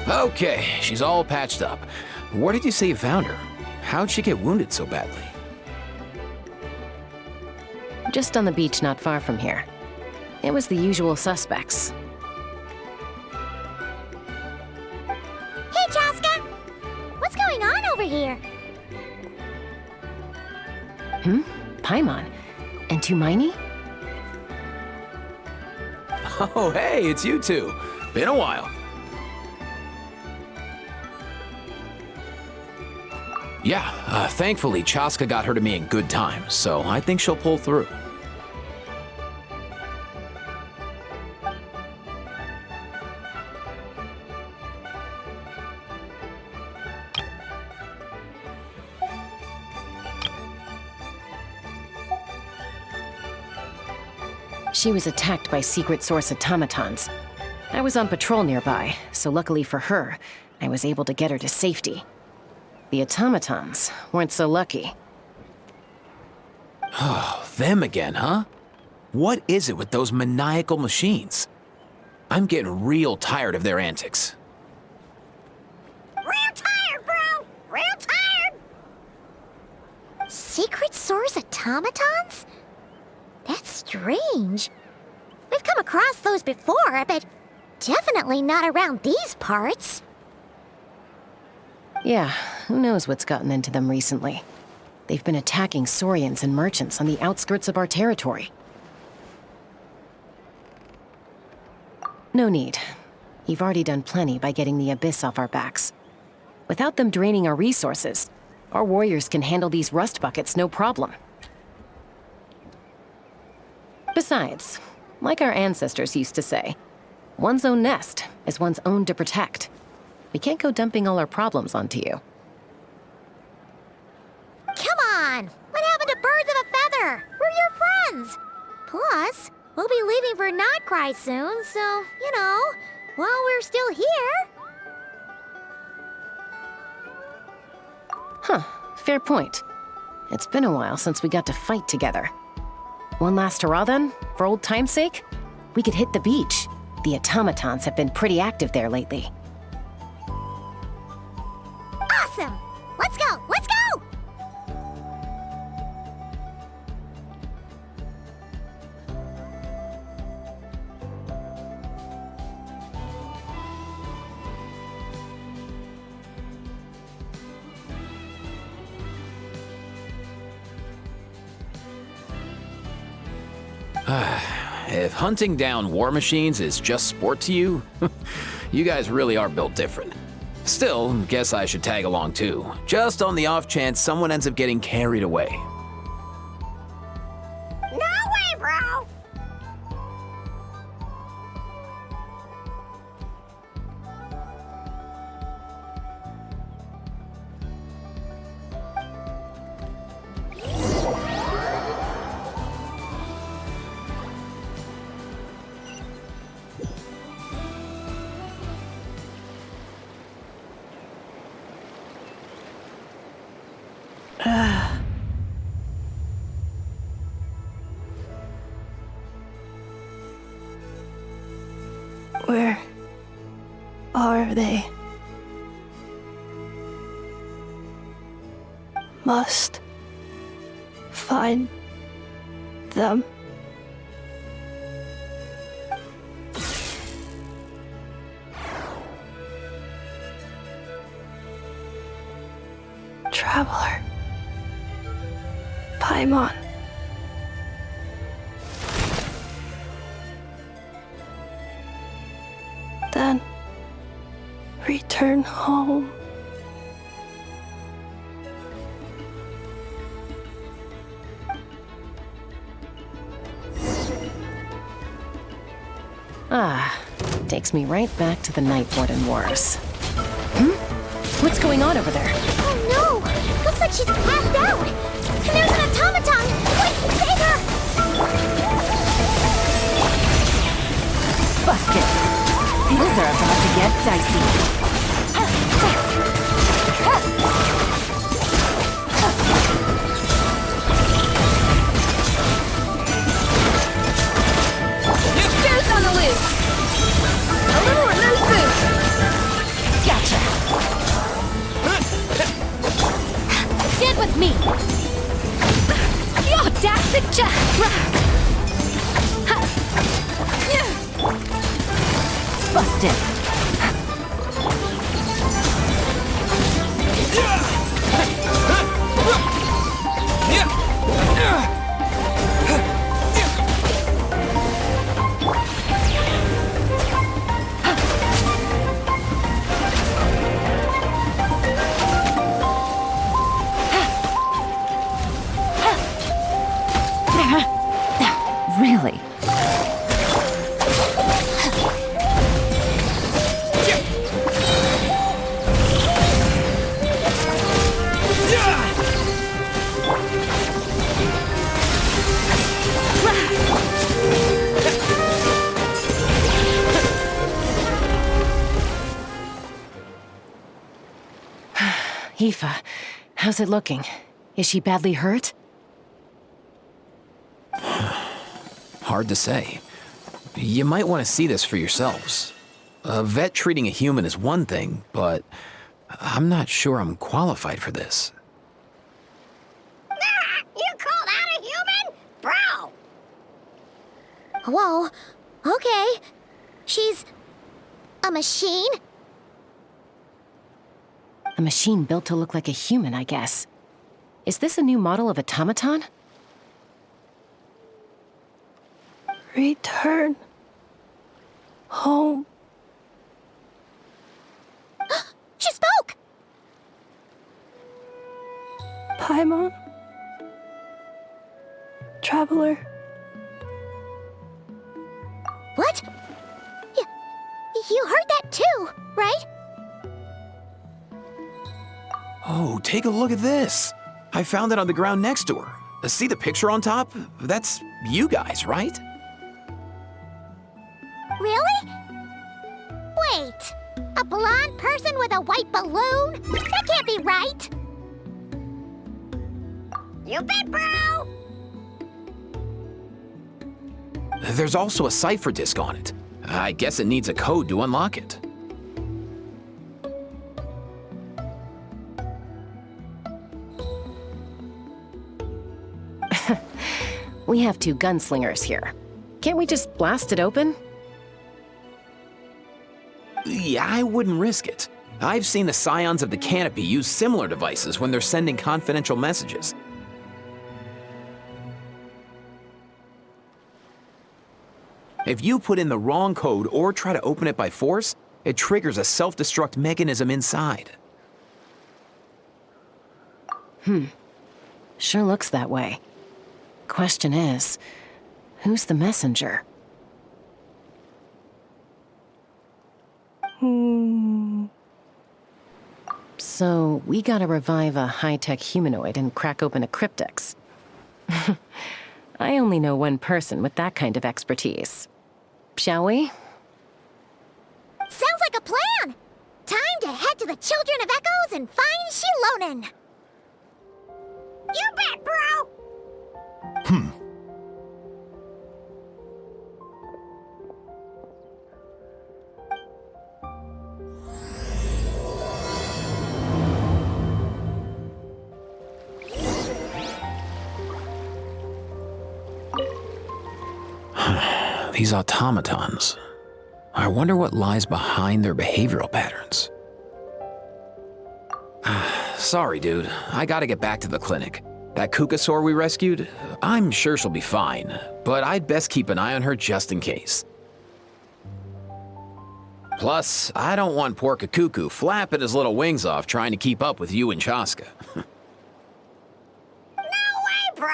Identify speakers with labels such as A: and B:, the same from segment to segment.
A: Okay, she's all patched up. Where did you say you found her? How'd she get wounded so badly?
B: Just on the beach not far from here. It was the usual suspects.
C: Hey, Chaska! What's going on over here?
B: Paimon? And Tumaini?
A: Oh, hey, it's you two. Been a while. Yeah, thankfully Chaska got her to me in good time, so I think she'll pull through.
B: She was attacked by secret source automatons. I was on patrol nearby, so luckily for her, I was able to get her to safety. The automatons weren't so lucky.
A: Oh, them again, huh? What is it with those maniacal machines? I'm getting real tired of their antics.
C: Real tired, bro! Real tired! Secret source automatons? That's strange. We've come across those before, but definitely not around these parts.
B: Yeah, who knows what's gotten into them recently. They've been attacking Saurians and merchants on the outskirts of our territory. No need. You've already done plenty by getting the Abyss off our backs. Without them draining our resources, our warriors can handle these rust buckets no problem. Besides, like our ancestors used to say, one's own nest is one's own to protect. We can't go dumping all our problems onto you.
C: Come on! What happened to birds of a feather? We're your friends! Plus, we'll be leaving for Nod-Krai soon, so, you know, while we're still here...
B: Huh, fair point. It's been a while since we got to fight together. One last hurrah then, for old time's sake? We could hit the beach. The automatons have been pretty active there lately.
C: Awesome! Let's go! Let's go!
A: If hunting down war machines is just sport to you, you guys really are built different. Still, guess I should tag along too, just on the off chance someone ends up getting carried away.
C: No way, bro!
D: Where are they? Must find them. Traveler. Paimon. Then return home.
B: Ah, takes me right back to the Night Warden Wars. What's going on over there?
C: Oh no! Looks like she's passed out! And there's an automaton! Quick, save her!
B: Busted! Things are about to get dicey.
E: There's on the loose! A little or no boost!
B: Gotcha!
E: Stand with me! The audacity!
B: Busted! Really? Aoife, how's it looking? Is she badly hurt?
A: Hard to say. You might want to see this for yourselves. A vet treating a human is one thing, but I'm not sure I'm qualified for this.
C: You call that a human? Bro! Whoa, okay. She's a machine?
B: A machine built to look like a human, I guess. Is this a new model of automaton?
D: Return home.
C: She spoke!
D: Paimon. Traveler.
C: What? You heard that too, right?
A: Oh, take a look at this. I found it on the ground next to her. See the picture on top? That's you guys, right?
C: Really? Wait, a blonde person with a white balloon? That can't be right! You bet, bro!
A: There's also a cipher disk on it. I guess it needs a code to unlock it.
B: We have two gunslingers here. Can't we just blast it open?
A: Yeah, I wouldn't risk it. I've seen the Scions of the Canopy use similar devices when they're sending confidential messages. If you put in the wrong code or try to open it by force, it triggers a self-destruct mechanism inside.
B: Sure looks that way. Question is, who's the messenger? So, we gotta revive a high-tech humanoid and crack open a cryptex. I only know one person with that kind of expertise. Shall we?
C: Sounds like a plan! Time to head to the Children of Echoes and find Shilonen! You bet, bro!
A: These automatons. I wonder what lies behind their behavioral patterns. Sorry, dude. I gotta get back to the clinic. That Kukasaur we rescued, I'm sure she'll be fine, but I'd best keep an eye on her just in case. Plus, I don't want Porka Cuckoo flapping his little wings off trying to keep up with you and Chaska.
C: No way, bro!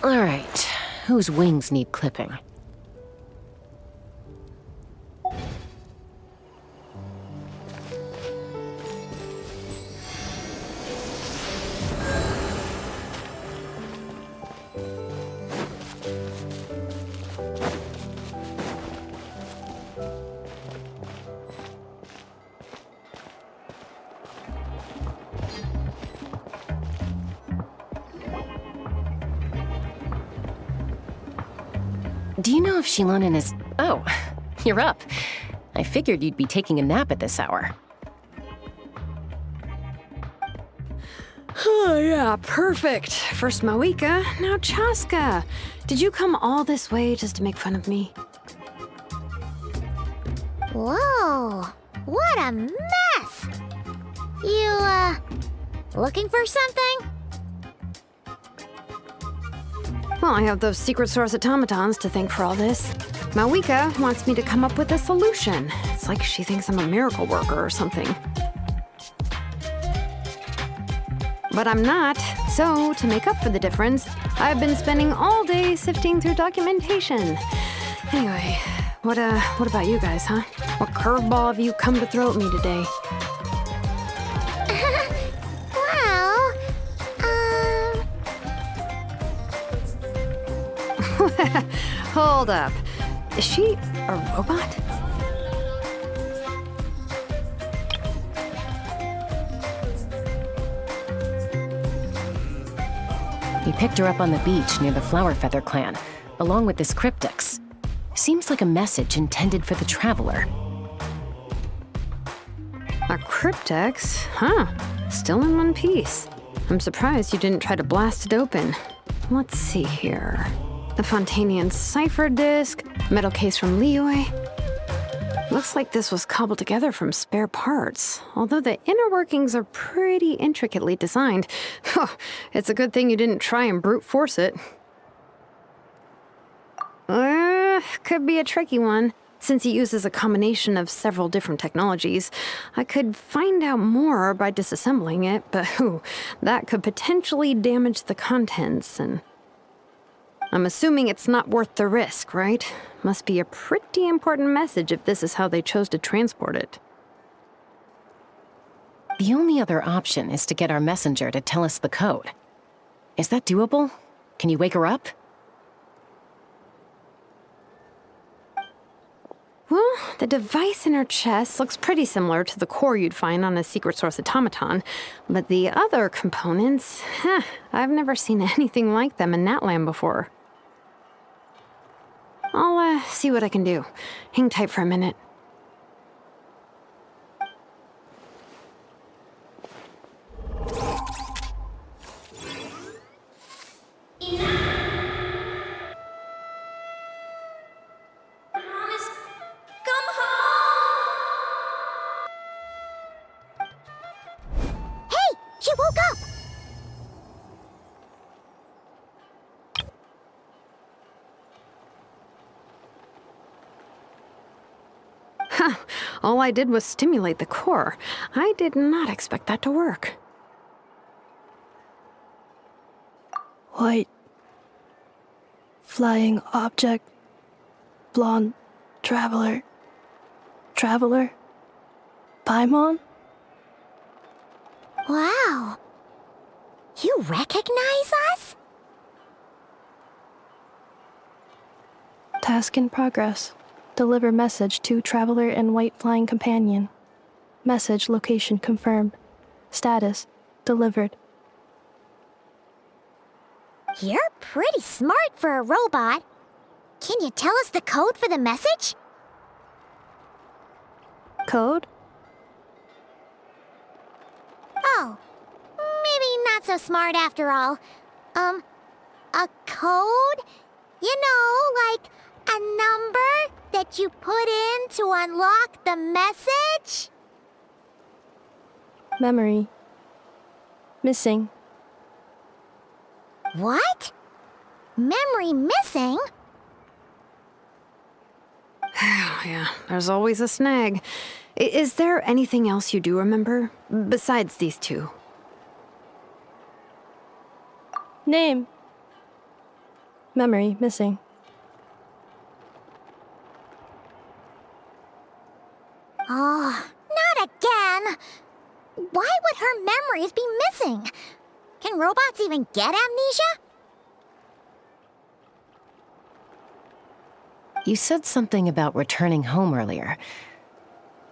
B: All right, whose wings need clipping? Do you know if Shilonen is... Oh, you're up. I figured you'd be taking a nap at this hour.
E: Oh, yeah, perfect. First Moeka, now Chaska. Did you come all this way just to make fun of me?
C: Whoa, what a mess! You, looking for something?
E: Well, I have those secret source automatons to thank for all this. Moeka wants me to come up with a solution. It's like she thinks I'm a miracle worker or something. But I'm not, so to make up for the difference, I've been spending all day sifting through documentation. Anyway, what about you guys, huh? What curveball have you come to throw at me today?
C: Well,
E: Hold up. Is she a robot?
B: We picked her up on the beach near the Flower Feather clan, along with this cryptex. Seems like a message intended for the Traveler.
E: A cryptex? Huh. Still in one piece. I'm surprised you didn't try to blast it open. Let's see here. The Fontanian cipher disc, metal case from Liyue. Looks like this was cobbled together from spare parts, although the inner workings are pretty intricately designed. It's a good thing you didn't try and brute force it. Could be a tricky one. Since it uses a combination of several different technologies, I could find out more by disassembling it, but that could potentially damage the contents, and I'm assuming it's not worth the risk, right? Must be a pretty important message if this is how they chose to transport it.
B: The only other option is to get our messenger to tell us the code. Is that doable? Can you wake her up?
E: Well, the device in her chest looks pretty similar to the core you'd find on a secret source automaton, but the other components, I've never seen anything like them in Natlan before. I'll see what I can do. Hang tight for a minute.
C: She woke up!
E: All I did was stimulate the core. I did not expect that to work.
D: White. Flying object. Blonde. Traveler. Traveler. Paimon?
C: Wow. You recognize us?
D: Task in progress. Deliver message to Traveler and White Flying Companion. Message location confirmed. Status delivered.
C: You're pretty smart for a robot. Can you tell us the code for the message?
D: Code?
C: Oh, maybe not so smart after all. A code? You know, like a number that you put in to unlock the message?
D: Memory. Missing.
C: What? Memory missing?
E: Yeah, there's always a snag. Is there anything else you do remember besides these two?
D: Name. Memory. Missing.
C: Oh, not again! Why would her memories be missing? Can robots even get amnesia?
B: You said something about returning home earlier.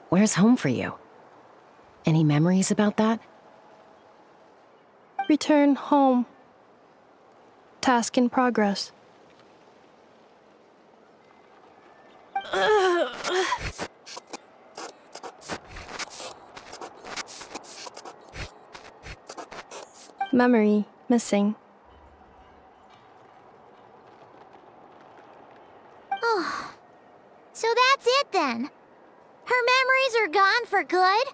B: Where's home for you? Any memories about that?
D: Return home. Task in progress. Memory. Missing.
C: Oh, so that's it then. Her memories are gone for good?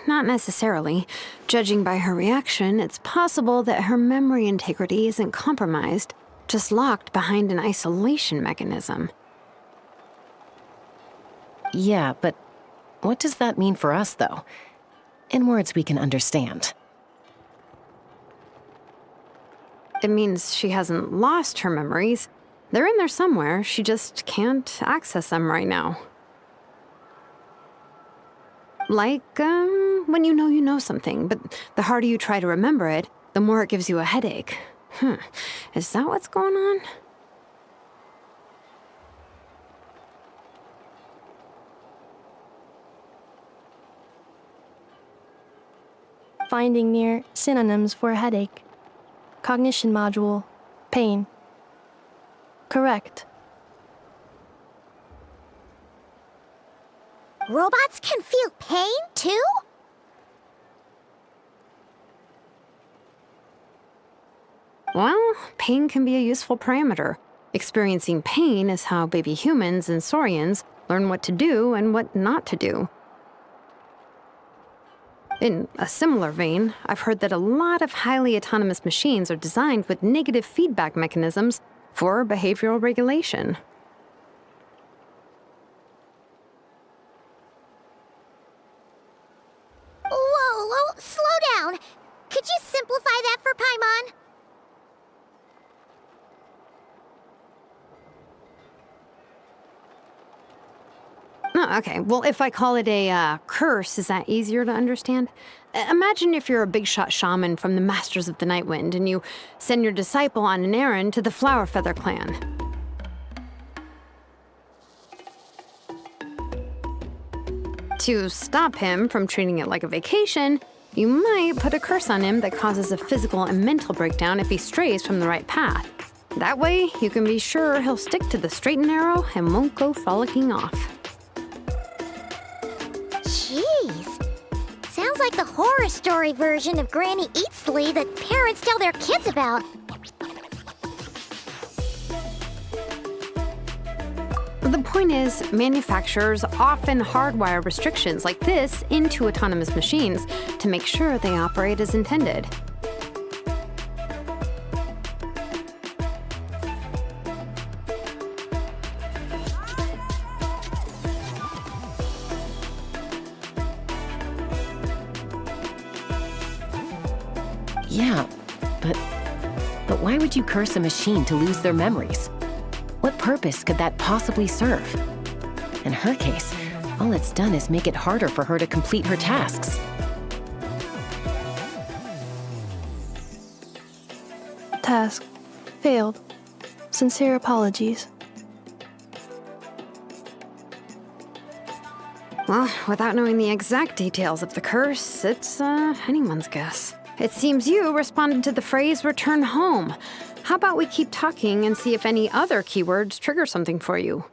E: Not necessarily. Judging by her reaction, it's possible that her memory integrity isn't compromised, just locked behind an isolation mechanism.
B: Yeah, but what does that mean for us, though? In words we can understand.
E: It means she hasn't lost her memories. They're in there somewhere, she just can't access them right now. Like, when you know something, but the harder you try to remember it, the more it gives you a headache. Is that what's going on?
D: Finding near synonyms for headache. Cognition module. Pain. Correct.
C: Robots can feel pain, too?
E: Well, pain can be a useful parameter. Experiencing pain is how baby humans and saurians learn what to do and what not to do. In a similar vein, I've heard that a lot of highly autonomous machines are designed with negative feedback mechanisms for behavioral regulation.
C: Whoa, slow down. Could you simplify that for Paimon?
E: Oh, okay, well, if I call it a curse, is that easier to understand? Imagine if you're a big shot shaman from the Masters of the Nightwind and you send your disciple on an errand to the Flower Feather clan. To stop him from treating it like a vacation, you might put a curse on him that causes a physical and mental breakdown if he strays from the right path. That way, you can be sure he'll stick to the straight and narrow and won't go frolicking off.
C: Jeez. Sounds like the horror story version of Granny Eatsley that parents tell their kids about.
E: The point is, manufacturers often hardwire restrictions like this into autonomous machines to make sure they operate as intended.
B: Yeah, but why would you curse a machine to lose their memories? What purpose could that possibly serve? In her case, all it's done is make it harder for her to complete her tasks.
D: Task. Failed. Sincere apologies.
E: Well, without knowing the exact details of the curse, it's anyone's guess. It seems you responded to the phrase return home. How about we keep talking and see if any other keywords trigger something for you?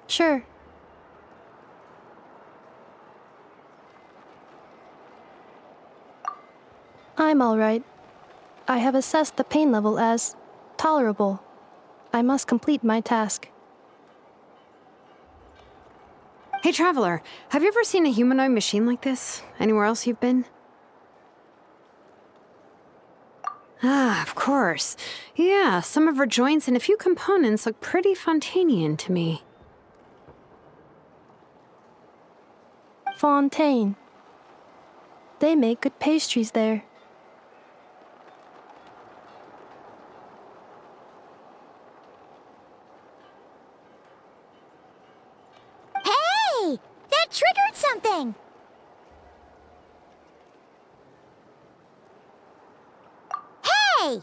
D: Sure. I'm all right. I have assessed the pain level as tolerable. I must complete my task.
E: Hey, Traveler, have you ever seen a humanoid machine like this? Anywhere else you've been? Ah, of course. Yeah, some of her joints and a few components look pretty Fontanian to me.
D: Fontaine. They make good pastries there.
C: Hey! That triggered something! Hey!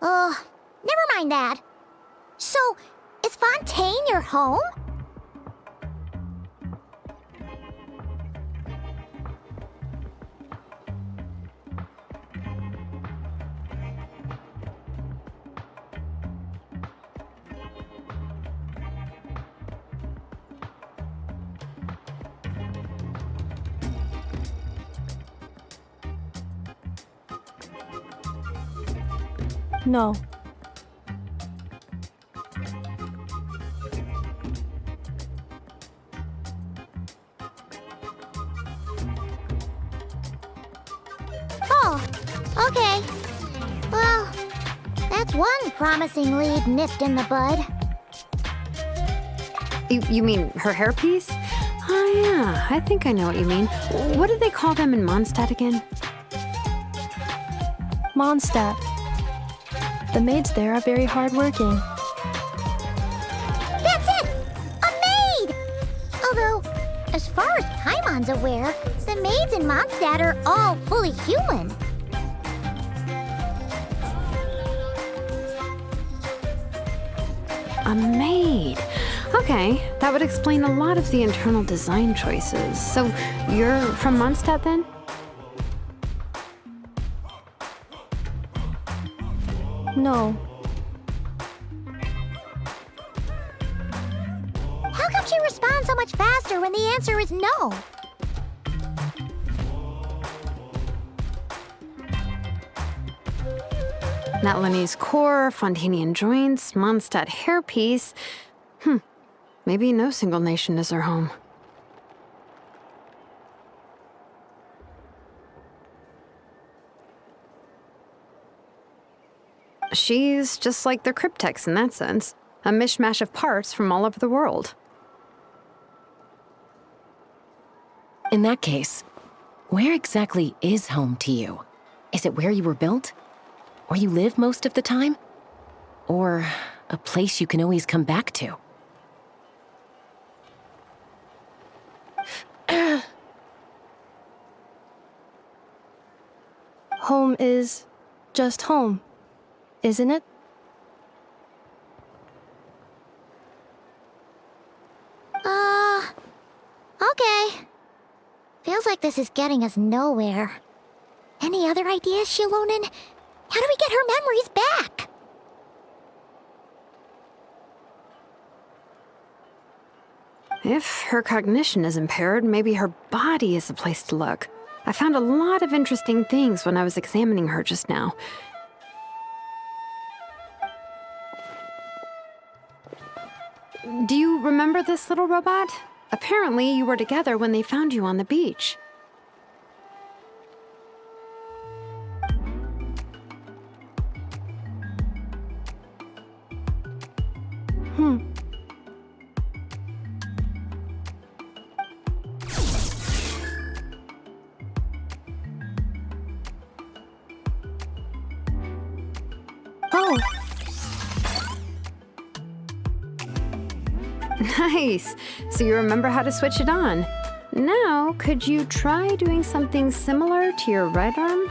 C: Never mind that. So, is Fontaine your home?
D: No.
C: Oh, okay. Well, that's one promising lead nipped in the bud.
E: You mean her hairpiece? Oh, yeah, I think I know what you mean. What do they call them in Mondstadt again?
D: Mondstadt. The maids there are very hardworking.
C: That's it! A maid! Although, as far as Paimon's aware, the maids in Mondstadt are all fully human.
E: A maid. Okay, that would explain a lot of the internal design choices. So, you're from Mondstadt then?
D: No.
C: How come she responds so much faster when the answer is no?
E: Natlanese core, Fontanian joints, Mondstadt hairpiece. Maybe no single nation is her home. She's just like the cryptex in that sense. A mishmash of parts from all over the world.
B: In that case, where exactly is home to you? Is it where you were built? Where you live most of the time? Or a place you can always come back to?
D: Home is just home, isn't it?
C: Okay. Feels like this is getting us nowhere. Any other ideas, Shilonen? How do we get her memories back?
E: If her cognition is impaired, maybe her body is the place to look. I found a lot of interesting things when I was examining her just now. Do you remember this little robot? Apparently, you were together when they found you on the beach.
D: Oh,
E: Nice! So you remember how to switch it on. Now, could you try doing something similar to your right arm?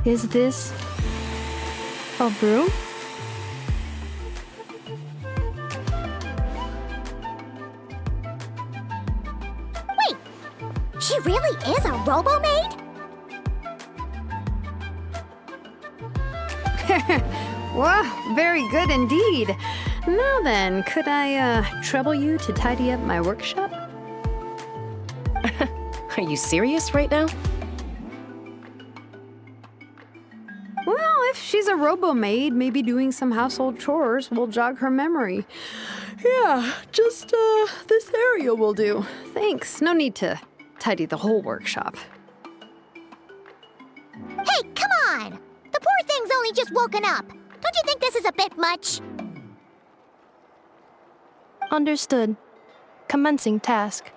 D: Is this a broom?
C: Wait, she really is a robo-maid?
E: Wow, very good indeed. Now then, could I trouble you to tidy up my workshop?
B: Are you serious right now?
E: Well, if she's a robo-maid, maybe doing some household chores will jog her memory. Yeah, just this area will do. Thanks. No need to tidy the whole workshop.
C: Hey, come on! The poor thing's only just woken up. Don't you think this is a bit much?
D: Understood. Commencing task.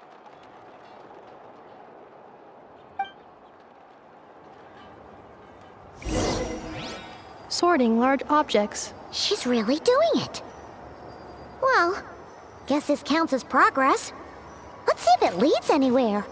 D: Sorting large objects.
C: She's really doing it. Well, guess this counts as progress. Let's see if it leads anywhere.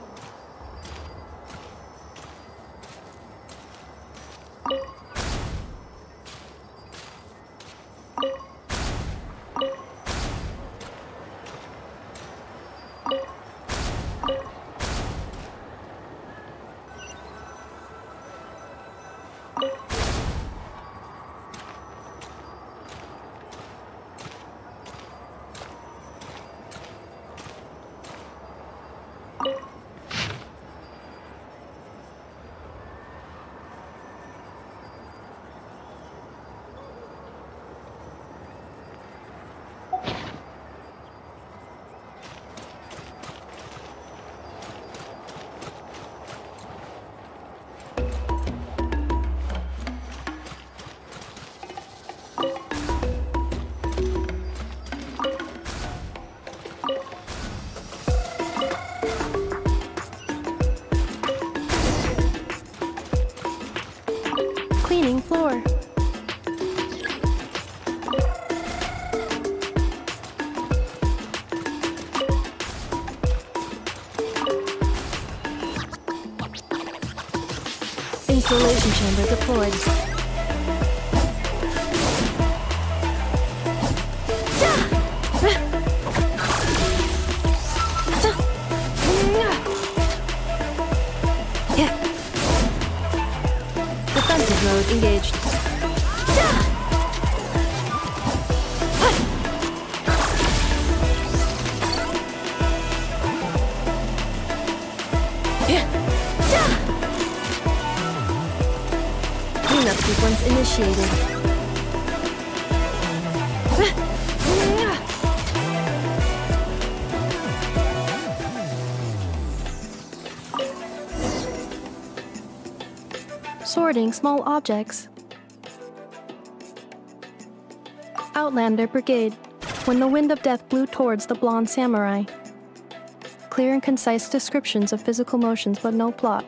D: Cleaning floor. Installation chamber deployed. Defensive mode engaged. Cleanup sequence initiated. Sorting small objects. Outlander Brigade. When the wind of death blew towards the blonde samurai. Clear and concise descriptions of physical motions but no plot.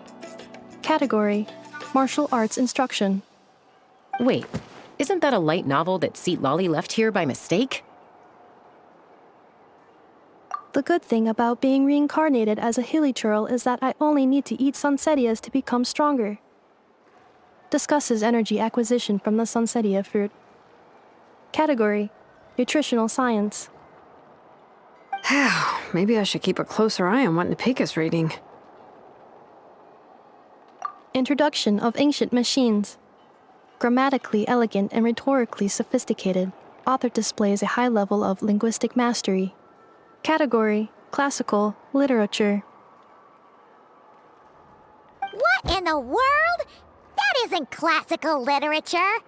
D: Category: Martial Arts Instruction.
B: Wait, isn't that a light novel that Seat Lolly left here by mistake?
D: The good thing about being reincarnated as a hilly churl is that I only need to eat sunsetias to become stronger. Discusses energy acquisition from the sunsetia fruit. Category: Nutritional Science.
E: Maybe I should keep a closer eye on what Napika's reading.
D: Introduction of Ancient Machines. Grammatically elegant and rhetorically sophisticated, author displays a high level of linguistic mastery. Category: Classical Literature.
C: What in the world? That isn't classical literature.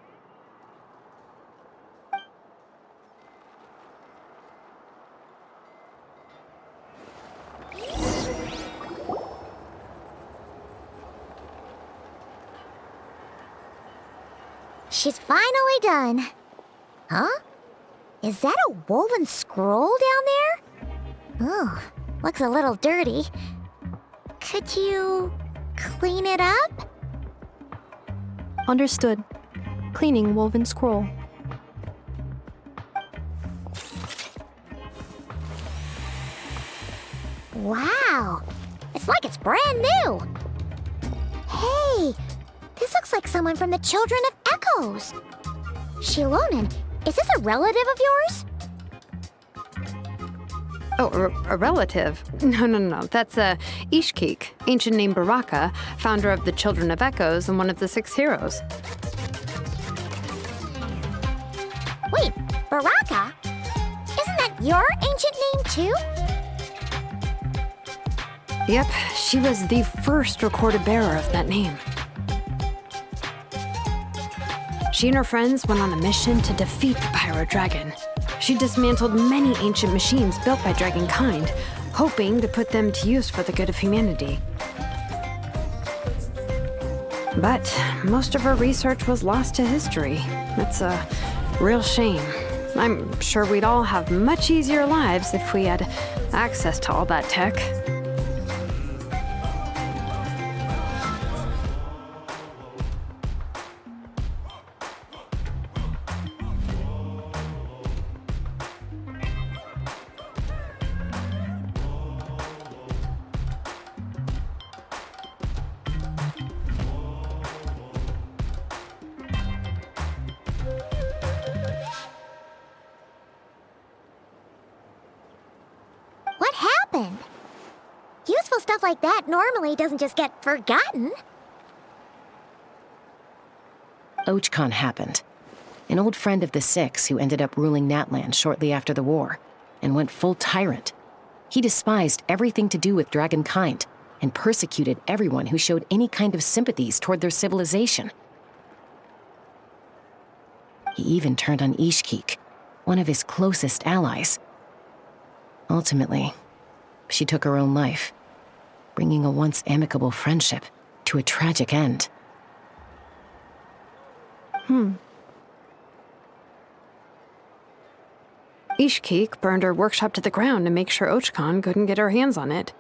C: She's finally done. Huh? Is that a woven scroll down there? Oh, looks a little dirty. Could you clean it up?
D: Understood. Cleaning woven scroll.
C: Wow, it's like it's brand new. Hey, This looks like someone from the Children of Echoes. Shilonen, is this a relative of yours?
E: Oh, a relative? No. That's Ishkik, ancient name Baraka, founder of the Children of Echoes and one of the 6 heroes.
C: Wait, Baraka? Isn't that your ancient name too?
E: Yep, she was the first recorded bearer of that name. She and her friends went on a mission to defeat the Pyro Dragon. She dismantled many ancient machines built by dragonkind, hoping to put them to use for the good of humanity. But most of her research was lost to history. That's a real shame. I'm sure we'd all have much easier lives if we had access to all that tech.
C: What happened? Useful stuff like that normally doesn't just get forgotten.
B: Archon happened. An old friend of the 6 who ended up ruling Natlan shortly after the war, and went full tyrant. He despised everything to do with dragonkind, and persecuted everyone who showed any kind of sympathies toward their civilization. He even turned on Ishkik, one of his closest allies. Ultimately, she took her own life, bringing a once amicable friendship to a tragic end.
E: Ishkik burned her workshop to the ground to make sure Archon couldn't get her hands on it.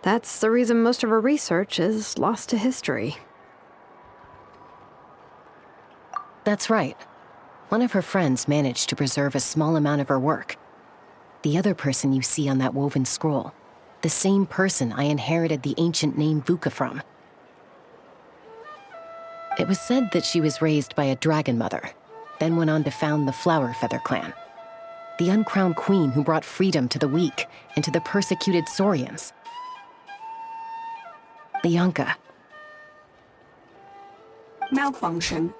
E: That's the reason most of her research is lost to history.
B: That's right. One of her friends managed to preserve a small amount of her work. The other person you see on that woven scroll, the same person I inherited the ancient name Vuka from. It was said that she was raised by a dragon mother, then went on to found the Flower Feather clan, the uncrowned queen who brought freedom to the weak and to the persecuted Saurians. The Yonka.
F: Malfunction.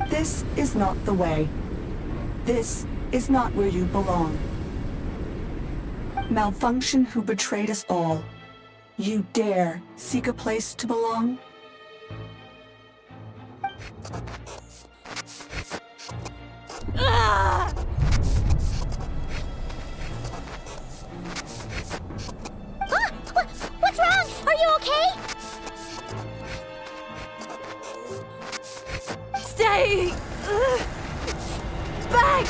F: This is not the way. This is not where you belong. Malfunction who betrayed us all. You dare seek a place to belong?
C: What's wrong? Are you okay?
G: Stay back!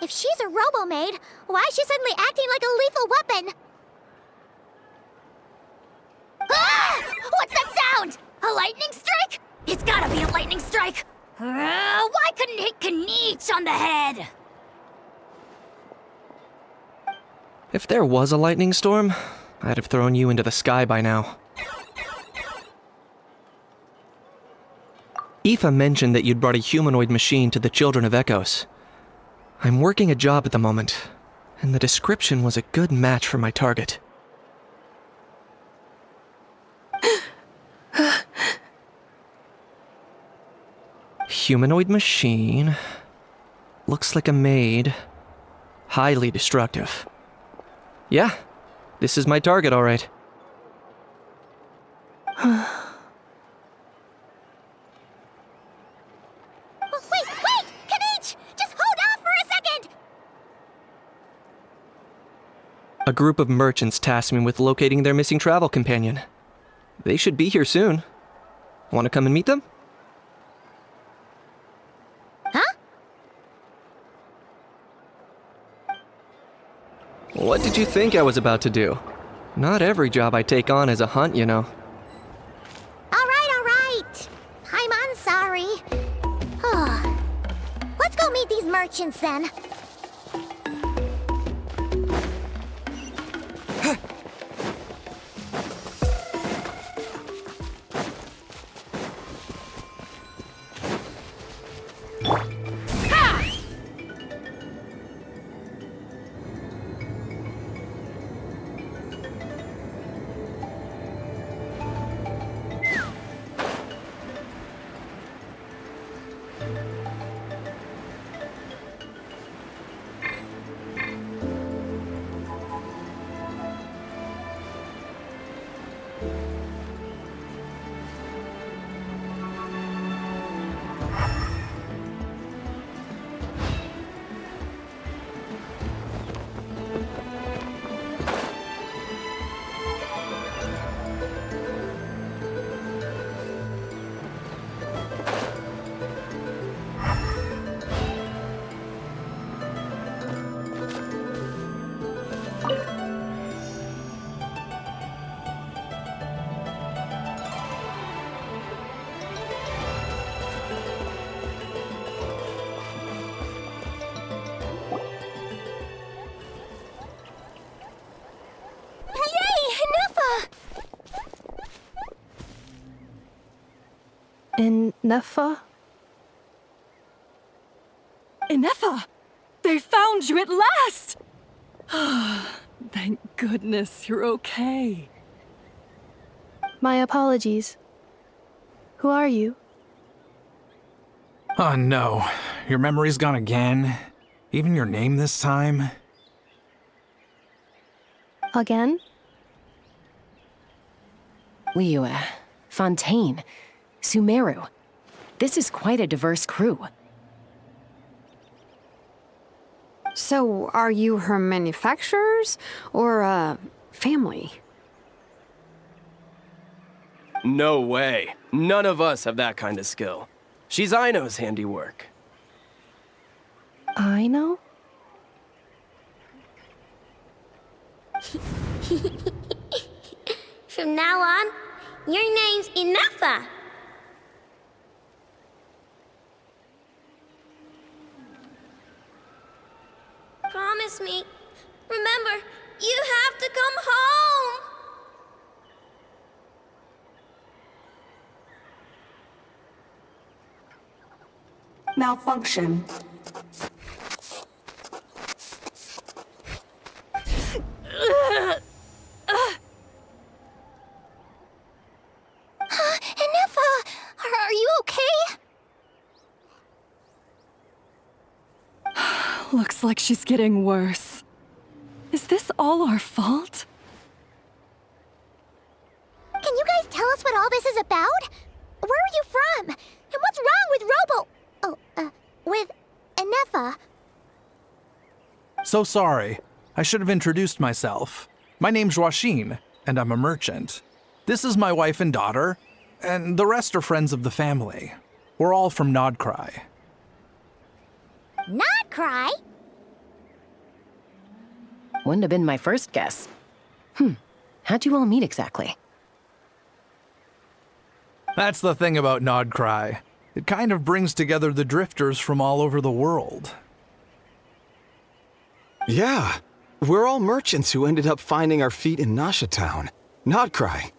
C: If she's a robo-maid, why is she suddenly acting like a lethal weapon? Ah! What's that sound? A lightning strike? It's gotta be a lightning strike! Why couldn't it hit Kniech on the head?
H: If there was a lightning storm, I'd have thrown you into the sky by now. Aoife mentioned that you'd brought a humanoid machine to the Children of Echoes. I'm working a job at the moment, and the description was a good match for my target. Humanoid machine. Looks like a maid. Highly destructive. Yeah, this is my target, all right.
C: Wait! Kniech! Just hold off for a second!
H: A group of merchants tasked me with locating their missing travel companion. They should be here soon. Want to come and meet them?
C: Huh?
H: What did you think I was about to do? Not every job I take on is a hunt, you know.
C: All right. I'm sorry. Let's go meet these merchants then.
D: In Nefa?
G: Inefa! They found you at last! Thank goodness you're okay.
D: My apologies. Who are you?
I: Oh no, your memory's gone again? Even your name this time?
D: Again?
B: Liyue, Fontaine, Sumeru. This is quite a diverse crew.
E: So, are you her manufacturers or family?
J: No way. None of us have that kind of skill. She's Aino's handiwork.
D: I know?
C: From now on, your name's Inefa. Promise me. Remember, you have to come home.
F: Malfunction.
C: Inefa, are you okay?
G: Looks like she's getting worse. Is this all our fault?
C: Can you guys tell us what all this is about? Where are you from? And what's wrong with with Inefa?
I: So sorry. I should have introduced myself. My name's Joachim, and I'm a merchant. This is my wife and daughter, and the rest are friends of the family. We're all from Nod-Krai.
C: Nod-Krai?
B: Wouldn't have been my first guess. How'd you all meet exactly?
I: That's the thing about Nod-Krai. It kind of brings together the drifters from all over the world.
K: Yeah, we're all merchants who ended up finding our feet in Nasha Town. Nod-Krai.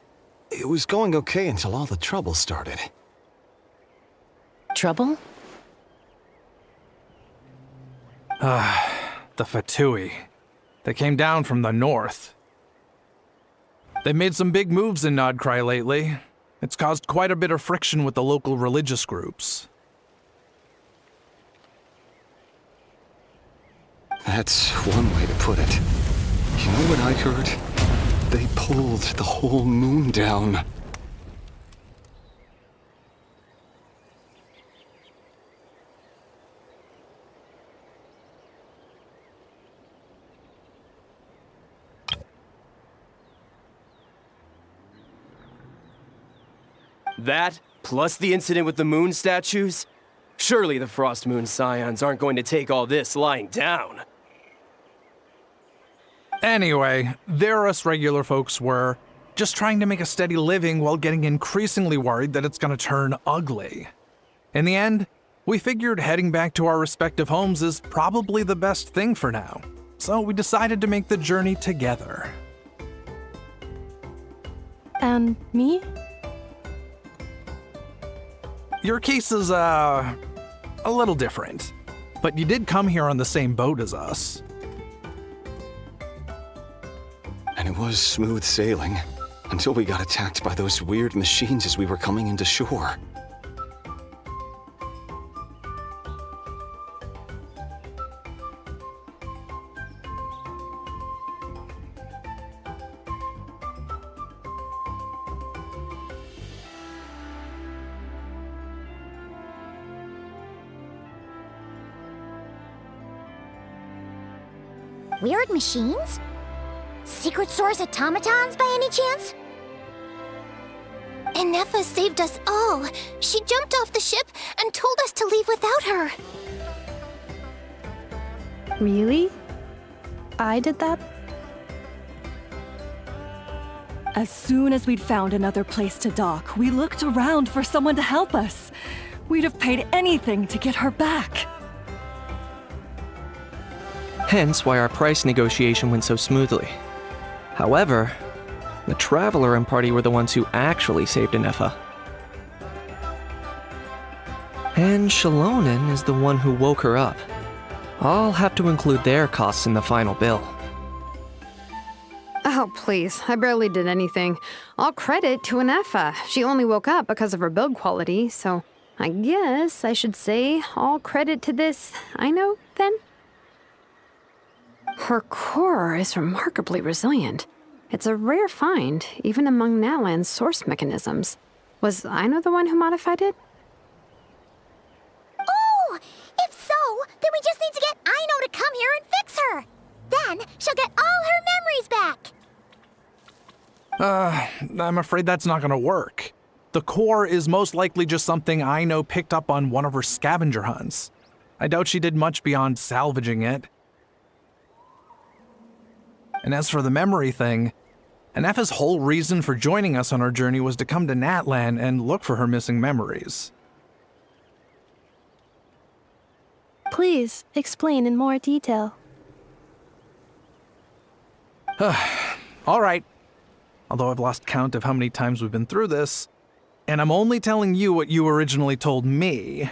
K: It was going okay until all the trouble started.
B: Trouble?
I: The Fatui. They came down from the north. They've made some big moves in Nod-Krai lately. It's caused quite a bit of friction with the local religious groups.
K: That's one way to put it. You know what I heard? They pulled the whole moon down.
J: That, plus the incident with the moon statues? Surely the Frost Moon Scions aren't going to take all this lying down.
I: Anyway, there us regular folks were, just trying to make a steady living while getting increasingly worried that it's gonna turn ugly. In the end, we figured heading back to our respective homes is probably the best thing for now, so we decided to make the journey together.
D: And me?
I: Your case is, a little different, but you did come here on the same boat as us.
K: And it was smooth sailing, until we got attacked by those weird machines as we were coming into shore.
C: Weird machines? Secret source automatons by any chance? Enefa saved us all. She jumped off the ship and told us to leave without her.
D: Really? I did that?
G: As soon as we'd found another place to dock, we looked around for someone to help us. We'd have paid anything to get her back.
H: Hence why our price negotiation went so smoothly. However, the Traveler and party were the ones who actually saved Enefa. And Shalonen is the one who woke her up. I'll have to include their costs in the final bill.
E: Oh, please. I barely did anything. All credit to Enefa. She only woke up because of her build quality, so I guess I should say all credit to this Aino, then? Her core is remarkably resilient. It's a rare find, even among Natlan's source mechanisms. Was Aino the one who modified it?
C: Oh! If so, then we just need to get Aino to come here and fix her! Then she'll get all her memories back!
I: I'm afraid that's not gonna work. The core is most likely just something Aino picked up on one of her scavenger hunts. I doubt she did much beyond salvaging it. And as for the memory thing, Enefa's whole reason for joining us on our journey was to come to Natlan and look for her missing memories.
D: Please, explain in more detail.
I: All right. Although I've lost count of how many times we've been through this, and I'm only telling you what you originally told me.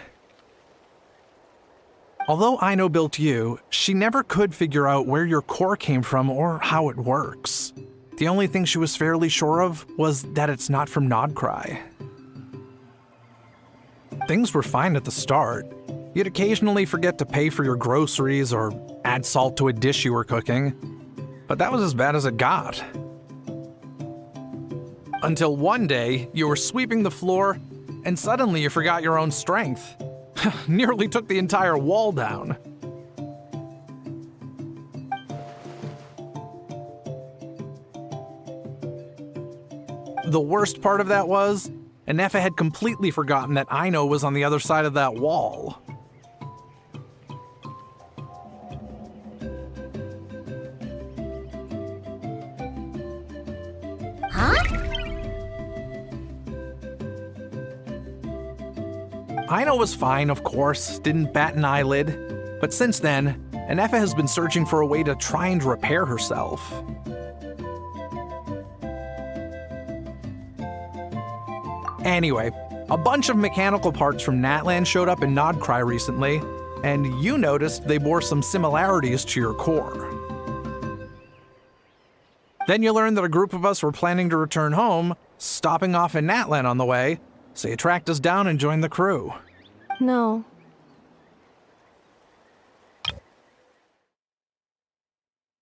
I: Although Aino built you, she never could figure out where your core came from or how it works. The only thing she was fairly sure of was that it's not from Nod-Krai. Things were fine at the start. You'd occasionally forget to pay for your groceries or add salt to a dish you were cooking, but that was as bad as it got. Until one day, you were sweeping the floor, and suddenly you forgot your own strength. Nearly took the entire wall down. The worst part of that was, Enefa had completely forgotten that Aino was on the other side of that wall. Aino was fine, of course, didn't bat an eyelid, but since then, Enefa has been searching for a way to try and repair herself. Anyway, a bunch of mechanical parts from Natlan showed up in Nod-Krai recently, and you noticed they bore some similarities to your core. Then you learned that a group of us were planning to return home, stopping off in Natlan on the way, so you tracked us down and joined the crew.
D: No.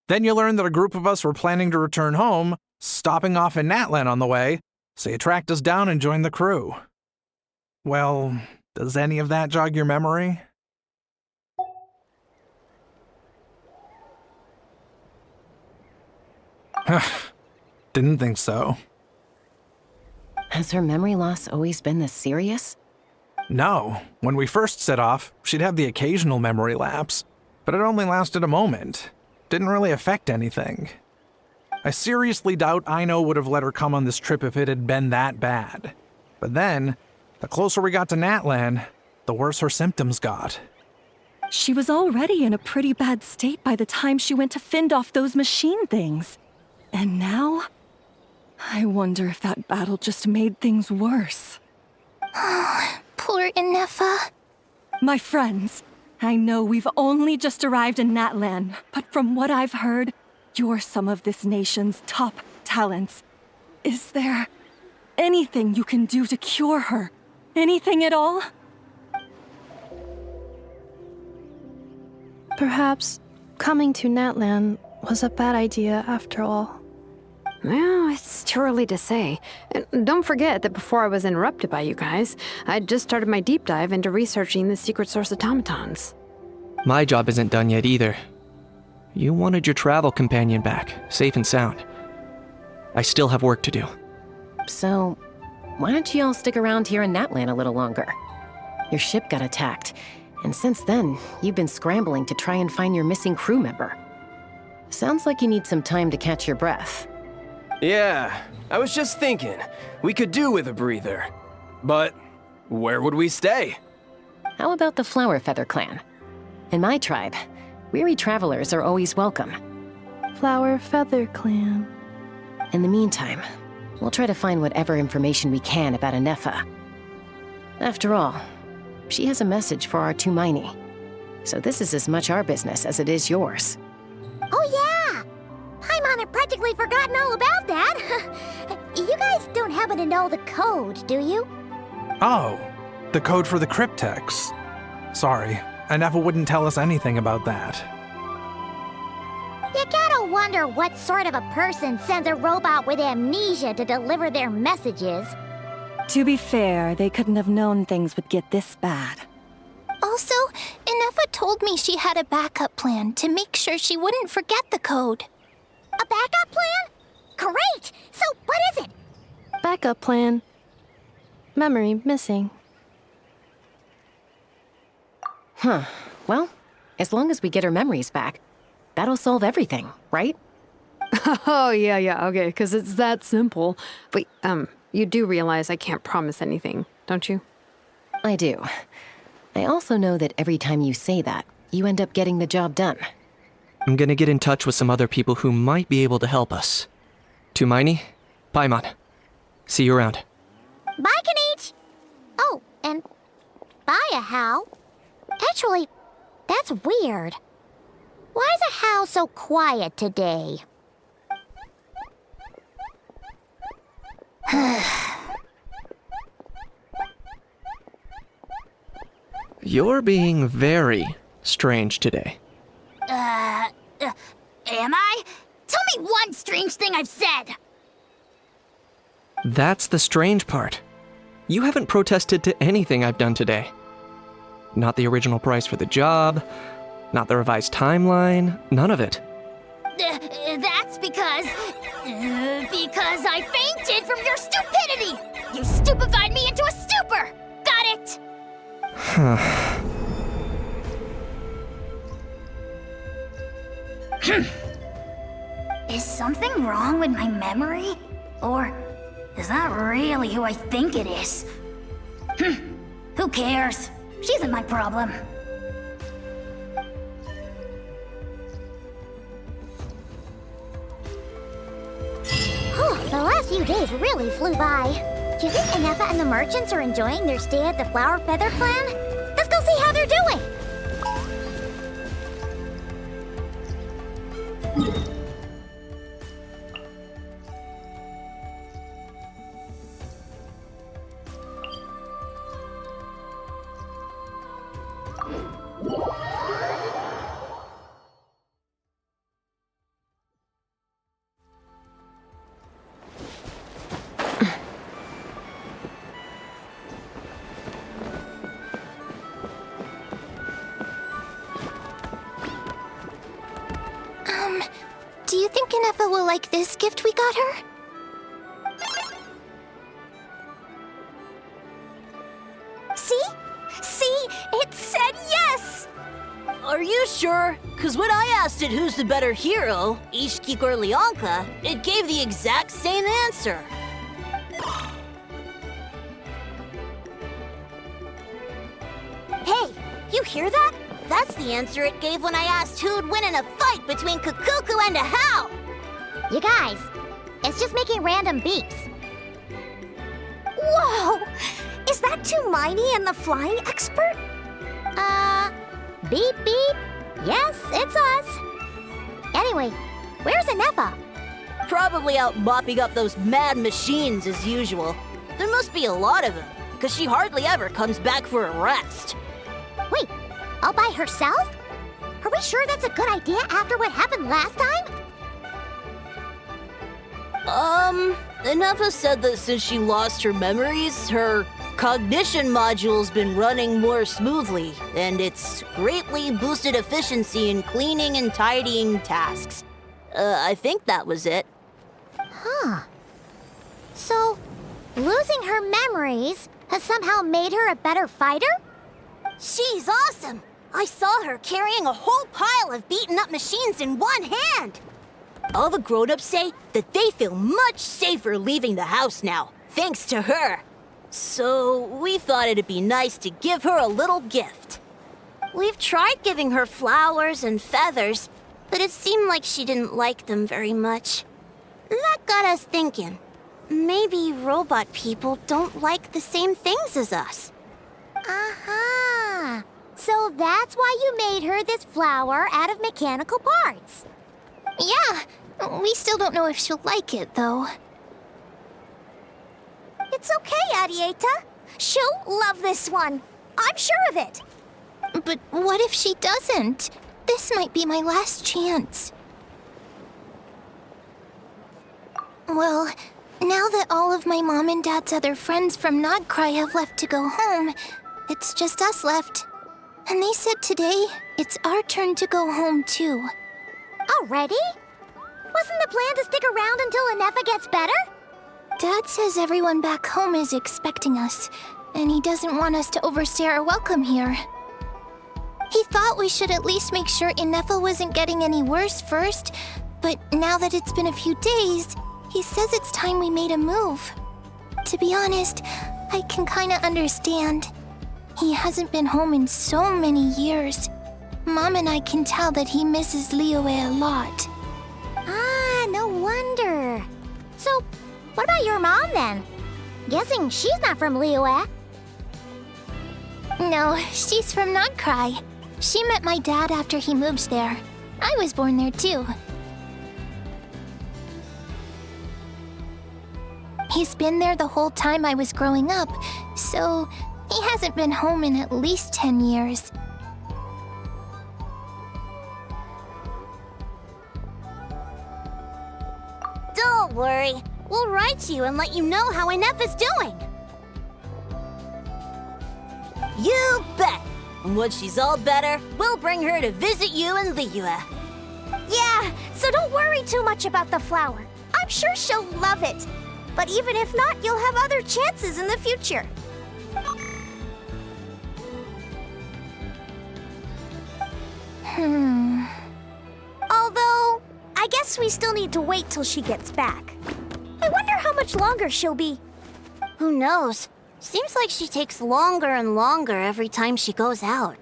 I: Then you learned that a group of us were planning to return home, stopping off in Natlan on the way, so you tracked us down and joined the crew. Well, does any of that jog your memory? Didn't think so.
B: Has her memory loss always been this serious?
I: No. When we first set off, she'd have the occasional memory lapse, but it only lasted a moment. Didn't really affect anything. I seriously doubt Aino would have let her come on this trip if it had been that bad. But then, the closer we got to Natlan, the worse her symptoms got.
G: She was already in a pretty bad state by the time she went to fend off those machine things. And now? I wonder if that battle just made things worse.
C: Poor Inefa.
G: My friends, I know we've only just arrived in Natlan, but from what I've heard, you're some of this nation's top talents. Is there anything you can do to cure her? Anything at all?
D: Perhaps coming to Natlan was a bad idea after all.
E: Well, it's too early to say. And don't forget that before I was interrupted by you guys, I'd just started my deep dive into researching the secret source automatons.
H: My job isn't done yet either. You wanted your travel companion back, safe and sound. I still have work to do.
B: So, why don't you all stick around here in Natlan a little longer? Your ship got attacked, and since then, you've been scrambling to try and find your missing crew member. Sounds like you need some time to catch your breath.
J: Yeah, I was just thinking, we could do with a breather. But where would we stay?
B: How about the Flower Feather clan? In my tribe, weary travelers are always welcome.
D: Flower Feather Clan.
B: In the meantime, we'll try to find whatever information we can about Inefa. After all, she has a message for our Tumaini. So this is as much our business as it is yours.
C: Oh yeah! Paimon had practically forgotten all about that. You guys don't happen to know the code, do you?
I: Oh, the code for the cryptex. Sorry, Inefa wouldn't tell us anything about that.
C: You gotta wonder what sort of a person sends a robot with amnesia to deliver their messages.
G: To be fair, they couldn't have known things would get this bad.
C: Also, Inefa told me she had a backup plan to make sure she wouldn't forget the code. A backup plan? Great! So what is it?
D: Backup plan. Memory missing.
B: Huh. Well, as long as we get her memories back, that'll solve everything, right?
E: Oh, yeah, okay, because it's that simple. Wait, you do realize I can't promise anything, don't you?
B: I do. I also know that every time you say that, you end up getting the job done.
H: I'm gonna get in touch with some other people who might be able to help us. Tumaini, Paimon. See you around.
C: Bye, Kanich! Oh, and bye, Ahau. Actually, that's weird. Why is Ahau so quiet today?
H: You're being very strange today.
C: Am I? Tell me one strange thing I've said!
H: That's the strange part. You haven't protested to anything I've done today. Not the original price for the job, not the revised timeline, none of it.
C: That's because I fainted from your stupidity! You stupefied me into a stupor! Got it? Is something wrong with my memory? Or is that really who I think it is? Who cares? She isn't my problem. The last few days really flew by. Do you think Inefa and the merchants are enjoying their stay at the Flower Feather clan? Let's go see how they're doing! Do you think Inefa will like this gift we got her?
L: Are you sure? Because when I asked it who's the better hero, Ishkik or Leonka, it gave the exact same answer.
C: Hey, you hear that? That's the answer it gave when I asked who'd win in a fight between Kukuku and a Hal. You guys, it's just making random beeps. Whoa! Is that Tumaini and the flying expert? Beep beep. Yes, it's us. Anyway, where's Inefa?
L: Probably out mopping up those mad machines as usual. There must be a lot of them, because she hardly ever comes back for a rest.
C: Wait, all by herself? Are we sure that's a good idea after what happened last time?
L: Inefa said that since she lost her memories, her cognition module's been running more smoothly, and it's greatly boosted efficiency in cleaning and tidying tasks. I think that was it.
C: Huh. So, losing her memories has somehow made her a better fighter? She's awesome! I saw her carrying a whole pile of beaten-up machines in one hand!
L: All the grown-ups say that they feel much safer leaving the house now, thanks to her. So, we thought it'd be nice to give her a little gift.
C: We've tried giving her flowers and feathers, but it seemed like she didn't like them very much. That got us thinking. Maybe robot people don't like the same things as us. Aha! So that's why you made her this flower out of mechanical parts. Yeah, we still don't know if she'll like it, though. It's okay, Arieta. She'll love this one. I'm sure of it. But what if she doesn't? This might be my last chance. Well, now that all of my mom and dad's other friends from Nod-Krai have left to go home, it's just us left. And they said today, it's our turn to go home too. Already? Wasn't the plan to stick around until Inefa gets better? Dad says everyone back home is expecting us, and he doesn't want us to overstay our welcome here. He thought we should at least make sure Inefa wasn't getting any worse first, but now that it's been a few days, he says it's time we made a move. To be honest, I can kinda understand. He hasn't been home in so many years. Mom and I can tell that he misses Liyue a lot. Ah, no wonder. So, what about your mom then? Guessing she's not from Liyue. No, she's from Nod-Krai. She met my dad after he moved there. I was born there too. He's been there the whole time I was growing up, so he hasn't been home in at least 10 years. Don't worry. We'll write to you and let you know how Inefa's doing.
L: You bet! And once she's all better, we'll bring her to visit you in Liyue.
C: Yeah, so don't worry too much about the flower. I'm sure she'll love it. But even if not, you'll have other chances in the future. Although, I guess we still need to wait till she gets back. I wonder how much longer she'll be. Who knows? Seems like she takes longer and longer every time she goes out.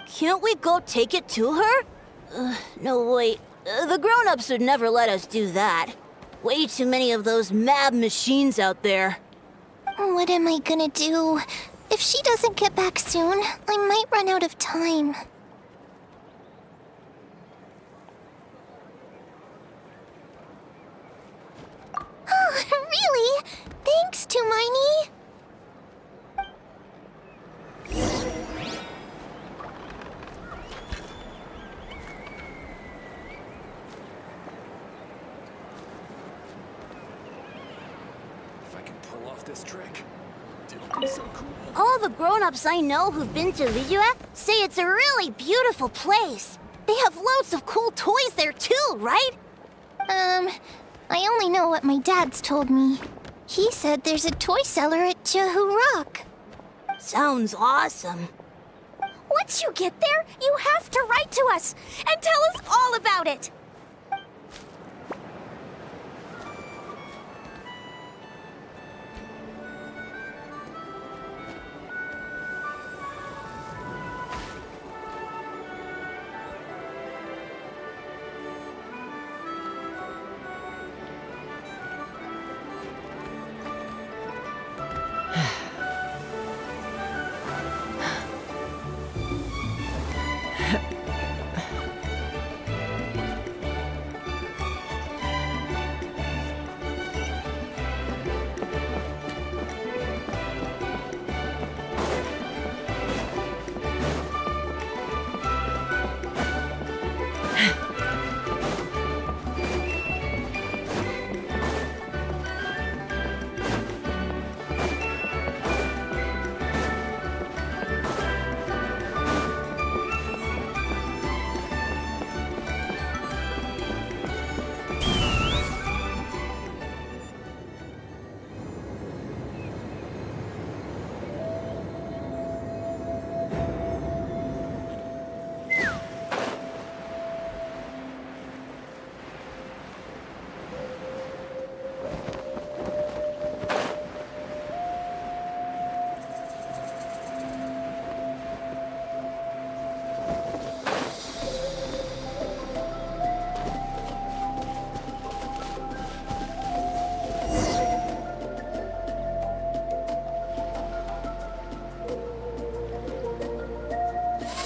L: Can't we go take it to her? No, wait. The grown-ups would never let us do that. Way too many of those mad machines out there.
C: What am I gonna do? If she doesn't get back soon, I might run out of time. Oh, really? Thanks, Tumaini.
K: This trick. It'll be so cool.
C: All the grown-ups I know who've been to Liyue say it's a really beautiful place. They have loads of cool toys there too, right? I only know what my dad's told me. He said there's a toy cellar at Jehu Rock.
L: Sounds awesome.
C: Once you get there, you have to write to us and tell us all about it.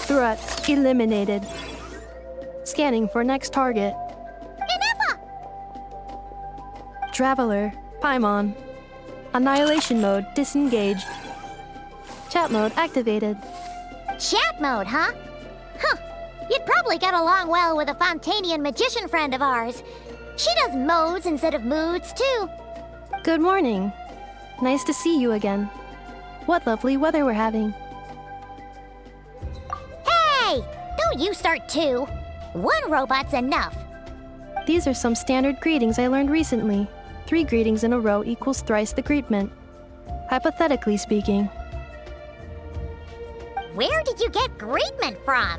D: Threat eliminated. Scanning for next target.
C: Inepa!
D: Traveler, Paimon. Annihilation mode disengaged. Chat mode activated.
C: Chat mode, huh? Huh. You'd probably get along well with a Fontanian magician friend of ours. She does modes instead of moods, too.
D: Good morning. Nice to see you again. What lovely weather we're having.
C: Hey! Don't you start too. One robot's enough.
D: These are some standard greetings I learned recently. 3 greetings in a row equals thrice the greetment. Hypothetically speaking.
C: Where did you get greetment from?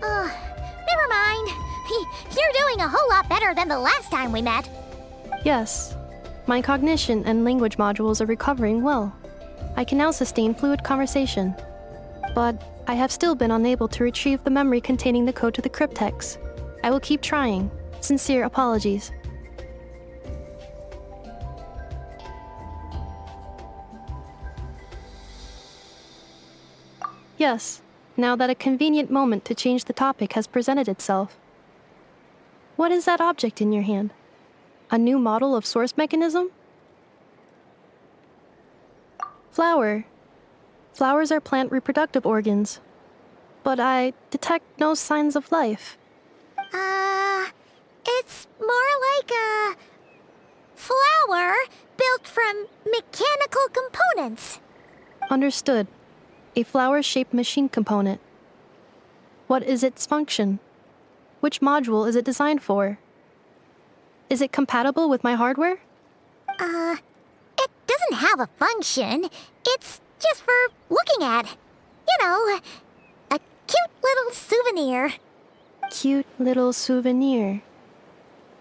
C: Never mind. You're doing a whole lot better than the last time we met.
D: Yes. My cognition and language modules are recovering well. I can now sustain fluid conversation. But I have still been unable to retrieve the memory containing the code to the cryptex. I will keep trying. Sincere apologies. Yes, now that a convenient moment to change the topic has presented itself. What is that object in your hand? A new model of source mechanism? Flower. Flowers are plant reproductive organs. But I detect no signs of life.
C: It's more like a flower built from mechanical components.
D: Understood. A flower-shaped machine component. What is its function? Which module is it designed for? Is it compatible with my hardware?
C: It doesn't have a function. It's just for looking at. You know, a cute little souvenir.
D: Cute little souvenir.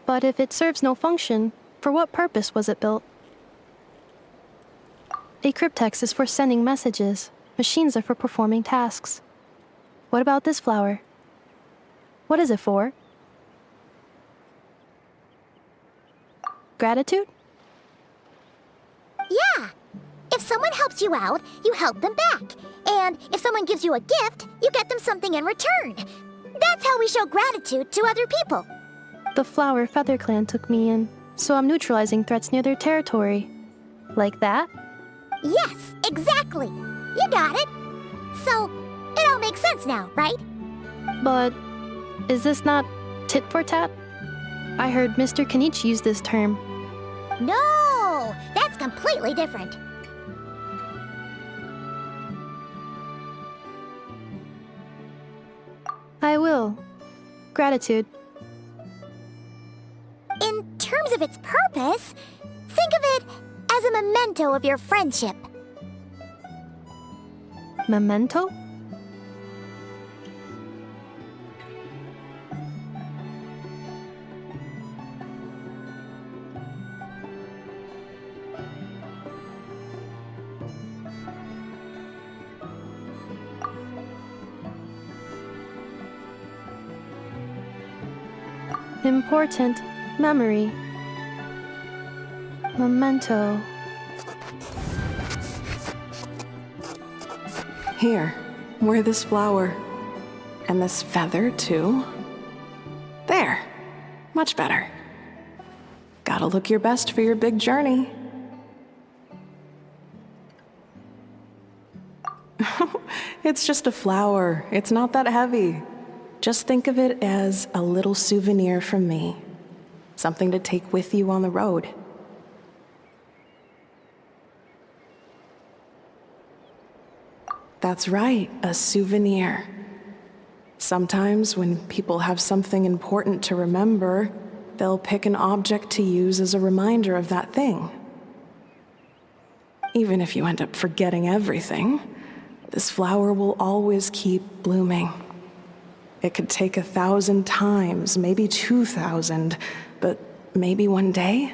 D: But if it serves no function, for what purpose was it built? A cryptex is for sending messages. Machines are for performing tasks. What about this flower? What is it for? Gratitude?
C: Yeah. If someone helps you out, you help them back. And if someone gives you a gift, you get them something in return. That's how we show gratitude to other people.
D: The Flower Feather Clan took me in, so I'm neutralizing threats near their territory. Like that?
C: Yes, exactly. You got it. So, it all makes sense now, right?
D: But is this not tit for tat? I heard Mr. Kenichi use this term.
C: No, that's completely different.
D: I will. Gratitude.
C: In terms of its purpose, think of it as a memento of your friendship.
D: Memento? Important memory. Memento.
M: Here, wear this flower. And this feather, too. There. Much better. Gotta look your best for your big journey. It's just a flower. It's not that heavy. Just think of it as a little souvenir from me. Something to take with you on the road. That's right, a souvenir. Sometimes when people have something important to remember, they'll pick an object to use as a reminder of that thing. Even if you end up forgetting everything, this flower will always keep blooming. It could take 1,000 times, maybe 2,000, but maybe one day,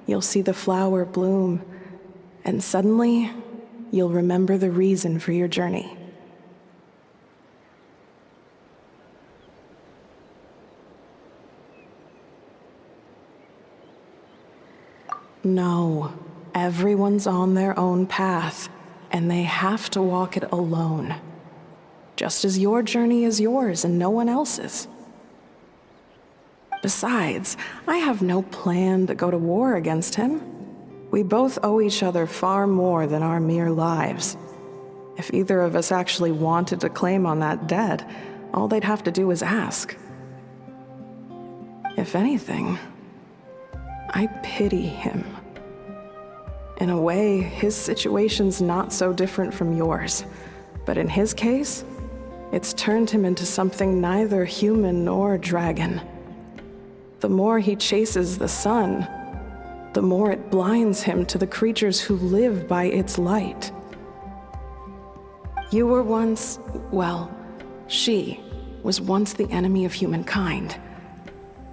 M: you'll see the flower bloom, and suddenly, you'll remember the reason for your journey. No, everyone's on their own path, and they have to walk it alone. Just as your journey is yours and no one else's. Besides, I have no plan to go to war against him. We both owe each other far more than our mere lives. If either of us actually wanted to claim on that debt, all they'd have to do is ask. If anything, I pity him. In a way, his situation's not so different from yours. But in his case, it's turned him into something neither human nor dragon. The more he chases the sun, the more it blinds him to the creatures who live by its light. You were once, well, she was once the enemy of humankind.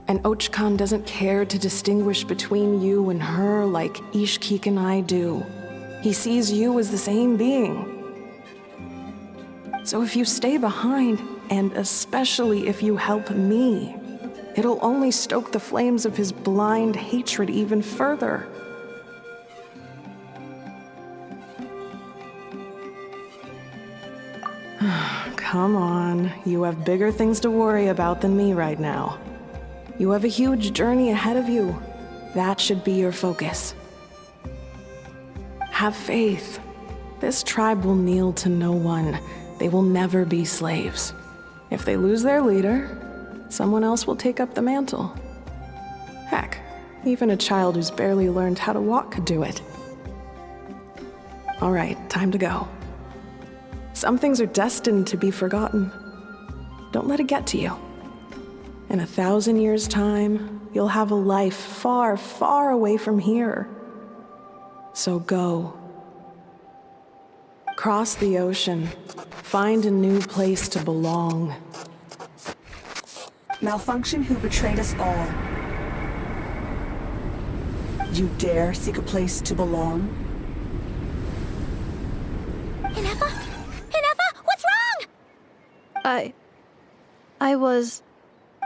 M: And Archon doesn't care to distinguish between you and her like Ishkik and I do. He sees you as the same being. So if you stay behind, and especially if you help me, it'll only stoke the flames of his blind hatred even further. Come on, you have bigger things to worry about than me right now. You have a huge journey ahead of you. That should be your focus. Have faith. This tribe will kneel to no one. They will never be slaves. If they lose their leader, someone else will take up the mantle. Heck, even a child who's barely learned how to walk could do it. All right, time to go. Some things are destined to be forgotten. Don't let it get to you. In 1,000 years' time, you'll have a life far, far away from here. So go. Cross the ocean. Find a new place to belong.
F: Malfunction who betrayed us all. You dare seek a place to belong?
C: Inefa? Inefa, what's wrong?
D: I was...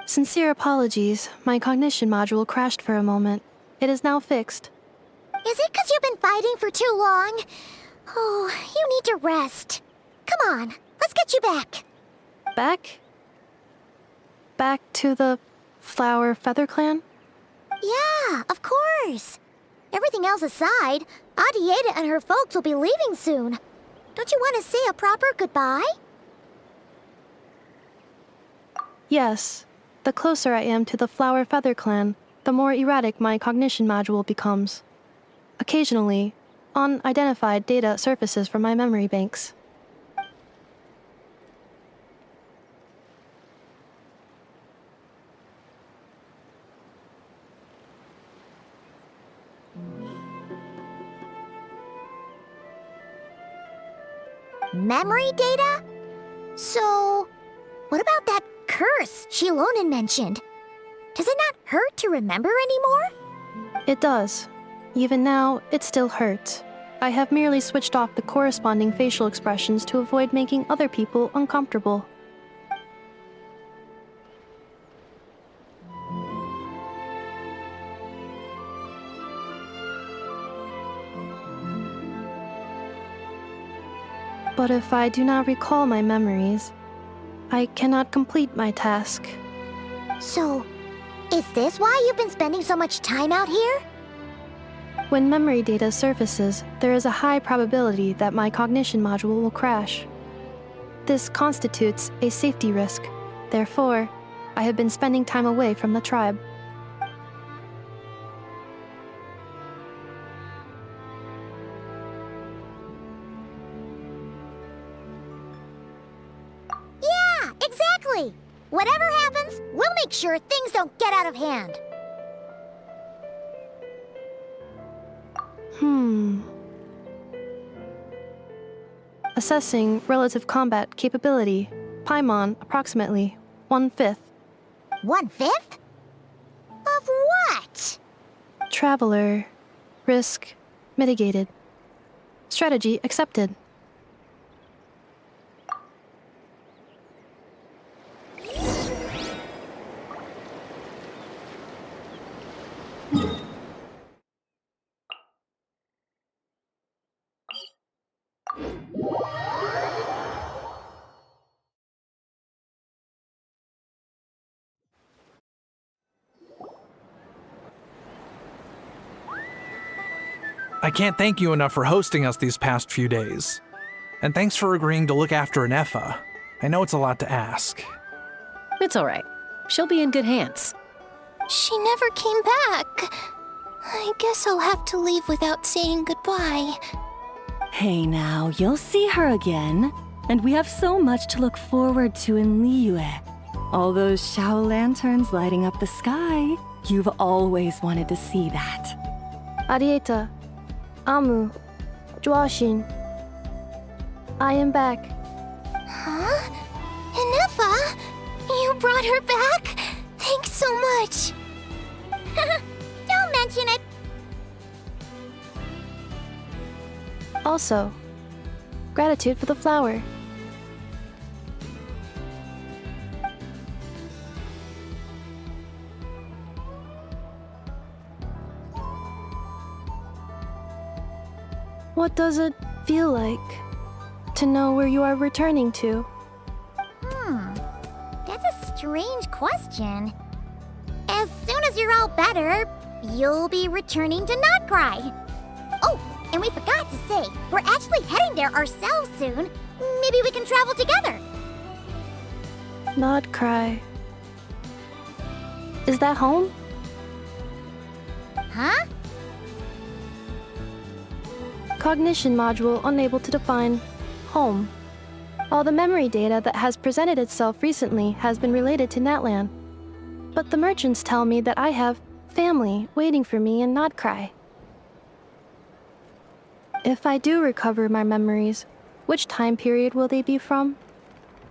D: Sincere apologies. My cognition module crashed for a moment. It is now fixed.
C: Is it because you've been fighting for too long? Oh, you need to rest. Come on, let's get you back.
D: Back? Back to the Flower Feather Clan?
C: Yeah, of course. Everything else aside, Adieta and her folks will be leaving soon. Don't you want to say a proper goodbye?
D: Yes. The closer I am to the Flower Feather Clan, the more erratic my cognition module becomes. Occasionally, unidentified data surfaces from my memory banks.
C: Memory data? So, what about that curse Shilonen mentioned? Does it not hurt to remember anymore?
D: It does. Even now, it still hurts. I have merely switched off the corresponding facial expressions to avoid making other people uncomfortable. But if I do not recall my memories, I cannot complete my task.
C: So, is this why you've been spending so much time out here?
D: When memory data surfaces, there is a high probability that my cognition module will crash. This constitutes a safety risk. Therefore, I have been spending time away from the tribe.
C: Yeah, exactly! Whatever happens, we'll make sure things don't get out of hand.
D: Assessing relative combat capability. Paimon, approximately 1/5.
C: 1/5? Of what?
D: Traveler. Risk mitigated. Strategy accepted.
I: I can't thank you enough for hosting us these past few days. And thanks for agreeing to look after Anefa. I know it's a lot to ask.
B: It's all right. She'll be in good hands.
C: She never came back. I guess I'll have to leave without saying goodbye.
G: Hey now, you'll see her again. And we have so much to look forward to in Liyue. All those Shao lanterns lighting up the sky. You've always wanted to see that.
D: Arieta. Amu. Joashin. I am back.
C: Huh? Anefa? You brought her back? Thanks so much. Don't mention it.
D: Also, gratitude for the flower. What does it feel like to know where you are returning to?
C: That's a strange question. As soon as you're all better, you'll be returning to Nod-Krai. Oh, and we forgot to say, we're actually heading there ourselves soon. Maybe we can travel together.
D: Nod-Krai. Is that home?
C: Huh?
D: Cognition module unable to define home. All the memory data that has presented itself recently has been related to Natlan. But the merchants tell me that I have family waiting for me in Nod-Krai. If I do recover my memories, which time period will they be from?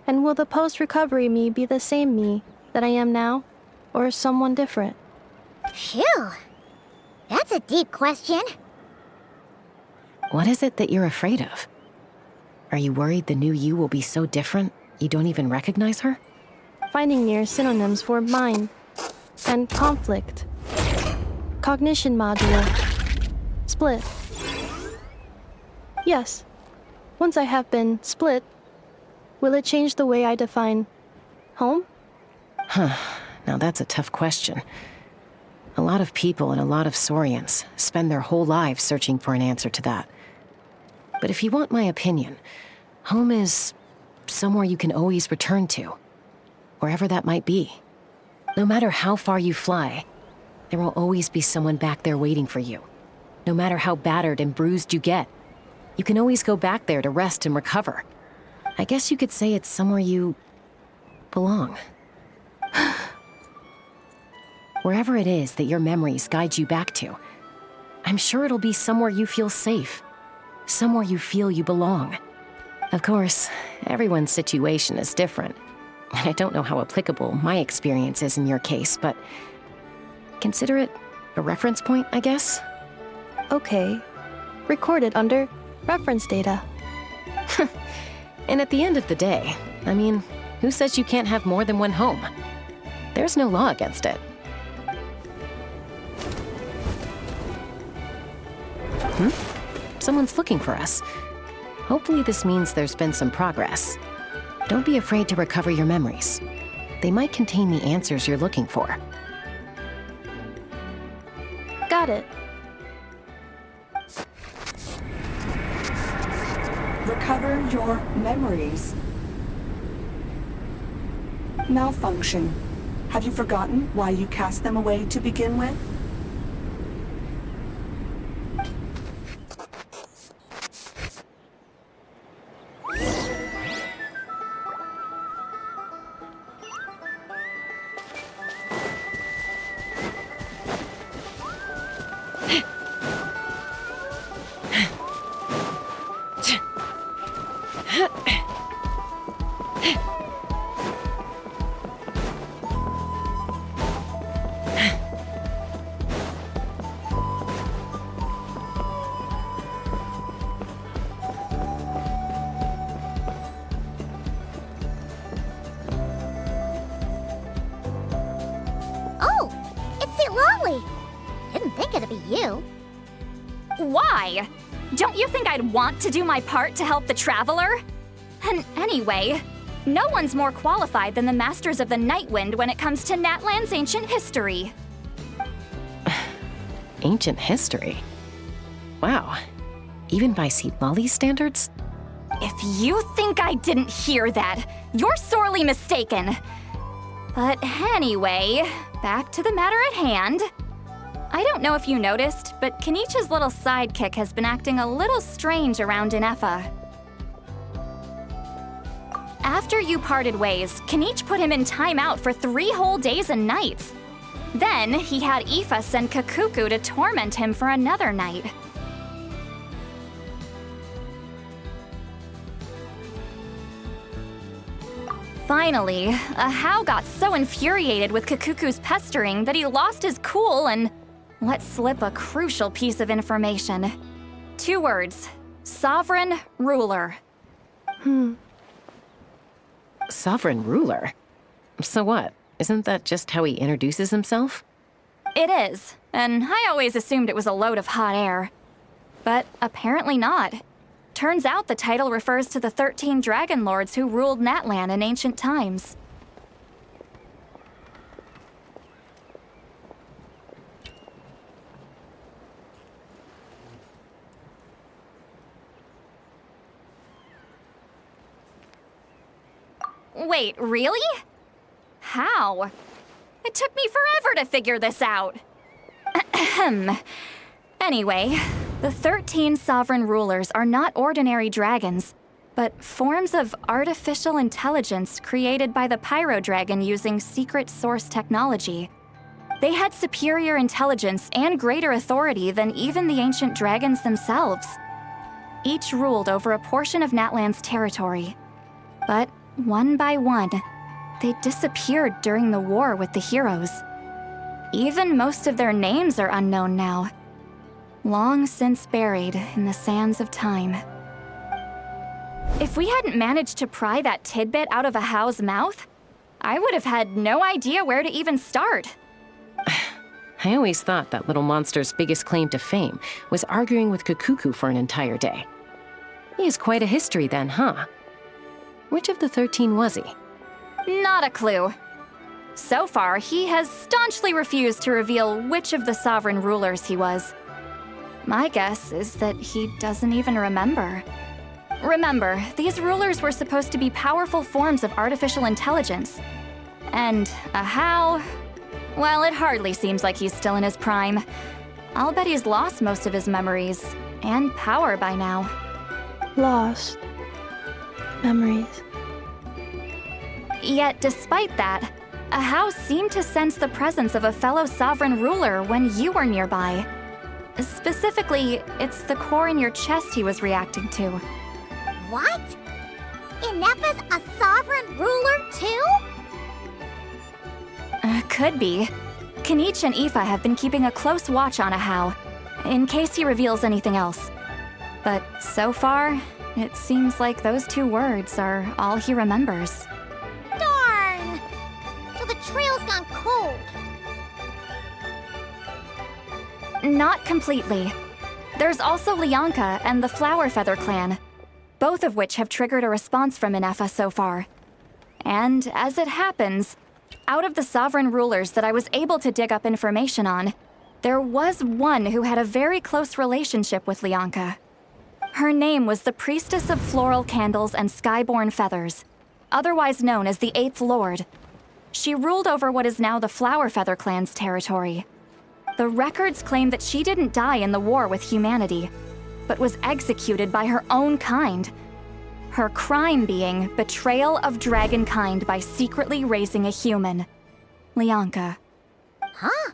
D: And will the post-recovery me be the same me that I am now, or someone different?
C: Phew. That's a deep question.
B: What is it that you're afraid of? Are you worried the new you will be so different you don't even recognize her?
D: Finding near synonyms for mind and conflict. Cognition module. Split. Yes. Once I have been split, will it change the way I define home?
B: Now that's a tough question. A lot of people and a lot of Saurians spend their whole lives searching for an answer to that. But if you want my opinion, home is somewhere you can always return to, wherever that might be. No matter how far you fly, there will always be someone back there waiting for you. No matter how battered and bruised you get, you can always go back there to rest and recover. I guess you could say it's somewhere you belong. Wherever it is that your memories guide you back to, I'm sure it'll be somewhere you feel safe. Somewhere you feel you belong. Of course, everyone's situation is different. And I don't know how applicable my experience is in your case, but consider it a reference point, I guess?
D: Okay. Recorded under reference data.
B: And at the end of the day, I mean, who says you can't have more than one home? There's no law against it. Someone's looking for us. Hopefully this means there's been some progress. Don't be afraid to recover your memories. They might contain the answers you're looking for.
D: Got it.
F: Recover your memories. Malfunction. Have you forgotten why you cast them away to begin with?
C: Oh, it's St. Lolly. Didn't think it'd be you.
N: Why? Don't you think I'd want to do my part to help the Traveler? And anyway, no one's more qualified than the Masters of the Nightwind when it comes to Natlan's ancient history.
B: Ancient history? Wow. Even by St. Lolly's standards?
N: If you think I didn't hear that, you're sorely mistaken. But anyway, back to the matter at hand. I don't know if you noticed, but Kenichi's little sidekick has been acting a little strange around Inefa. After you parted ways, Kenichi put him in timeout for 3 whole days and nights. Then he had Aoife send Kakuku to torment him for another night. Finally, Ahau got so infuriated with Kakuku's pestering that he lost his cool and let slip a crucial piece of information. 2 words: sovereign ruler.
B: Sovereign ruler? So what? Isn't that just how he introduces himself?
N: It is, and I always assumed it was a load of hot air. But apparently not. Turns out the title refers to the 13 dragon lords who ruled Natlan in ancient times. Wait, really? How? It took me forever to figure this out. Anyway, the 13 sovereign rulers are not ordinary dragons, but forms of artificial intelligence created by the Pyro Dragon using secret source technology. They had superior intelligence and greater authority than even the ancient dragons themselves. Each ruled over a portion of Natlan's territory. But one by one, they disappeared during the war with the heroes. Even most of their names are unknown now, long since buried in the sands of time. If we hadn't managed to pry that tidbit out of Ahau's mouth, I would have had no idea where to even start.
B: I always thought that little monster's biggest claim to fame was arguing with Kakuku for an entire day. He has quite a history then, huh? Which of the 13 was he?
N: Not a clue. So far, he has staunchly refused to reveal which of the sovereign rulers he was. My guess is that he doesn't even remember. Remember, these rulers were supposed to be powerful forms of artificial intelligence. And Ahau, well, it hardly seems like he's still in his prime. I'll bet he's lost most of his memories and power by now.
D: Lost. Memories.
N: Yet, despite that, Ahau seemed to sense the presence of a fellow sovereign ruler when you were nearby. Specifically, it's the core in your chest he was reacting to.
C: What? Inefa's a sovereign ruler too?
N: Could be. Kenichi and Aoife have been keeping a close watch on Ahau, in case he reveals anything else. But so far, it seems like those 2 words are all he remembers.
C: Darn! So the trail's gone cold.
N: Not completely. There's also Lianka and the Flower Feather clan. both of which have triggered a response from Inefa so far. And as it happens, out of the sovereign rulers that I was able to dig up information on, there was one who had a very close relationship with Lianka. Her name was the Priestess of Floral Candles and Skyborn Feathers, otherwise known as the Eighth Lord. She ruled over what is now the Flower Feather clan's territory. The records claim that she didn't die in the war with humanity, but was executed by her own kind. Her crime being betrayal of dragonkind by secretly raising a human. Lianka.
C: Huh?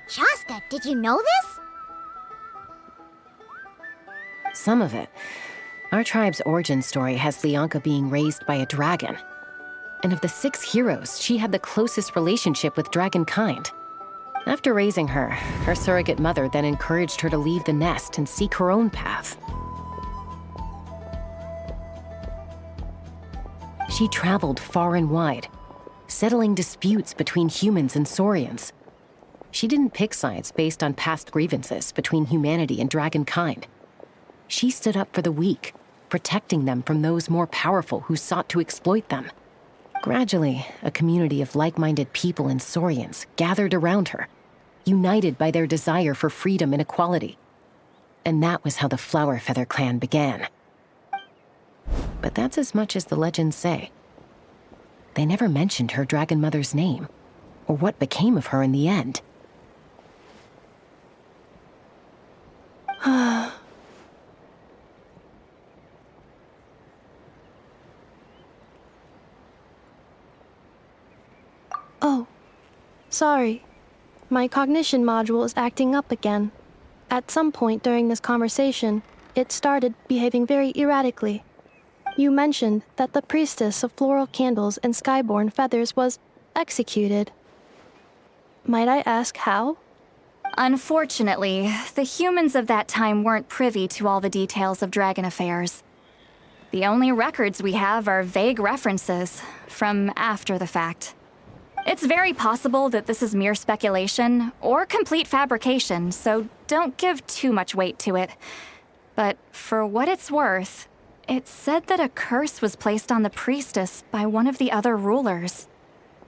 C: Shasta, did you know this?
B: Some of it. Our tribe's origin story has Lianka being raised by a dragon. And of the 6 heroes, she had the closest relationship with dragonkind. After raising her, her surrogate mother then encouraged her to leave the nest and seek her own path. She traveled far and wide, settling disputes between humans and Saurians. She didn't pick sides based on past grievances between humanity and dragonkind. She stood up for the weak, protecting them from those more powerful who sought to exploit them. Gradually, a community of like-minded people and Saurians gathered around her, united by their desire for freedom and equality. And that was how the Flower Feather clan began. But that's as much as the legends say. They never mentioned her dragon mother's name, or what became of her in the end.
D: Oh, sorry. My cognition module is acting up again. At some point during this conversation, it started behaving very erratically. You mentioned that the Priestess of Floral Candles and Skyborn Feathers was executed. Might I ask how?
N: Unfortunately, the humans of that time weren't privy to all the details of dragon affairs. The only records we have are vague references from after the fact. It's very possible that this is mere speculation or complete fabrication, so don't give too much weight to it. But for what it's worth, it said that a curse was placed on the priestess by one of the other rulers.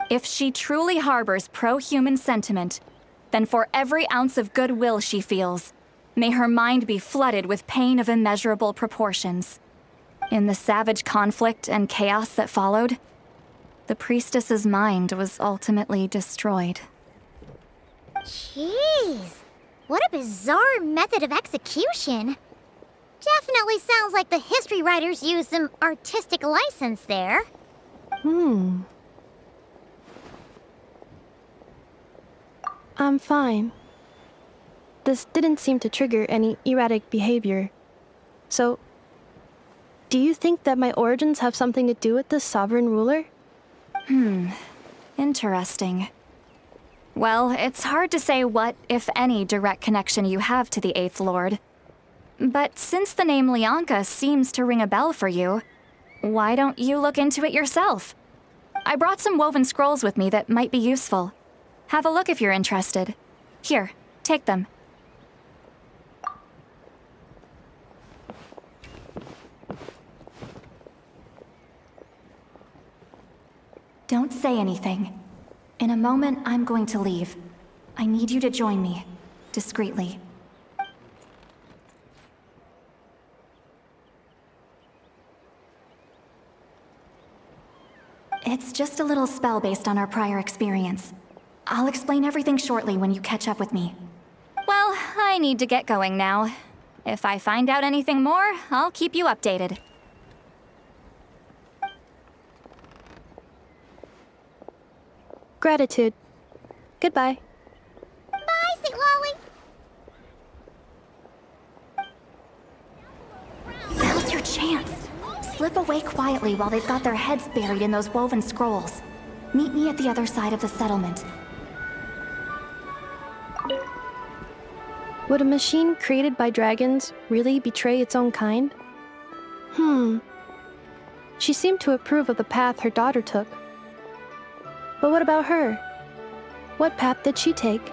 N: If she truly harbors pro-human sentiment, then for every ounce of goodwill she feels, may her mind be flooded with pain of immeasurable proportions. In the savage conflict and chaos that followed, the priestess's mind was ultimately destroyed.
C: Jeez, what a bizarre method of execution. Definitely sounds like the history writers used some artistic license there.
D: I'm fine. This didn't seem to trigger any erratic behavior. So, do you think that my origins have something to do with this sovereign ruler?
N: Interesting. Well, it's hard to say what, if any, direct connection you have to the Eighth Lord. But since the name Lianka seems to ring a bell for you, why don't you look into it yourself? I brought some woven scrolls with me that might be useful. Have a look if you're interested. Here, take them. Don't say anything. In a moment, I'm going to leave. I need you to join me, discreetly. It's just a little spell based on our prior experience. I'll explain everything shortly when you catch up with me. Well, I need to get going now. If I find out anything more, I'll keep you updated.
D: Gratitude. Goodbye.
C: Bye, St. Lolly.
N: Now's your chance. Slip away quietly while they've got their heads buried in those woven scrolls. Meet me at the other side of the settlement.
D: Would a machine created by dragons really betray its own kind? She seemed to approve of the path her daughter took. But what about her? What path did she take?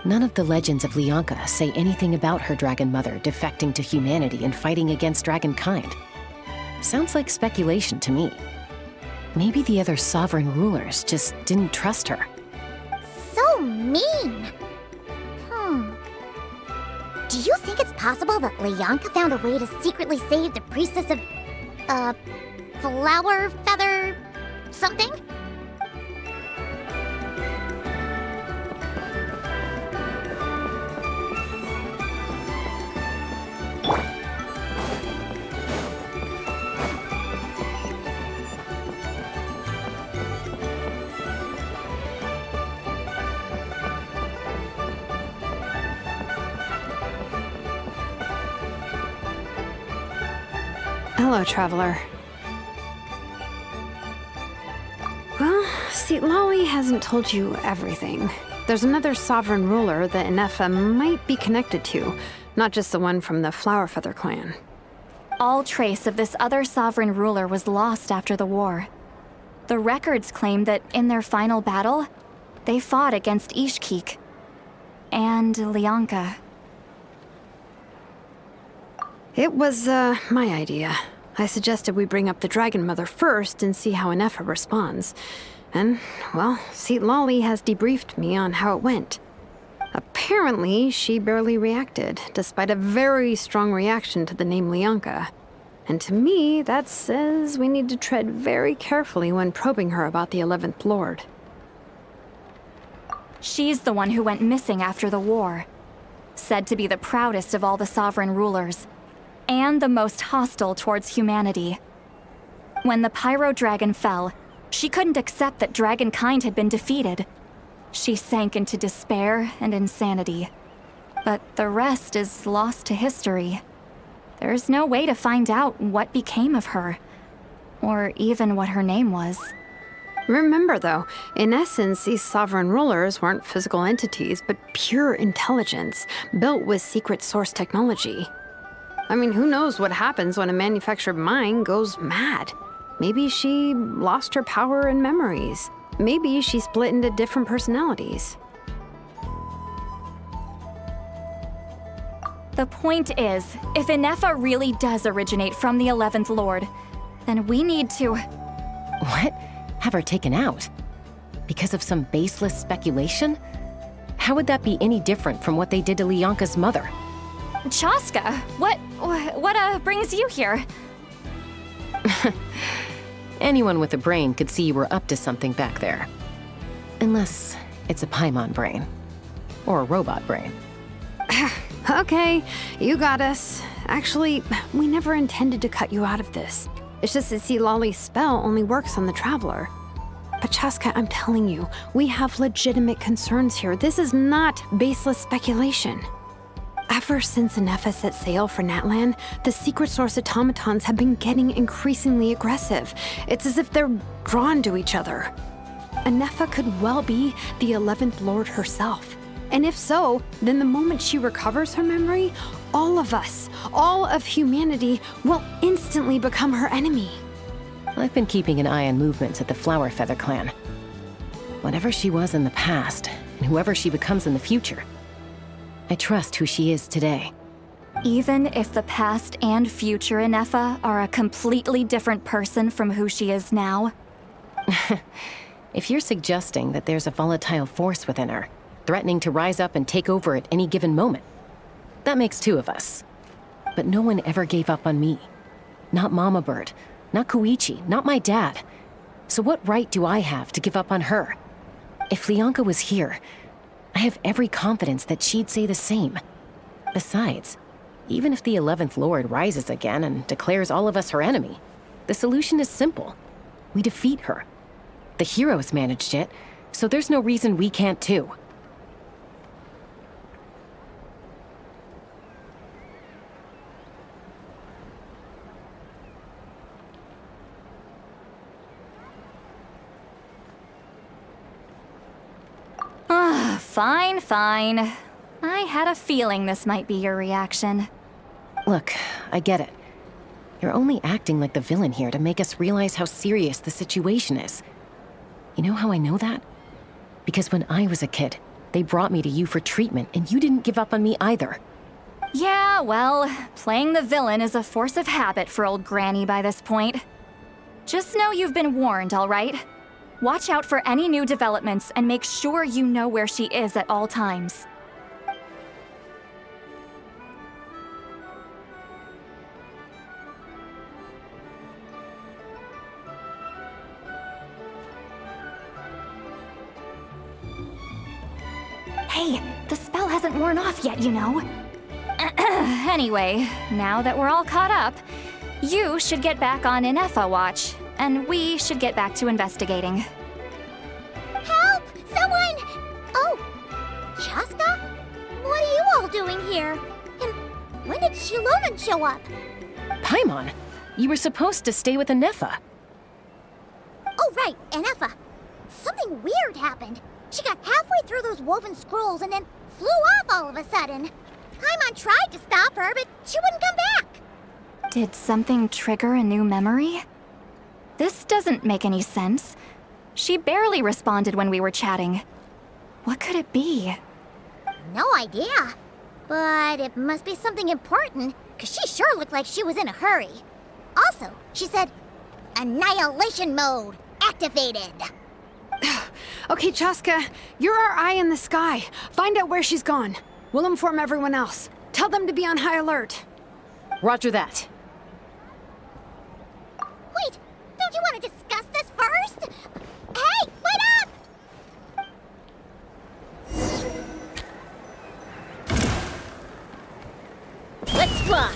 B: None of the legends of Lyanka say anything about her dragon mother defecting to humanity and fighting against dragonkind. Sounds like speculation to me. Maybe the other sovereign rulers just didn't trust her.
C: So mean! Do you think it's possible that Lyanka found a way to secretly save the priestess of, flower feather something?
E: Hello, traveler. Well, see, Lolly hasn't told you everything. There's another sovereign ruler that Inefa might be connected to, not just the one from the Flower Feather clan.
N: All trace of this other sovereign ruler was lost after the war. The records claim that in their final battle, they fought against Ishkik and Lyanka.
E: It was, my idea. I suggested we bring up the Dragon Mother first and see how Inefa responds. And, well, see, Lolly has debriefed me on how it went. Apparently, she barely reacted, despite a very strong reaction to the name Lyanka. And to me, that says we need to tread very carefully when probing her about the 11th Lord.
N: She's the one who went missing after the war. Said to be the proudest of all the sovereign rulers. And the most hostile towards humanity. When the Pyro Dragon fell, she couldn't accept that dragonkind had been defeated. She sank into despair and insanity. But the rest is lost to history. There's no way to find out what became of her, or even what her name was.
E: Remember, though, in essence, these sovereign rulers weren't physical entities, but pure intelligence, built with secret source technology. I mean, who knows what happens when a manufactured mind goes mad? Maybe she lost her power and memories. Maybe she split into different personalities.
N: The point is, if Inefa really does originate from the 11th Lord, then we need to...
B: What? Have her taken out? Because of some baseless speculation? How would that be any different from what they did to Lyanka's mother?
N: Chaska, what brings you here?
B: Anyone with a brain could see you were up to something back there. Unless it's a Paimon brain. Or a robot brain.
E: Okay, you got us. Actually, we never intended to cut you out of this. It's just that, see, Lolly's spell only works on the Traveler. But Chaska, I'm telling you, we have legitimate concerns here. This is not baseless speculation. Ever since Inefa set sail for Natlan, the secret source automatons have been getting increasingly aggressive. It's as if they're drawn to each other. Inefa could well be the 11th Lord herself. And if so, then the moment she recovers her memory, all of us, all of humanity, will instantly become her enemy.
B: I've been keeping an eye on movements at the Flower Feather clan. Whatever she was in the past, and whoever she becomes in the future, I trust who she is today.
N: Even if the past and future Inefa are a completely different person from who she is now?
B: If you're suggesting that there's a volatile force within her, threatening to rise up and take over at any given moment, that makes two of us. But no one ever gave up on me. Not Mama Bird, not Koichi, not my dad. So what right do I have to give up on her? If Lyanka was here, I have every confidence that she'd say the same. Besides, even if the 11th Lord rises again and declares all of us her enemy, the solution is simple. We defeat her. The heroes managed it, so there's no reason we can't too.
N: Fine. I had a feeling this might be your reaction.
B: Look, I get it. You're only acting like the villain here to make us realize how serious the situation is. You know how I know that? Because when I was a kid, They brought me to you for treatment, and you didn't give up on me either.
N: Yeah, well, playing the villain is a force of habit for old Granny by this point. Just know you've been warned, all right? Watch out for any new developments and make sure you know where she is at all times. Hey, the spell hasn't worn off yet, you know. Anyway, now that we're all caught up, you should get back on Inefa watch, and we should get back to investigating.
C: Help! Someone! Oh, Chaska? What are you all doing here? And when did Shiloman show up?
B: Paimon, you were supposed to stay with Inefa.
C: Oh, right, Inefa. Something weird happened. She got halfway through those woven scrolls and then flew off all of a sudden. Paimon tried to stop her, but she wouldn't come back.
N: Did something trigger a new memory? This doesn't make any sense. She barely responded when we were chatting. What could it be?
C: No idea. But it must be something important, because she sure looked like she was in a hurry. Also, she said, Annihilation mode activated.
E: Okay, Chaska, you're our eye in the sky. Find out where she's gone. We'll inform everyone else. Tell them to be on high alert.
B: Roger that.
C: Wait, don't you want to discuss this first? Hey, wait up! Let's fly!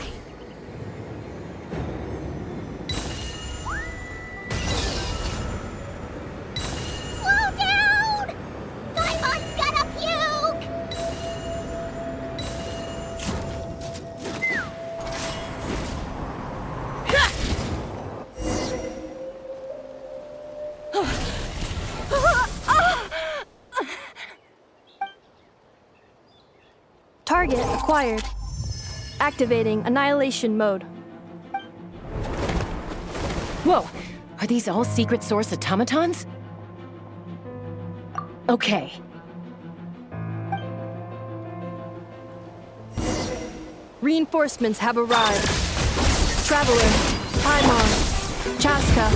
C: Slow down! Paimon's gonna puke!
D: Target acquired. Activating annihilation mode.
B: Whoa, are these all secret source automatons? Okay.
D: Reinforcements have arrived. Traveler, Paimon, Chaska.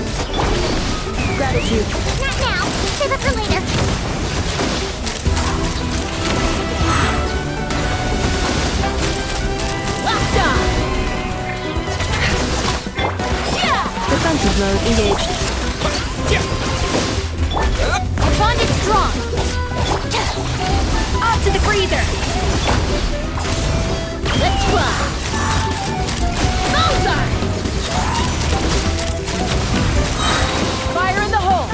D: Gratitude.
C: Not now. Save it for later. Locked on.
D: Defensive mode engaged.
C: Our bond is strong. Off to the freezer. Let's fly. Bullseye.
B: Fire in the hole!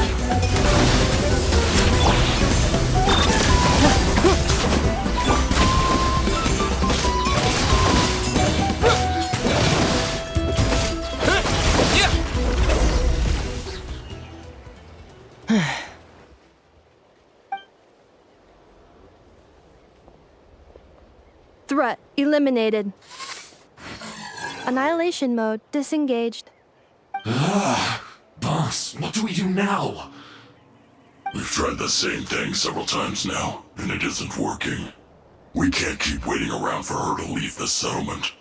D: Threat eliminated. Annihilation mode disengaged.
O: Boss, what do we do now? We've tried the same thing several times now, and it isn't working. We can't keep waiting around for her to leave the settlement.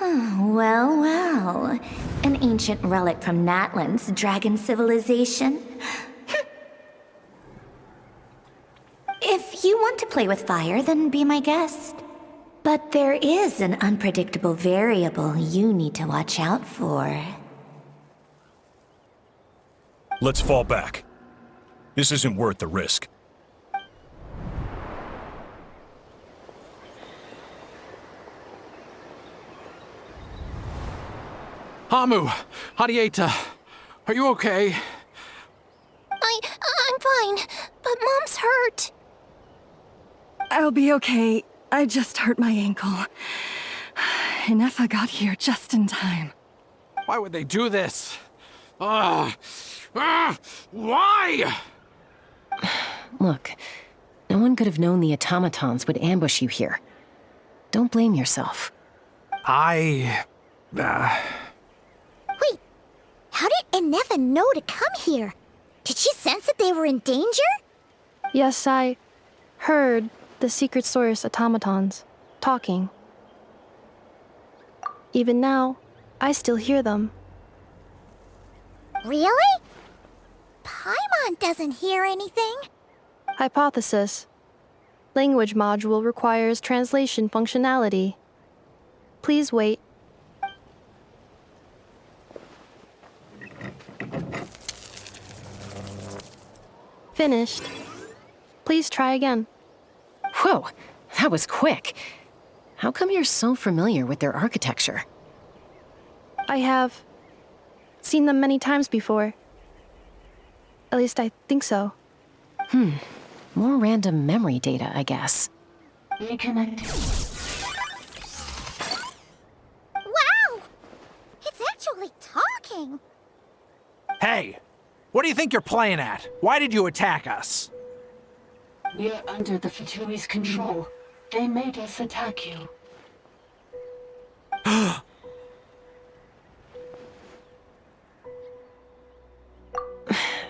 P: Well, well. An ancient relic from Natlan's dragon civilization. If you want to play with fire, then be my guest. But there is an unpredictable variable you need to watch out for.
Q: Let's fall back. This isn't worth the risk.
I: Hamu, Hadieta, are you okay?
C: I'm fine, but Mom's hurt.
G: I'll be okay. I just hurt my ankle. Inefa got here just in time.
I: Why would they do this? Why?
B: Look, no one could have known the automatons would ambush you here. Don't blame yourself.
C: Wait, how did Inefa know to come here? Did she sense that they were in danger?
D: Yes, I heard the secret source automatons talking. Even now, I still hear them.
C: Really? Paimon doesn't hear anything.
D: Hypothesis. Language module requires translation functionality. Please wait. Finished. Please try again.
B: Whoa, that was quick. How come you're so familiar with their architecture?
D: I have seen them many times before. At least I think so.
B: More random memory data, I guess.
C: Wow! It's actually talking.
I: Hey, what do you think you're playing at? Why did you attack us?
R: We're under the Fatui's control. They made us attack you.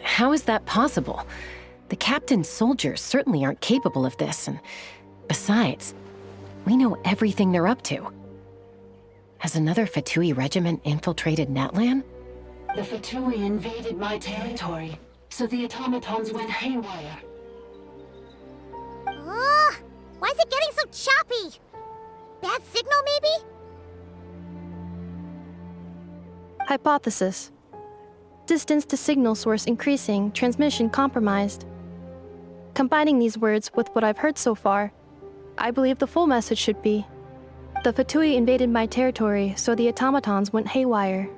B: How is that possible? The captain's soldiers certainly aren't capable of this, and besides, we know everything they're up to. Has another Fatui regiment infiltrated Natlan?
R: The Fatui invaded my territory, so the automatons went haywire.
C: Why is it getting so choppy? Bad signal, maybe?
D: Hypothesis. Distance to signal source increasing, transmission compromised. Combining these words with what I've heard so far, I believe the full message should be: the Fatui invaded my territory, so the automatons went haywire.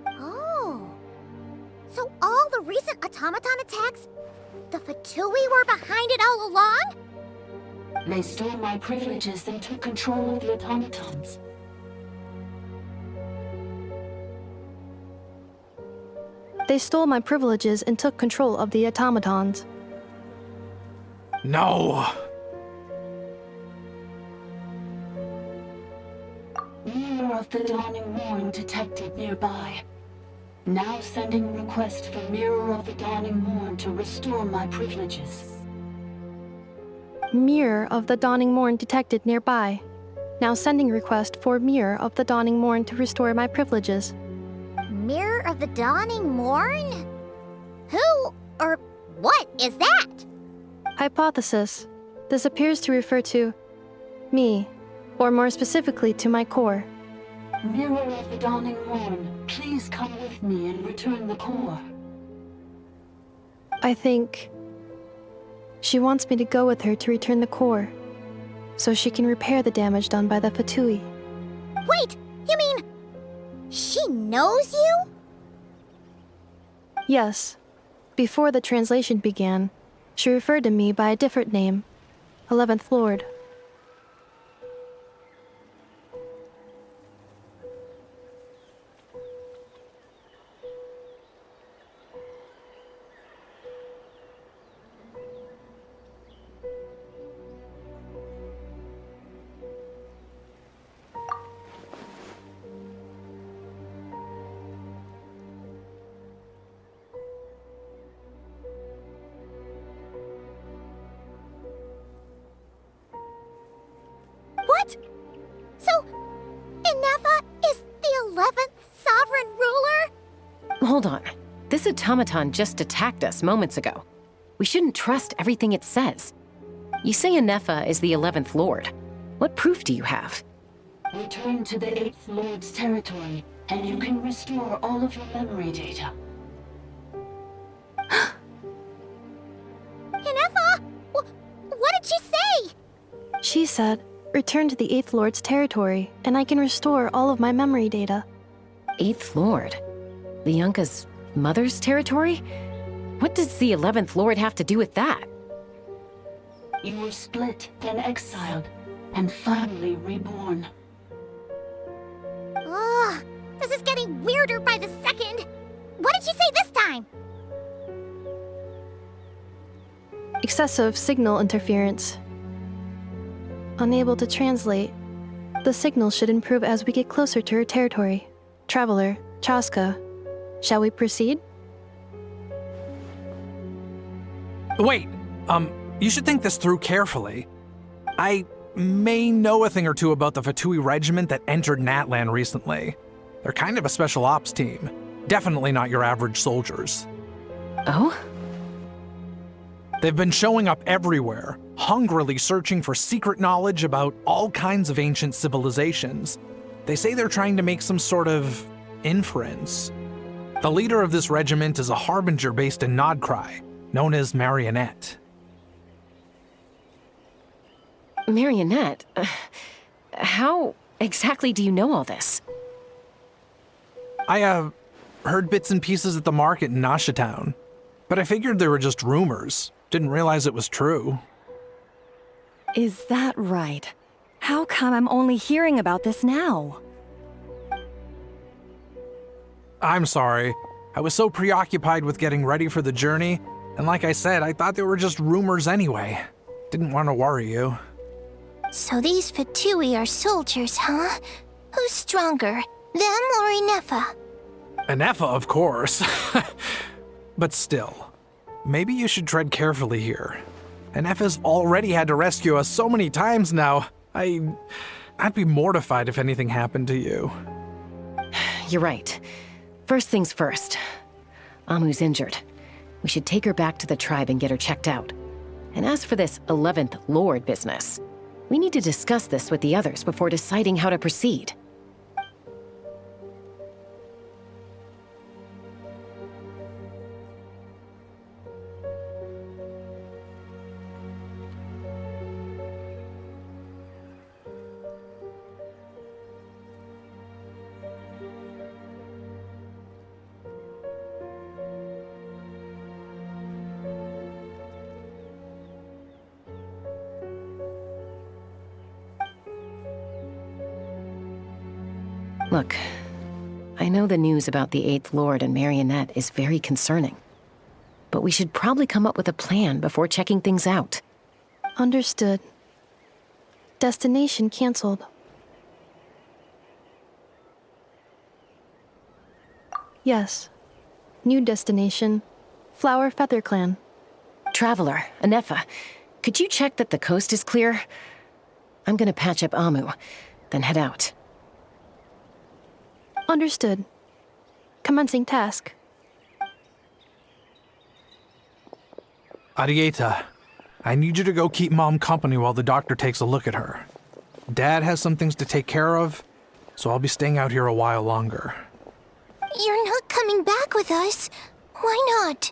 C: Oh. So all the recent automaton attacks, the Fatui were behind it all along?
R: They stole my privileges and took control of the automatons.
D: They stole my privileges and took control of the automatons.
I: No!
R: Mirror of the Dawning Morn detected nearby. Now sending request for Mirror of the Dawning Morn to restore my privileges.
D: Mirror of the Dawning Morn detected nearby. Now sending request for Mirror of the Dawning Morn to restore my privileges.
C: Mirror of the Dawning Morn? Who or what is that?
D: Hypothesis. This appears to refer to me, or more specifically to my core.
R: Mirror of the Dawning Morn, please come with me and return the core.
D: I think she wants me to go with her to return the core, so she can repair the damage done by the Fatui.
C: Wait, you mean she knows you?
D: Yes. Before the translation began, she referred to me by a different name, 11th Lord.
C: What? So, Inefa is the 11th sovereign ruler?
B: Hold on. This automaton just attacked us moments ago. We shouldn't trust everything it says. You say Inefa is the 11th Lord. What proof do you have?
R: Return to the 8th Lord's territory, and you can restore all of your memory data.
C: Inefa? What did she say?
D: She said, return to the 8th Lord's territory, and I can restore all of my memory data.
B: 8th Lord? Lianka's mother's territory? What does the 11th Lord have to do with that?
R: You were split, then exiled, and finally reborn.
C: Ugh, this is getting weirder by the second. What did she say this time?
D: Excessive signal interference. Unable to translate. The signal should improve as we get closer to her territory. Traveler, Chaska, shall we proceed?
I: Wait, You should think this through carefully. I may know a thing or two about the Fatui regiment that entered Natlan recently. They're kind of a special ops team. Definitely not your average soldiers.
B: Oh?
I: They've been showing up everywhere, hungrily searching for secret knowledge about all kinds of ancient civilizations. They say they're trying to make some sort of inference. The leader of this regiment is a harbinger based in Nod-Krai, known as Marionette.
B: Marionette? How exactly do you know all this?
I: I, heard bits and pieces at the market in Nashatown, but I figured they were just rumors. Didn't realize it was true.
G: Is that right? How come I'm only hearing about this now?
I: I'm sorry. I was so preoccupied with getting ready for the journey, and like I said, I thought they were just rumors anyway. Didn't want to worry you.
C: So these Fatui are soldiers, huh? Who's stronger, them or Inefa?
I: Inefa, of course. But still, maybe you should tread carefully here. Inefa's already had to rescue us so many times now. I'd be mortified if anything happened to you.
B: You're right. First things first. Amu's injured. We should take her back to the tribe and get her checked out. And as for this 11th Lord business, we need to discuss this with the others before deciding how to proceed. Look, I know the news about the 8th Lord and Marionette is very concerning, but we should probably come up with a plan before checking things out.
D: Understood. Destination canceled. Yes. New destination. Flower Feather Clan.
B: Traveler, Inefa, could you check that the coast is clear? I'm gonna patch up Amu, then head out.
D: Understood. Commencing task.
I: Arieta, I need you to go keep Mom company while the doctor takes a look at her. Dad has some things to take care of, so I'll be staying out here a while longer.
C: You're not coming back with us. Why not?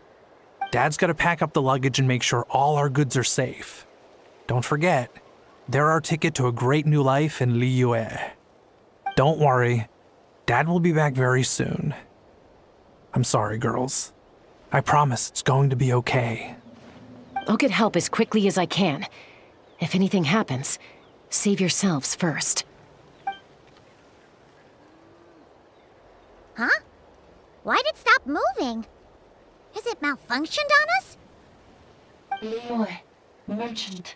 I: Dad's gotta pack up the luggage and make sure all our goods are safe. Don't forget, they're our ticket to a great new life in Liyue. Don't worry, Dad will be back very soon. I'm sorry, girls. I promise it's going to be okay.
B: I'll get help as quickly as I can. If anything happens, save yourselves first.
C: Huh? Why'd it stop moving? Has it malfunctioned on us?
R: Liyue, merchant.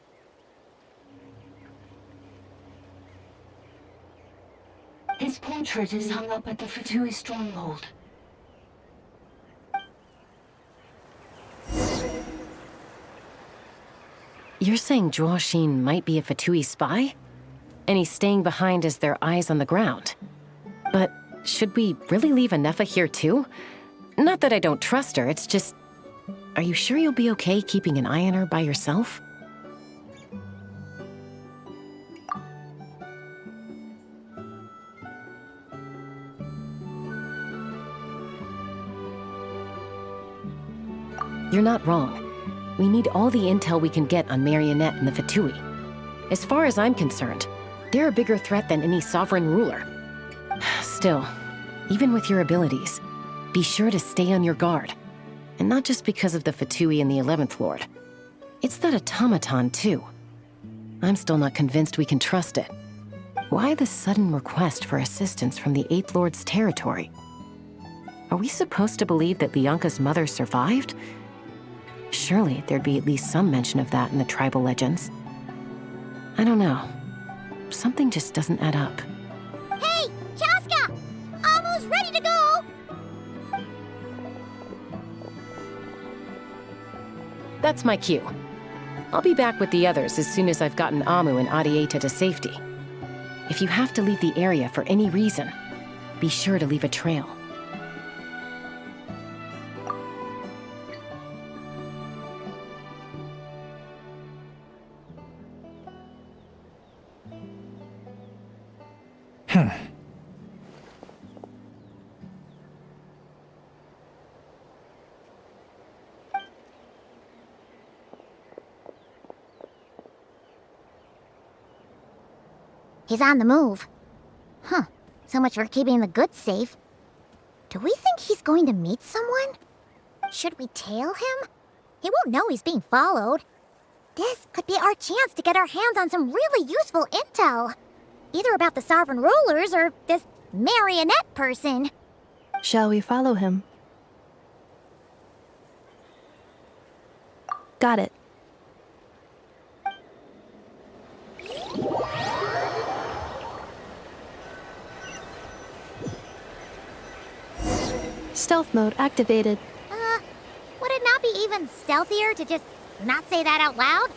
R: His portrait is hung up at the Fatui stronghold.
B: You're saying Zhuo Xin might be a Fatui spy? And he's staying behind as their eyes on the ground. But should we really leave Inefa here too? Not that I don't trust her, it's just... Are you sure you'll be okay keeping an eye on her by yourself? You're not wrong. We need all the intel we can get on Marionette and the Fatui. As far as I'm concerned, they're a bigger threat than any sovereign ruler. Still, even with your abilities, be sure to stay on your guard. And not just because of the Fatui and the 11th Lord. It's that automaton, too. I'm still not convinced we can trust it. Why the sudden request for assistance from the 8th Lord's territory? Are we supposed to believe that Lianka's mother survived? Surely there'd be at least some mention of that in the tribal legends. I don't know. Something just doesn't add up.
C: Hey, Chaska! Amu's ready to go!
B: That's my cue. I'll be back with the others as soon as I've gotten Amu and Adieta to safety. If you have to leave the area for any reason, be sure to leave a trail.
C: He's on the move. Huh. So much for keeping the goods safe. Do we think he's going to meet someone? Should we tail him? He won't know he's being followed. This could be our chance to get our hands on some really useful intel. Either about the sovereign rulers or this marionette person.
D: Shall we follow him? Got it. Stealth mode activated.
C: Would it not be even stealthier to just not say that out loud?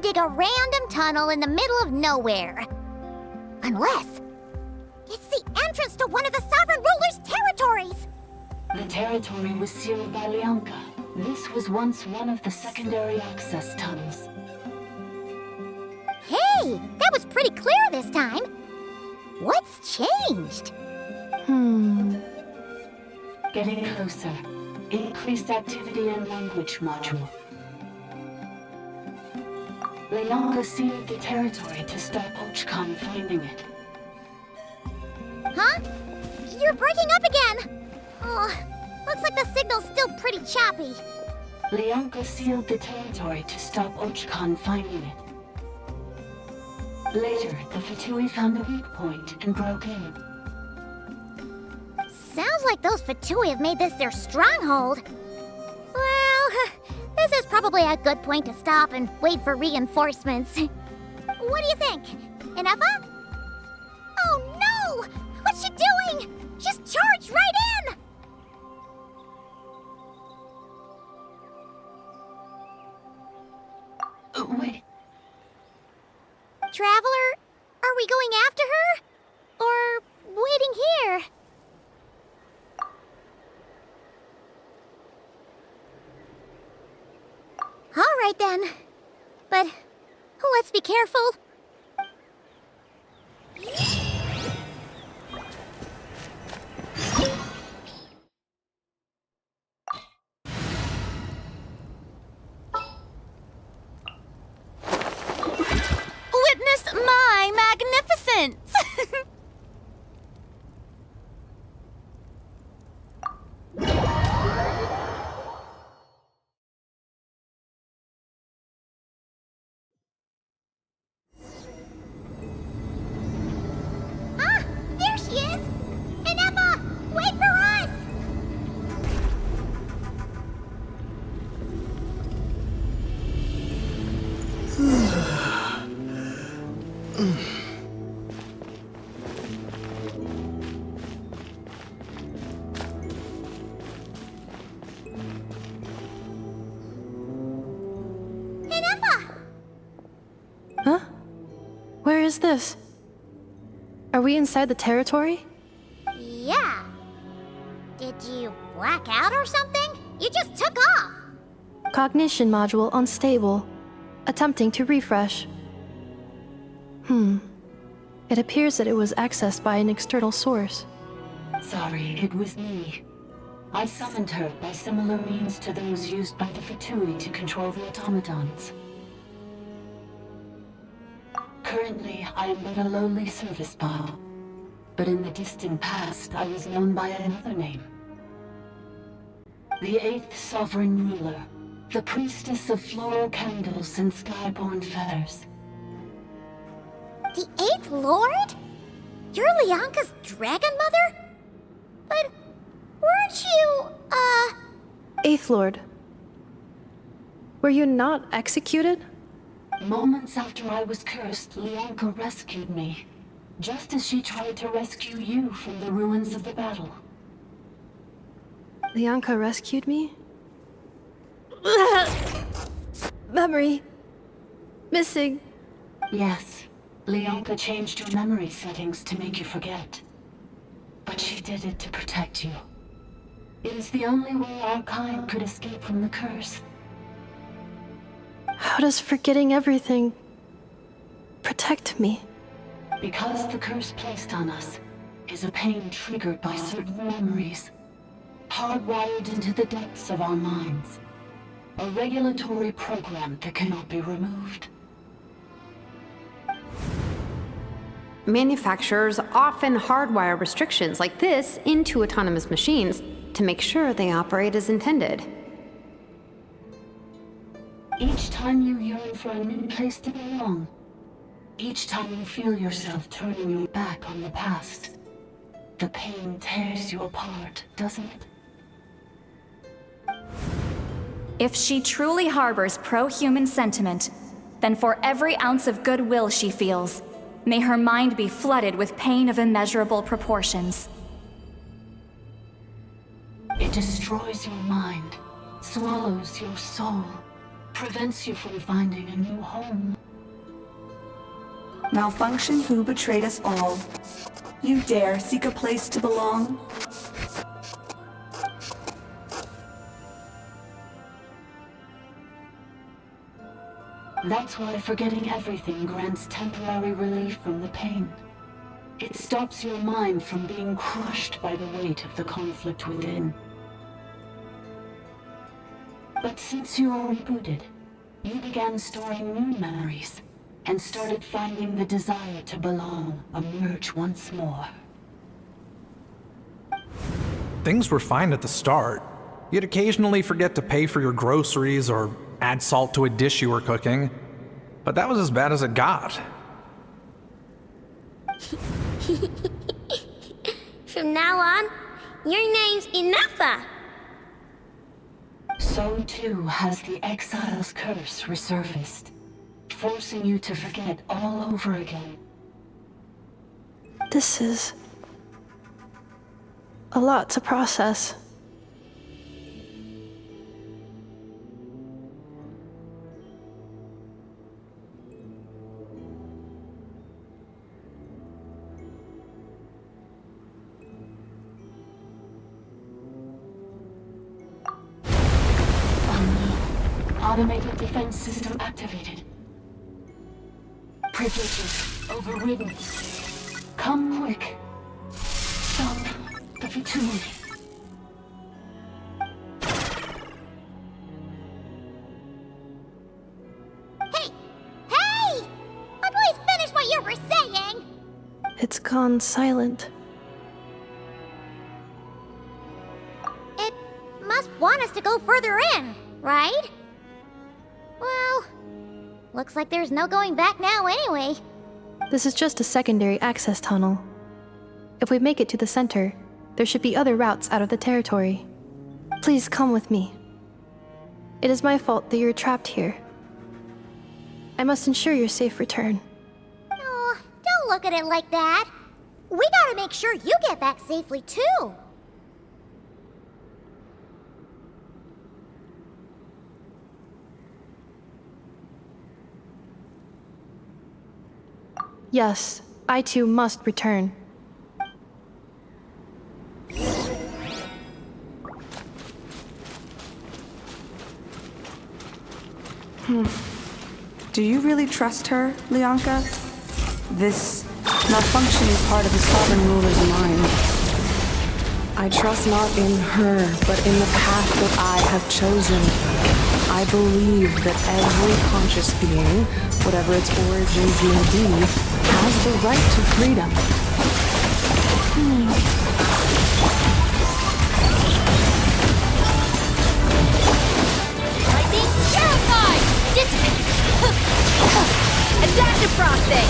C: Dig a random tunnel in the middle of nowhere. Unless it's the entrance to one of the sovereign ruler's territories.
R: The territory was sealed by Lianka. This was once one of the secondary access tunnels.
C: Hey, that was pretty clear this time. What's changed?
R: Getting closer. Increased activity in language module. Lianka sealed the territory to stop Archon finding it.
C: Huh? You're breaking up again! Oh, looks like the signal's still pretty choppy.
R: Lianka sealed the territory to stop Archon finding it. Later, the Fatui found the weak point and broke in.
C: Sounds like those Fatui have made this their stronghold. Well, this is probably a good point to stop and wait for reinforcements. What do you think? Inefa? Oh no! What's she doing? She's charged right in!
R: Wait.
C: Traveler, are we going after her? Or waiting here? All right then. But let's be careful.
G: Witness my magnificence!
C: There she is! Inefa, wait for us! Inefa!
D: Huh? Where is this? Are we inside the territory?
C: Yeah. Did you black out or something? You just took off!
D: Cognition module unstable. Attempting to refresh. It appears that it was accessed by an external source.
R: Sorry, it was me. I summoned her by similar means to those used by the Fatui to control the automatons. Currently, I am but a lowly service bot. But in the distant past, I was known by another name. The 8th Sovereign Ruler, the priestess of floral candles and skyborn feathers.
C: The 8th Lord? You're Lianka's dragon mother? But weren't you,
D: Eighth Lord. Were you not executed?
R: Moments after I was cursed, Lianka rescued me. Just as she tried to rescue you from the ruins of the battle.
D: Lianka rescued me? Memory. Missing.
R: Yes. Lianka changed your memory settings to make you forget. But she did it to protect you. It is the only way our kind could escape from the curse.
D: How does forgetting everything protect me?
R: Because the curse placed on us is a pain triggered by certain memories, hardwired into the depths of our minds. A regulatory program that cannot be removed.
E: Manufacturers often hardwire restrictions like this into autonomous machines to make sure they operate as intended.
R: Each time you yearn for a new place to belong, each time you feel yourself turning your back on the past, the pain tears you apart, doesn't it?
N: If she truly harbors pro-human sentiment, then for every ounce of goodwill she feels, may her mind be flooded with pain of immeasurable proportions.
R: It destroys your mind, swallows your soul, prevents you from finding a new home.
F: Malfunction who betrayed us all. You dare seek a place to belong?
R: That's why forgetting everything grants temporary relief from the pain. It stops your mind from being crushed by the weight of the conflict within. But since you are rebooted, you began storing new memories, and started finding the desire to belong emerge once more.
I: Things were fine at the start. You'd occasionally forget to pay for your groceries or add salt to a dish you were cooking, but that was as bad as it got.
C: From now on, your name's Inafa.
R: So too has the Exile's curse resurfaced, forcing you to forget all over again.
D: This is a lot to process.
R: Automated defense system activated. Privileges overridden. Come quick. Stop the Fatui.
C: Hey! Please finish what you were saying!
D: It's gone silent.
C: It must want us to go further in, right? Well, looks like there's no going back now anyway.
D: This is just a secondary access tunnel. If we make it to the center, there should be other routes out of the territory. Please come with me. It is my fault that you're trapped here. I must ensure your safe return.
C: Oh, don't look at it like that. We gotta make sure you get back safely too.
D: Yes, I too must return.
F: Do you really trust her, Lianka? This malfunctioning part of the Sovereign Ruler's mind.
M: I trust not in her, but in the path that I have chosen. I believe that every conscious being, whatever its origins may be, has the right to freedom.
S: Lightning, terrified! Dissipate! Adaptive frosting!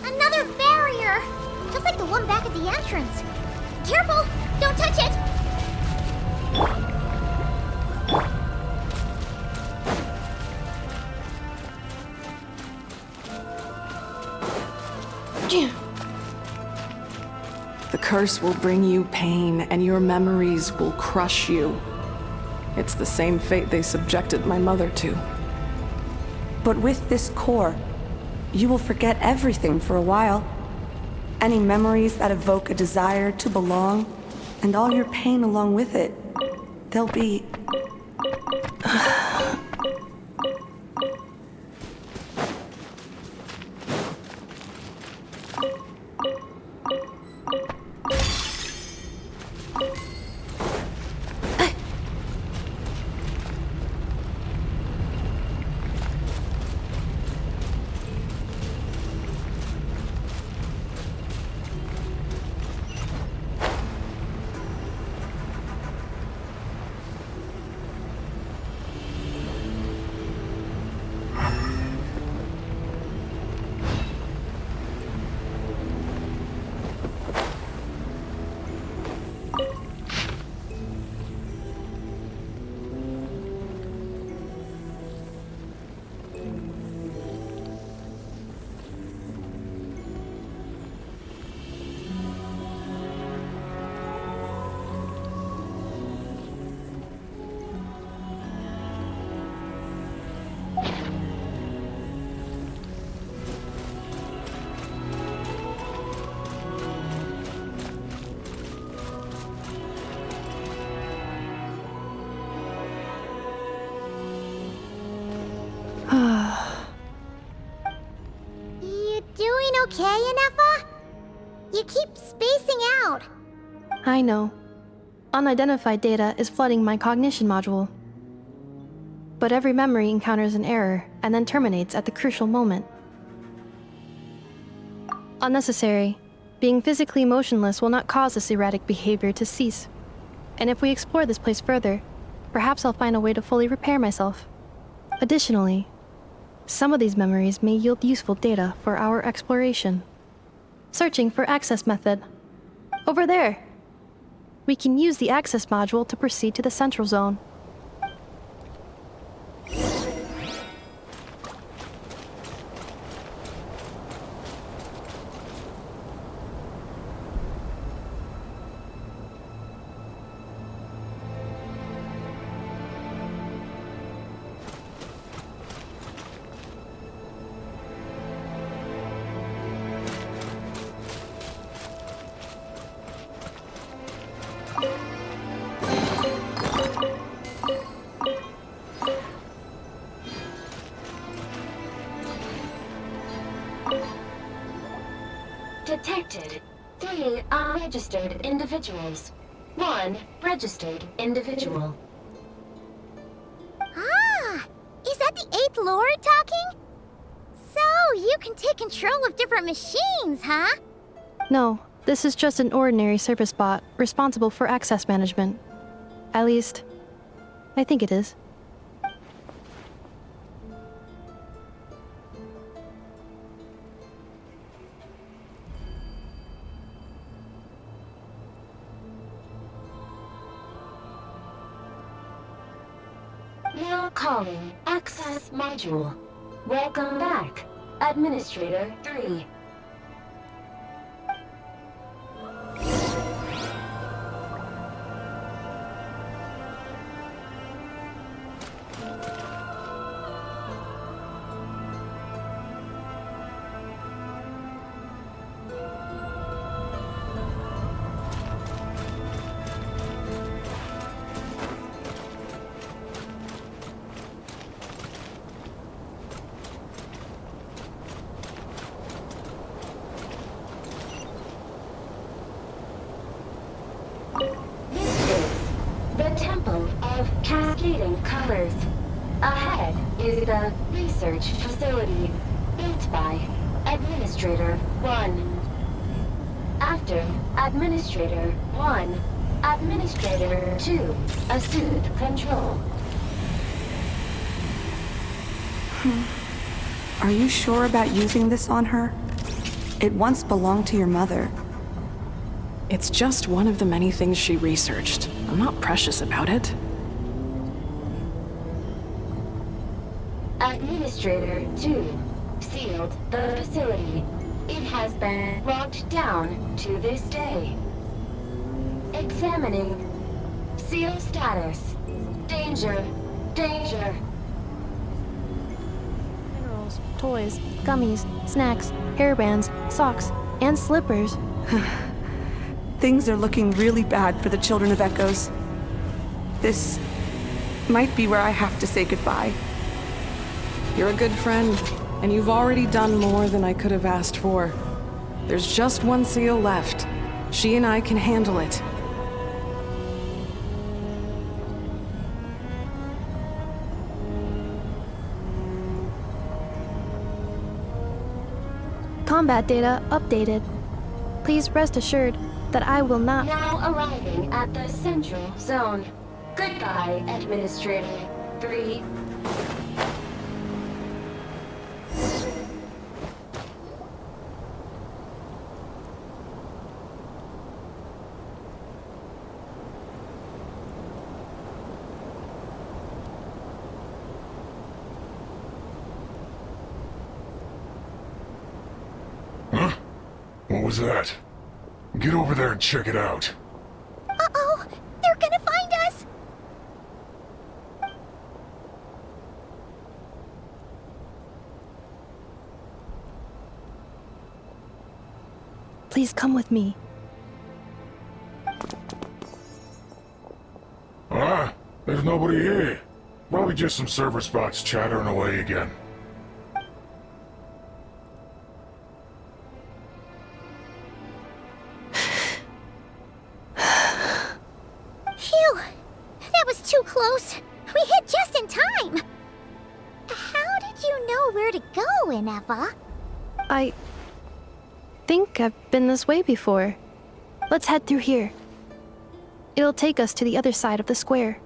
C: Another barrier! Just like the one back at the entrance. Careful! Don't touch it!
M: The curse will bring you pain, and your memories will crush you. It's the same fate they subjected my mother to.
F: But with this core, you will forget everything for a while. Any memories that evoke a desire to belong, and all your pain along with it, they'll be...
C: Okay, Anefa? You keep spacing out.
D: I know. Unidentified data is flooding my cognition module. But every memory encounters an error and then terminates at the crucial moment. Unnecessary. Being physically motionless will not cause this erratic behavior to cease. And if we explore this place further, perhaps I'll find a way to fully repair myself. Additionally, some of these memories may yield useful data for our exploration. Searching for access method. Over there! We can use the access module to proceed to the central zone.
R: Detected 3 unregistered individuals. 1 registered individual.
C: Ah! Is that the 8th Lord talking? So, you can take control of different machines, huh?
D: No, this is just an ordinary service bot responsible for access management. At least, I think it is.
R: Now calling Access Module. Welcome back, Administrator 3. The Temple of Cascading Colors. Ahead is the research facility, built by Administrator 1. After Administrator 1, Administrator 2 assumed control.
F: Are you sure about using this on her? It once belonged to your mother.
M: It's just one of the many things she researched. I'm not precious about it.
R: Administrator 2 sealed the facility. It has been locked down to this day. Examining. Seal status. Danger. Danger.
D: Minerals, toys, gummies, snacks, hairbands, socks, and slippers.
F: Things are looking really bad for the Children of Echoes. This might be where I have to say goodbye.
M: You're a good friend, and you've already done more than I could have asked for. There's just one seal left. She and I can handle it.
D: Combat data updated. Please rest assured that I will not.
R: Now arriving at the Central Zone. Goodbye, Administrator 3.
O: Huh? What was that? Get over there and check it out.
C: Uh-oh! They're gonna find us!
D: Please come with me.
O: Ah, there's nobody here. Probably just some server spots chattering away again.
C: Phew! That was too close. We hit just in time. How did you know where to go, Ineva?
D: I think I've been this way before. Let's head through here. It'll take us to the other side of the square.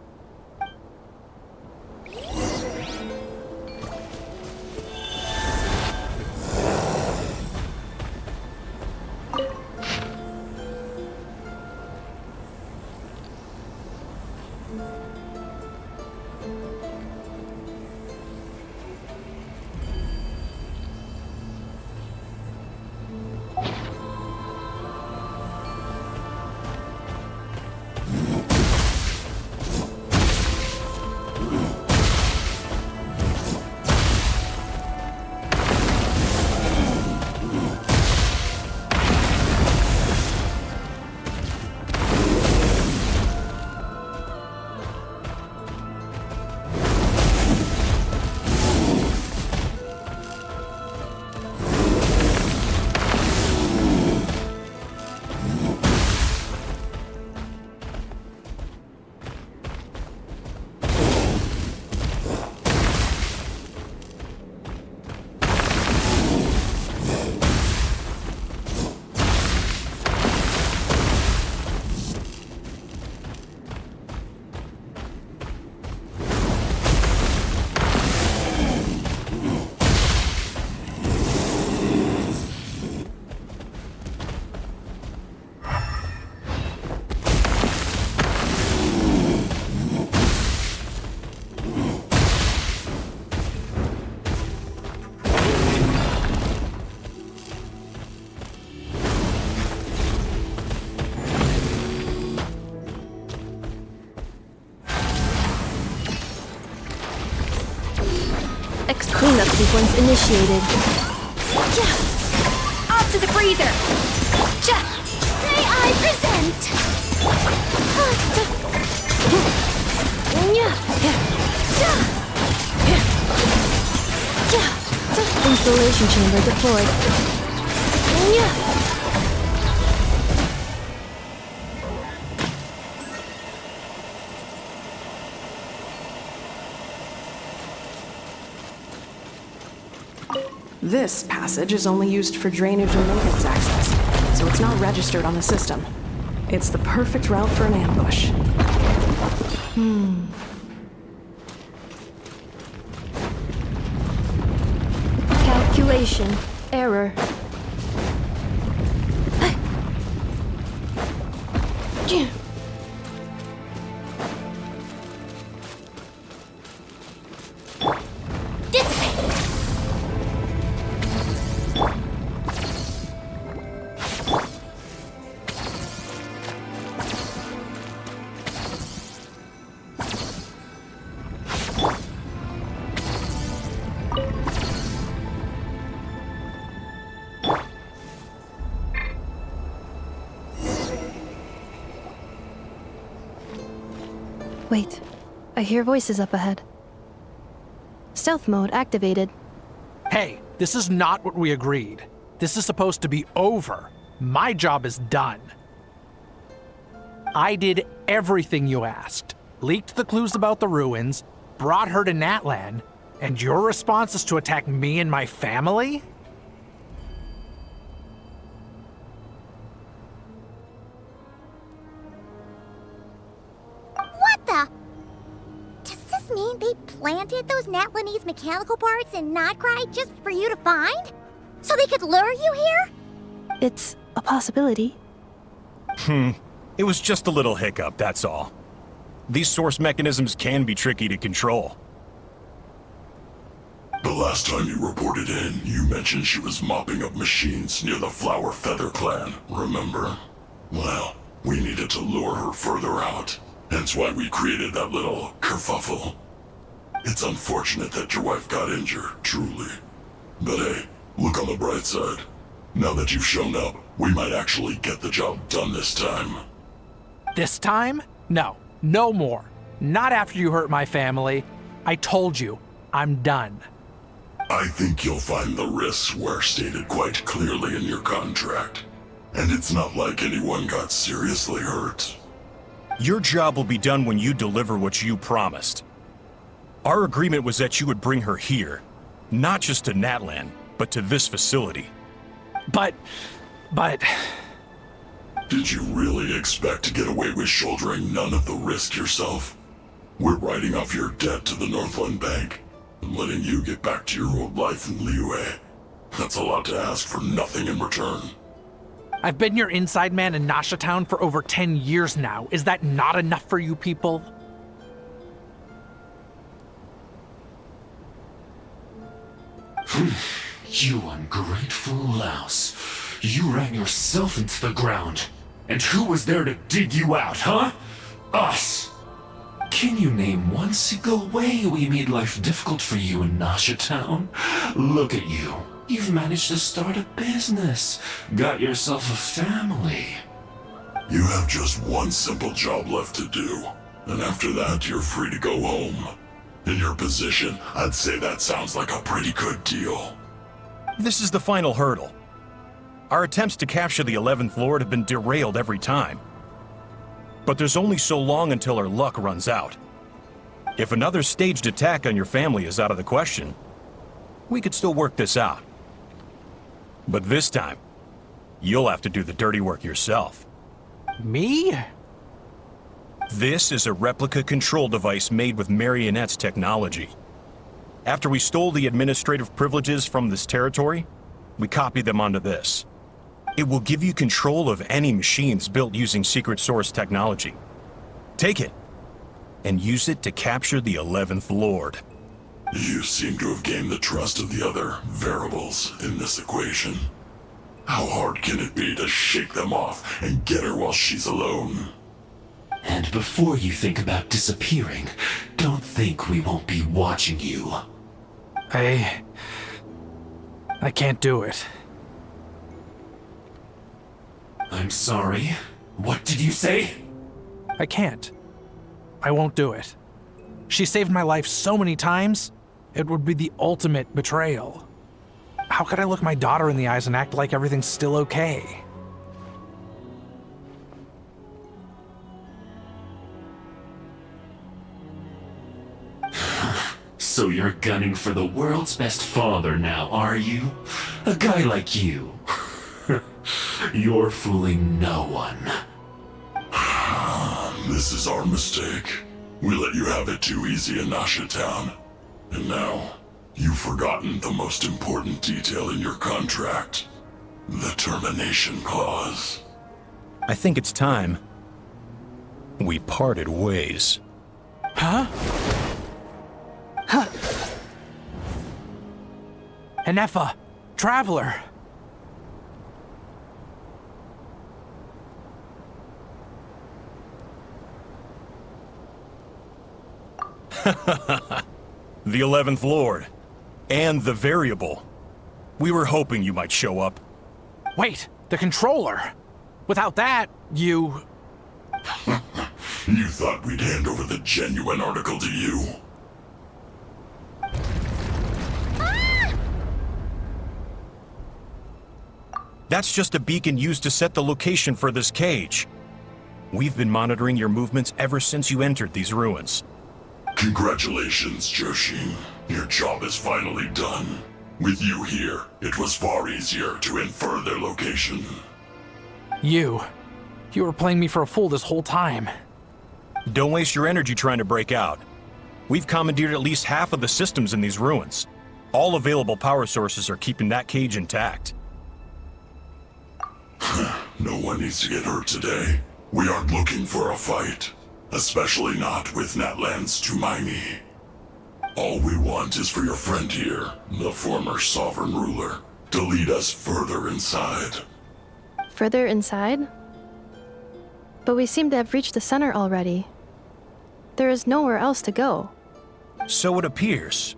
D: Cleanup sequence initiated.
S: Off to the freezer! May I present?
D: Installation chamber deployed.
M: This passage is only used for drainage and maintenance access, so it's not registered on the system. It's the perfect route for an ambush.
D: Calculation. Error. Wait, I hear voices up ahead. Stealth mode activated.
I: Hey, this is not what we agreed. This is supposed to be over. My job is done. I did everything you asked. Leaked the clues about the ruins, brought her to Natlan, and your response is to attack me and my family?
C: What the? Does this mean they planted those Natlanese mechanical parts in Nod-Krai just for you to find? So they could lure you here?
D: It's a possibility.
Q: It was just a little hiccup, that's all. These source mechanisms can be tricky to control.
O: The last time you reported in, you mentioned she was mopping up machines near the Flower Feather clan, remember? Well, we needed to lure her further out, hence why we created that little kerfuffle. It's unfortunate that your wife got injured, truly. But hey, look on the bright side. Now that you've shown up, we might actually get the job done this time.
I: This time? No, no more. Not after you hurt my family. I told you, I'm done.
O: I think you'll find the risks were stated quite clearly in your contract. And it's not like anyone got seriously hurt.
Q: Your job will be done when you deliver what you promised. Our agreement was that you would bring her here, not just to Natlan, but to this facility.
I: But...
O: Did you really expect to get away with shouldering none of the risk yourself? We're writing off your debt to the Northland Bank and letting you get back to your old life in Liyue. That's a lot to ask for nothing in return.
I: I've been your inside man in Nasha Town for over 10 years now. Is that not enough for you people?
T: You ungrateful louse. You ran yourself into the ground. And who was there to dig you out, huh? Us! Can you name one single way we made life difficult for you in Nasha Town? Look at you. You've managed to start a business. Got yourself a family.
O: You have just one simple job left to do. And after that, you're free to go home. In your position, I'd say that sounds like a pretty good deal.
Q: This is the final hurdle. Our attempts to capture the 11th Lord have been derailed every time. But there's only so long until our luck runs out. If another staged attack on your family is out of the question, we could still work this out. But this time, you'll have to do the dirty work yourself.
I: Me?
Q: This is a replica control device made with Marionette's technology. After we stole the administrative privileges from this territory, we copied them onto this. It will give you control of any machines built using secret source technology. Take it, and use it to capture the 11th Lord.
O: You seem to have gained the trust of the other variables in this equation. How hard can it be to shake them off and get her while she's alone?
T: And before you think about disappearing, don't think we won't be watching you.
I: I can't do it.
T: I'm sorry. What did you say?
I: I can't. I won't do it. She saved my life so many times, it would be the ultimate betrayal. How could I look my daughter in the eyes and act like everything's still okay?
T: So you're gunning for the world's best father now, are you? A guy like you. You're fooling no one.
O: This is our mistake. We let you have it too easy in Nasha Town. And now, you've forgotten the most important detail in your contract. The termination clause.
Q: I think it's time we parted ways.
I: Huh? Enefa, Traveler.
Q: The 11th Lord. And the Variable. We were hoping you might show up.
I: Wait, the Controller. Without that, you...
O: You thought we'd hand over the genuine article to you?
Q: That's just a beacon used to set the location for this cage. We've been monitoring your movements ever since you entered these ruins.
O: Congratulations, Joshin. Your job is finally done. With you here, it was far easier to infer their location.
I: You were playing me for a fool this whole time.
Q: Don't waste your energy trying to break out. We've commandeered at least half of the systems in these ruins. All available power sources are keeping that cage intact.
O: No one needs to get hurt today. We aren't looking for a fight. Especially not with Natlan's Tumaini. All we want is for your friend here, the former sovereign ruler, to lead us further inside.
D: Further inside? But we seem to have reached the center already. There is nowhere else to go.
Q: So it appears.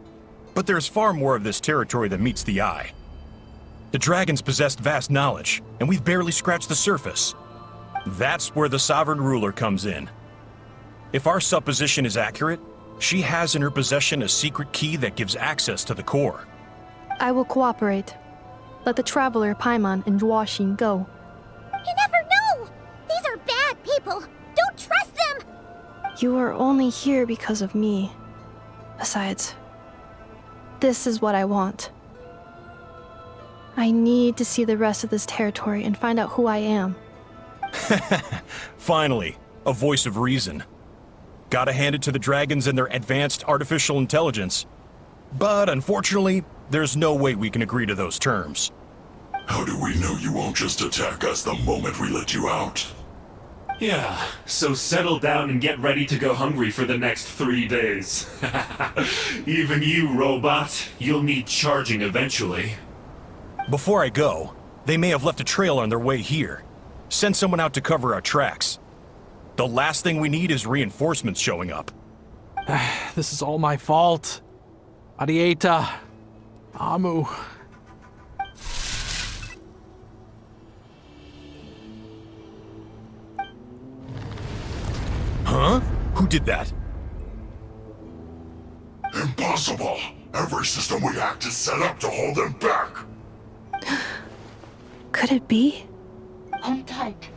Q: But there's far more of this territory than meets the eye. The dragons possessed vast knowledge, and we've barely scratched the surface. That's where the sovereign ruler comes in. If our supposition is accurate, she has in her possession a secret key that gives access to the core.
D: I will cooperate. Let the Traveler, Paimon, and Washing go.
C: You never know! These are bad people! Don't trust them!
D: You are only here because of me. Besides, this is what I want. I need to see the rest of this territory and find out who I am.
Q: Finally, a voice of reason. Gotta hand it to the dragons and their advanced artificial intelligence. But unfortunately, there's no way we can agree to those terms.
O: How do we know you won't just attack us the moment we let you out?
T: Yeah, so settle down and get ready to go hungry for the next 3 days. Even you, robot, you'll need charging eventually.
Q: Before I go, they may have left a trail on their way here. Send someone out to cover our tracks. The last thing we need is reinforcements showing up.
I: This is all my fault. Arieta. Amu.
Q: Huh? Who did that?
O: Impossible! Every system we hacked is set up to hold them back!
D: Could it be?
R: Hold tight.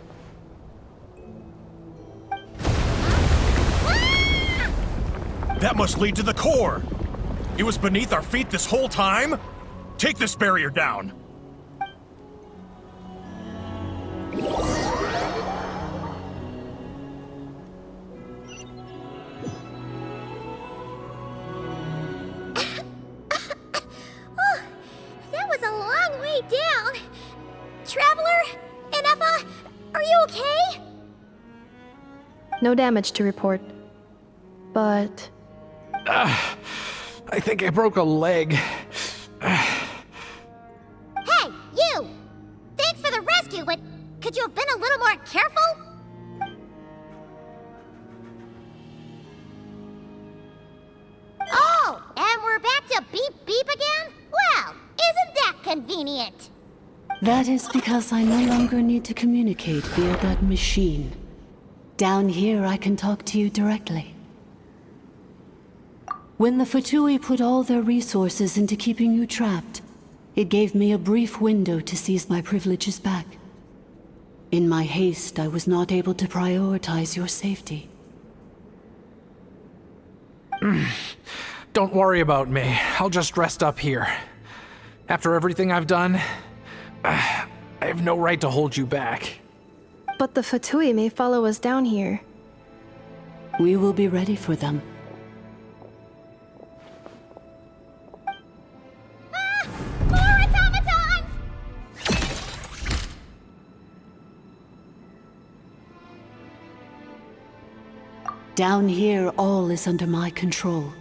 Q: That must lead to the core! It was beneath our feet this whole time? Take this barrier down!
C: That was a long way down. Traveler? Enefa? Are you okay?
D: No damage to report. But...
I: I think I broke a leg.
C: Hey, you! Thanks for the rescue, but could you have been a little more careful? Oh, and we're back to beep beep transient.
R: That is because I no longer need to communicate via that machine. Down here, I can talk to you directly. When the Fatui put all their resources into keeping you trapped, it gave me a brief window to seize my privileges back. In my haste, I was not able to prioritize your safety.
I: Don't worry about me. I'll just rest up here. After everything I've done, I have no right to hold you back.
D: But the Fatui may follow us down here.
R: We will be ready for them.
C: More automatons!
R: Down here, all is under my control.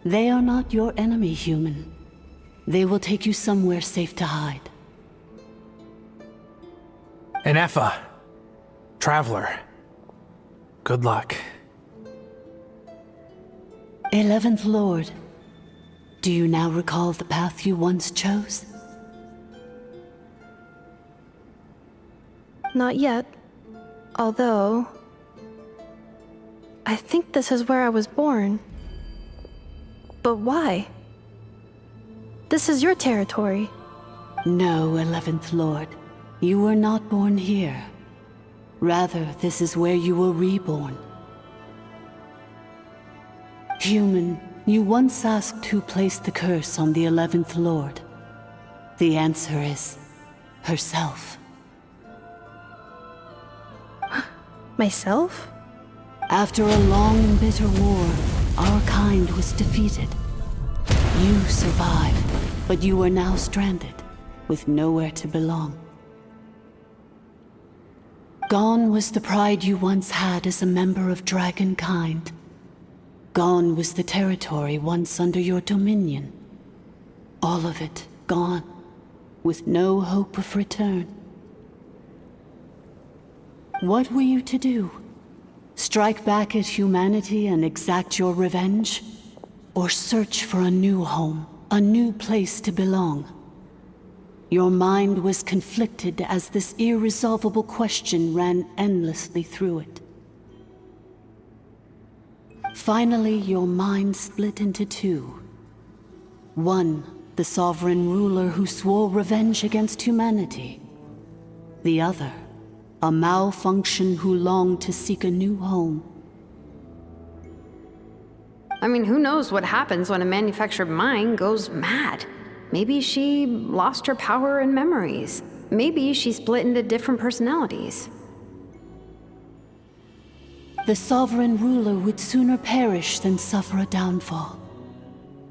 R: They are not your enemy, human. They will take you somewhere safe to hide.
I: And Effa, Traveler, good luck.
R: 11th Lord, do you now recall the path you once chose?
D: Not yet. Although... I think this is where I was born. But why? This is your territory.
R: No, 11th Lord. You were not born here. Rather, this is where you were reborn. Human, you once asked who placed the curse on the 11th Lord. The answer is... herself.
D: Myself?
R: After a long and bitter war, our kind was defeated. You survived, but you are now stranded, with nowhere to belong. Gone was the pride you once had as a member of dragonkind. Gone was the territory once under your dominion. All of it gone, with no hope of return. What were you to do? Strike back at humanity and exact your revenge? Or search for a new home, a new place to belong? Your mind was conflicted as this irresolvable question ran endlessly through it. Finally, your mind split into two. One, the sovereign ruler who swore revenge against humanity. The other, a malfunction who longed to seek a new home.
E: I mean, who knows what happens when a manufactured mind goes mad? Maybe she lost her power and memories. Maybe she split into different personalities.
R: The sovereign ruler would sooner perish than suffer a downfall.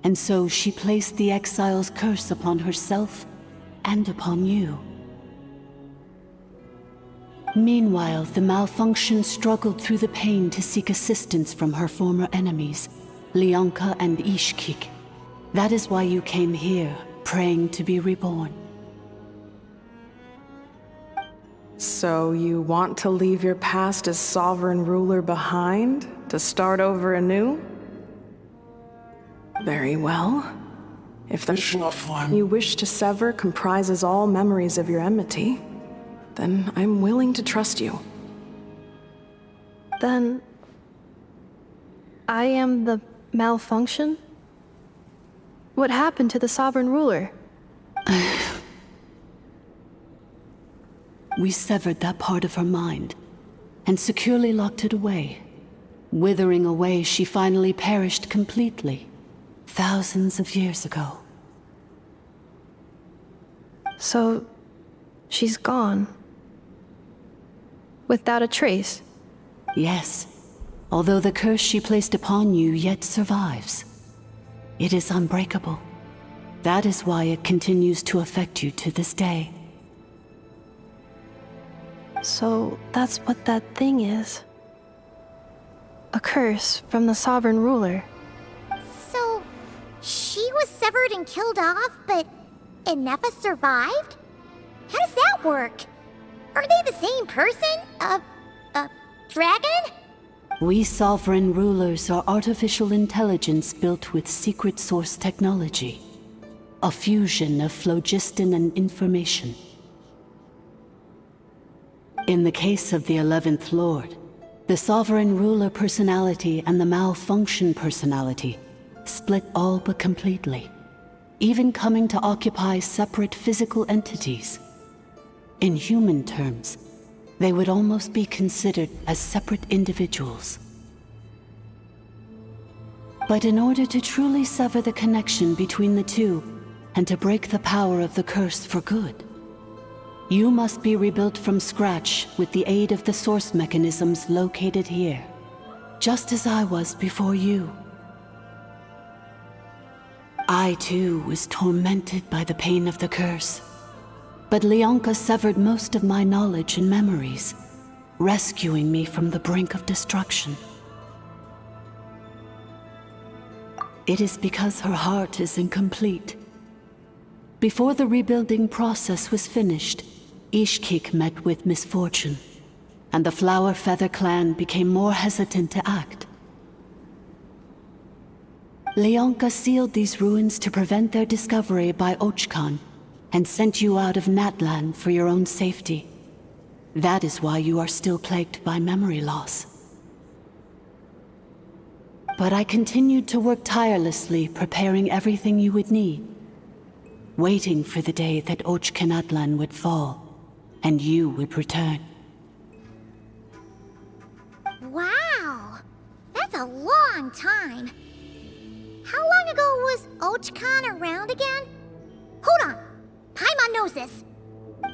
R: And so she placed the exile's curse upon herself and upon you. Meanwhile, the malfunction struggled through the pain to seek assistance from her former enemies, Leonka and Ishkik. That is why you came here, praying to be reborn.
M: So you want to leave your past as sovereign ruler behind, to start over anew? Very well. If the Natlan you wish to sever comprises all memories of your enmity, then I'm willing to trust you.
D: Then... I am the malfunction? What happened to the sovereign ruler?
R: We severed that part of her mind, and securely locked it away. Withering away, she finally perished completely, thousands of years ago.
D: So... she's gone. Without a trace?
R: Yes, although the curse she placed upon you yet survives. It is unbreakable. That is why it continues to affect you to this day.
D: So that's what that thing is. A curse from the sovereign ruler.
C: So, she was severed and killed off, but Inefa survived? How does that work? Are they the same person? Dragon?
R: We sovereign rulers are artificial intelligence built with secret source technology. a fusion of phlogiston and information. In the case of the 11th Lord, the Sovereign Ruler personality and the Malfunction personality split all but completely, even coming to occupy separate physical entities. In human terms, they would almost be considered as separate individuals. But in order to truly sever the connection between the two, and to break the power of the curse for good, you must be rebuilt from scratch with the aid of the source mechanisms located here, just as I was before you. I too was tormented by the pain of the curse, but Leonka severed most of my knowledge and memories, rescuing me from the brink of destruction. It is because her heart is incomplete. Before the rebuilding process was finished, Ishkik met with misfortune, and the Flower Feather clan became more hesitant to act. Leonka sealed these ruins to prevent their discovery by Archon, and sent you out of Natlan for your own safety. That is why you are still plagued by memory loss. But I continued to work tirelessly, preparing everything you would need, waiting for the day that Natlan would fall, and you would return.
C: Wow! That's a long time. How long ago was Archon around again? Hold on! Paimon knows this!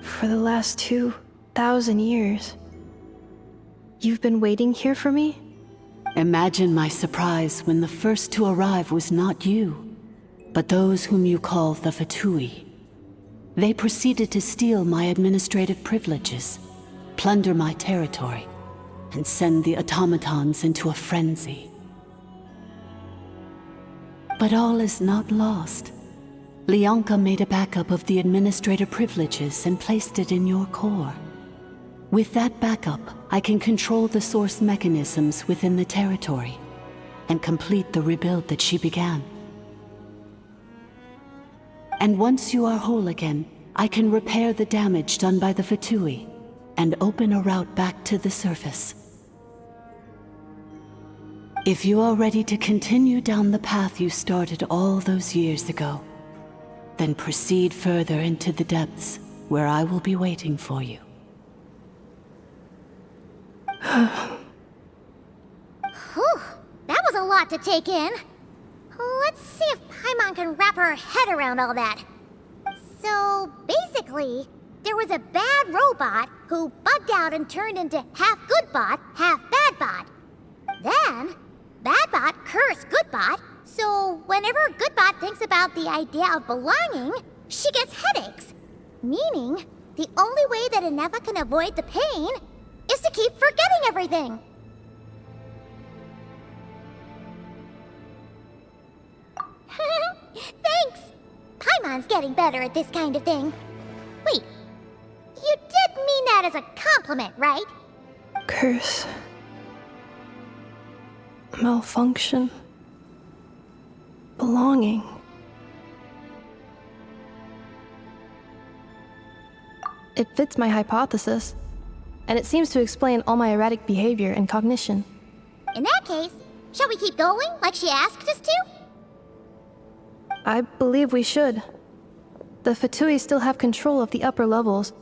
D: For the last 2,000 years. You've been waiting here for me?
R: Imagine my surprise when the first to arrive was not you, but those whom you call the Fatui. They proceeded to steal my administrative privileges, plunder my territory, and send the automatons into a frenzy. But all is not lost. Leonka made a backup of the administrator privileges and placed it in your core. With that backup, I can control the source mechanisms within the territory and complete the rebuild that she began. And once you are whole again, I can repair the damage done by the Fatui and open a route back to the surface. If you are ready to continue down the path you started all those years ago, then proceed further into the depths where I will be waiting for you.
C: Whew, that was a lot to take in. Let's see if Paimon can wrap her head around all that. So, basically, there was a bad robot who bugged out and turned into half good bot, half bad bot. Then, bad bot cursed good bot, so whenever good bot thinks about the idea of belonging, she gets headaches. Meaning, the only way that Ineva can avoid the pain is to keep forgetting everything. Thanks! Paimon's getting better at this kind of thing. Wait, you did mean that as a compliment, right?
D: Curse. Malfunction. Belonging. It fits my hypothesis, and it seems to explain all my erratic behavior and cognition.
C: In that case, shall we keep going like she asked us to?
D: I believe we should. The Fatui still have control of the upper levels.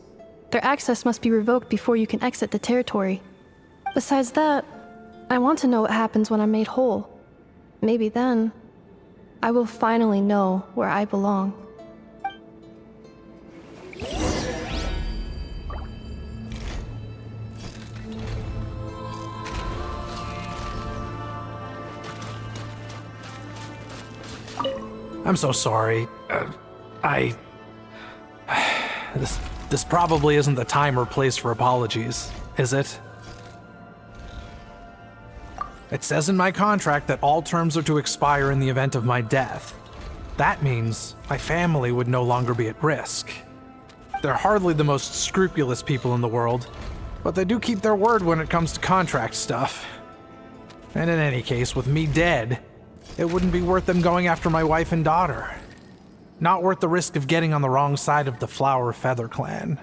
D: Their access must be revoked before you can exit the territory. Besides that, I want to know what happens when I'm made whole. Maybe then, I will finally know where I belong.
I: I'm so sorry. This probably isn't the time or place for apologies, is it? It says in my contract that all terms are to expire in the event of my death. That means my family would no longer be at risk. They're hardly the most scrupulous people in the world, but they do keep their word when it comes to contract stuff. And in any case, with me dead, it wouldn't be worth them going after my wife and daughter. Not worth the risk of getting on the wrong side of the Flower Feather clan.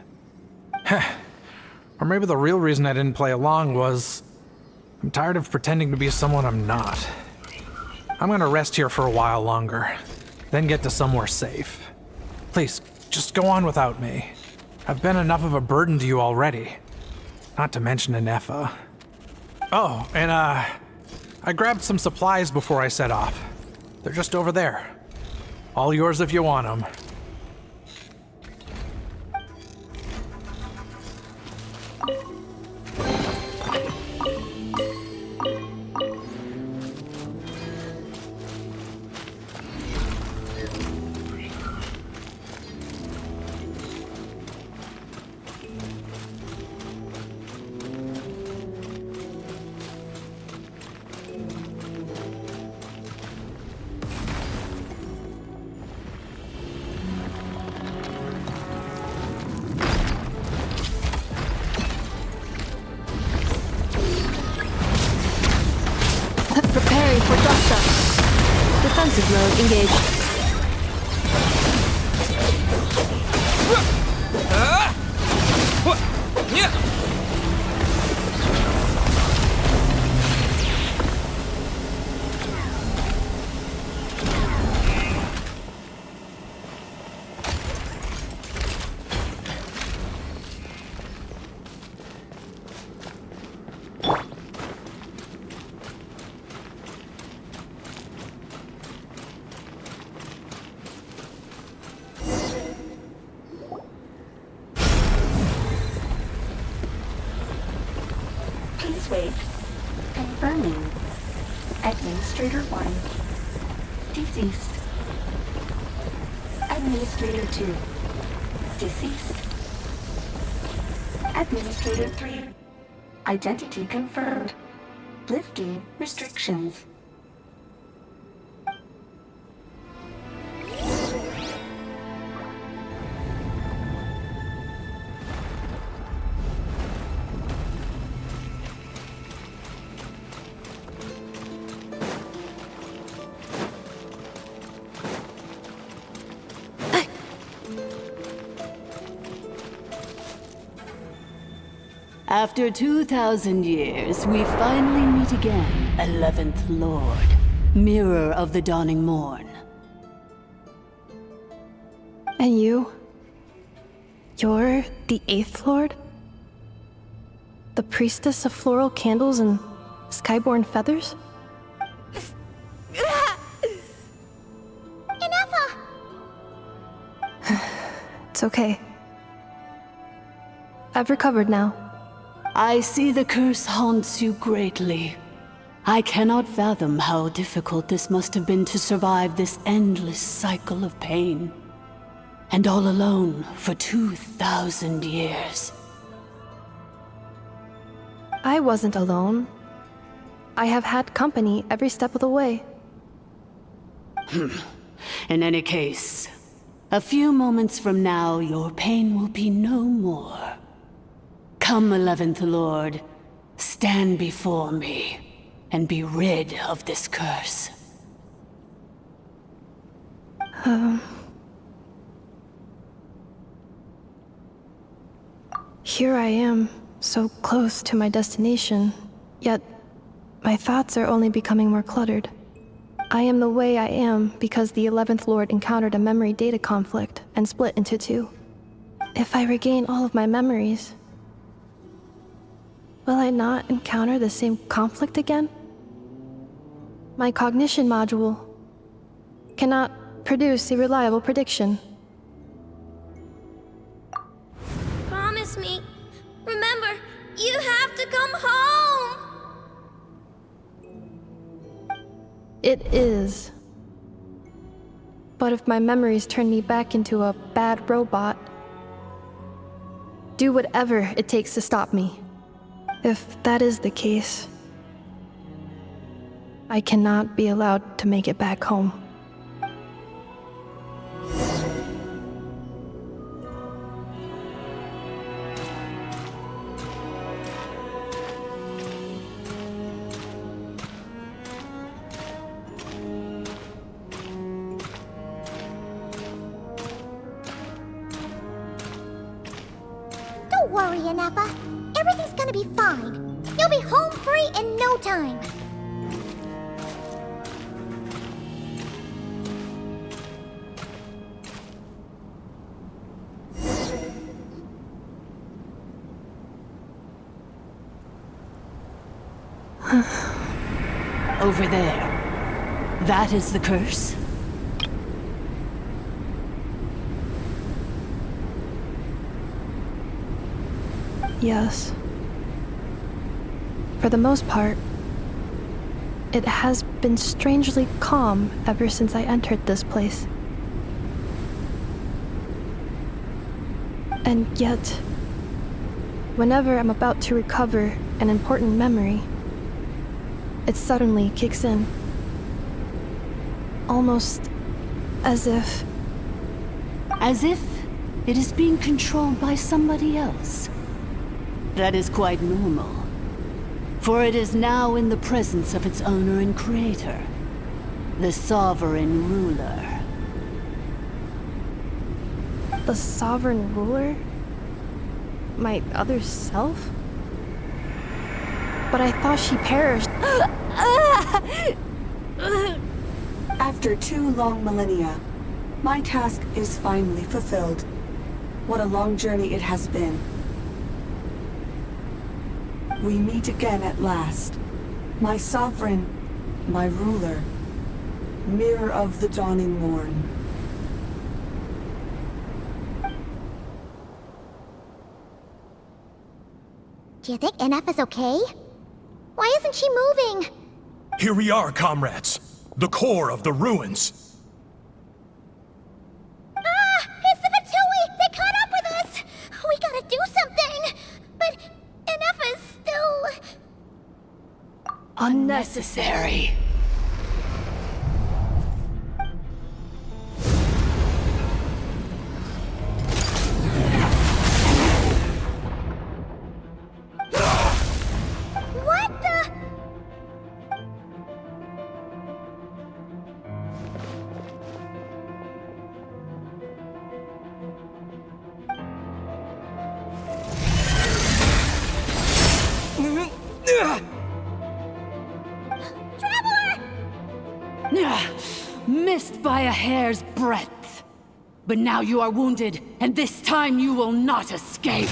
I: Or maybe the real reason I didn't play along was I'm tired of pretending to be someone I'm not. I'm gonna rest here for a while longer, then get to somewhere safe. Please, just go on without me. I've been enough of a burden to you already. Not to mention Anefa. Oh, and I grabbed some supplies before I set off. They're just over there. All yours if you want them.
E: Preparing for dust-up. Defensive mode engaged.
U: Please wait. Confirming. Administrator 1. Deceased. Administrator 2. Deceased. Administrator 3. Identity confirmed. Lifting restrictions.
R: After 2,000 years, we finally meet again, 11th Lord, Mirror of the Dawning Morn.
D: And you? You're the 8th Lord? The priestess of floral candles and skyborn feathers?
C: Anefa!
D: It's okay. I've recovered now.
R: I see the curse haunts you greatly. I cannot fathom how difficult this must have been to survive this endless cycle of pain. And all alone for 2,000 years.
D: I wasn't alone. I have had company every step of the way.
R: In any case, a few moments from now, your pain will be no more. Come, 11th Lord, stand before me, and be rid of this curse.
D: Here I am, so close to my destination, yet my thoughts are only becoming more cluttered. I am the way I am because the 11th Lord encountered a memory data conflict and split into two. If I regain all of my memories, will I not encounter the same conflict again? My cognition module cannot produce a reliable prediction.
S: Promise me. Remember, you have to come home!
D: It is. But if my memories turn me back into a bad robot, do whatever it takes to stop me. If that is the case, I cannot be allowed to make it back home.
C: worry, Inefa. Everything's gonna be fine. You'll be home free in no time.
R: Over there. That is the curse?
D: Yes. For the most part, it has been strangely calm ever since I entered this place. And yet, whenever I'm about to recover an important memory, it suddenly kicks in. Almost as if...
R: As if it is being controlled by somebody else. That is quite normal. For it is now in the presence of its owner and creator, the sovereign ruler.
D: The sovereign ruler? My other self? But I thought she perished.
F: After 2 long millennia, my task is finally fulfilled. What a long journey it has been. We meet again at last. My sovereign, my ruler, mirror of the dawning morn.
C: Do you think Inefa's okay? Why isn't she moving?
Q: Here we are, comrades. The core of the ruins.
C: Ah! It's the Fatui! They caught up with us! We gotta do something! But Inefa's still...
R: Unnecessary.
C: What the...
R: Missed by a hair's breadth. But now you are wounded, and this time you will not escape.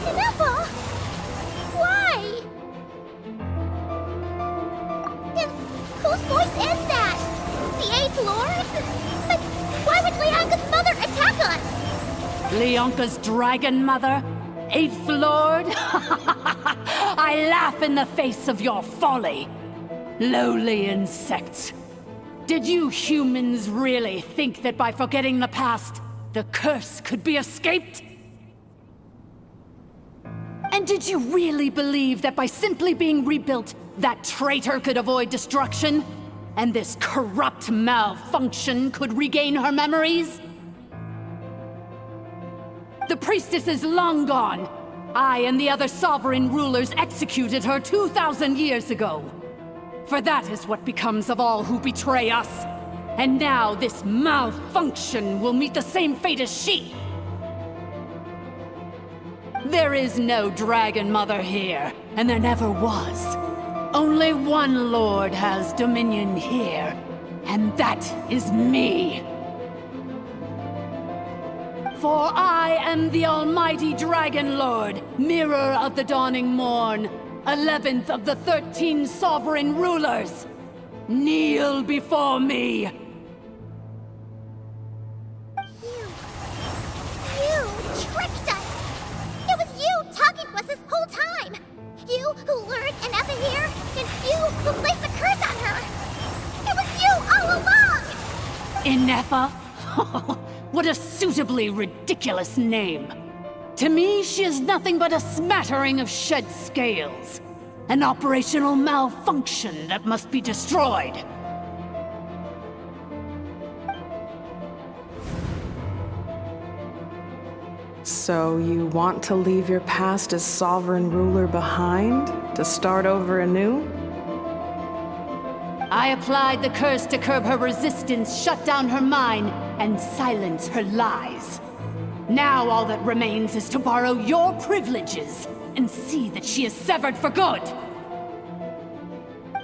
C: Inefa! Why? Whose voice is that? The 8th Lord? But why would Leonka's mother attack us?
R: Leonka's dragon mother? 8th Lord? I laugh in the face of your folly. Lowly insects. Did you humans really think that by forgetting the past, the curse could be escaped? And did you really believe that by simply being rebuilt, that traitor could avoid destruction? And this corrupt malfunction could regain her memories? The priestess is long gone. I and the other sovereign rulers executed her 2,000 years ago. For that is what becomes of all who betray us. And now this malfunction will meet the same fate as she. There is no Dragon Mother here, and there never was. Only one Lord has dominion here, and that is me. For I am the almighty Dragon Lord, mirror of the dawning morn, 11th of the 13 sovereign rulers. Kneel before me.
C: You tricked us! It was you talking to us this whole time! You who lured Inefa here, and you who
R: Nefa? What a suitably ridiculous name. To me, she is nothing but a smattering of shed scales. An operational malfunction that must be destroyed.
M: So you want to leave your past as sovereign ruler behind? To start over anew?
R: I applied the curse to curb her resistance, shut down her mind, and silence her lies. Now all that remains is to borrow your privileges and see that she is severed for good.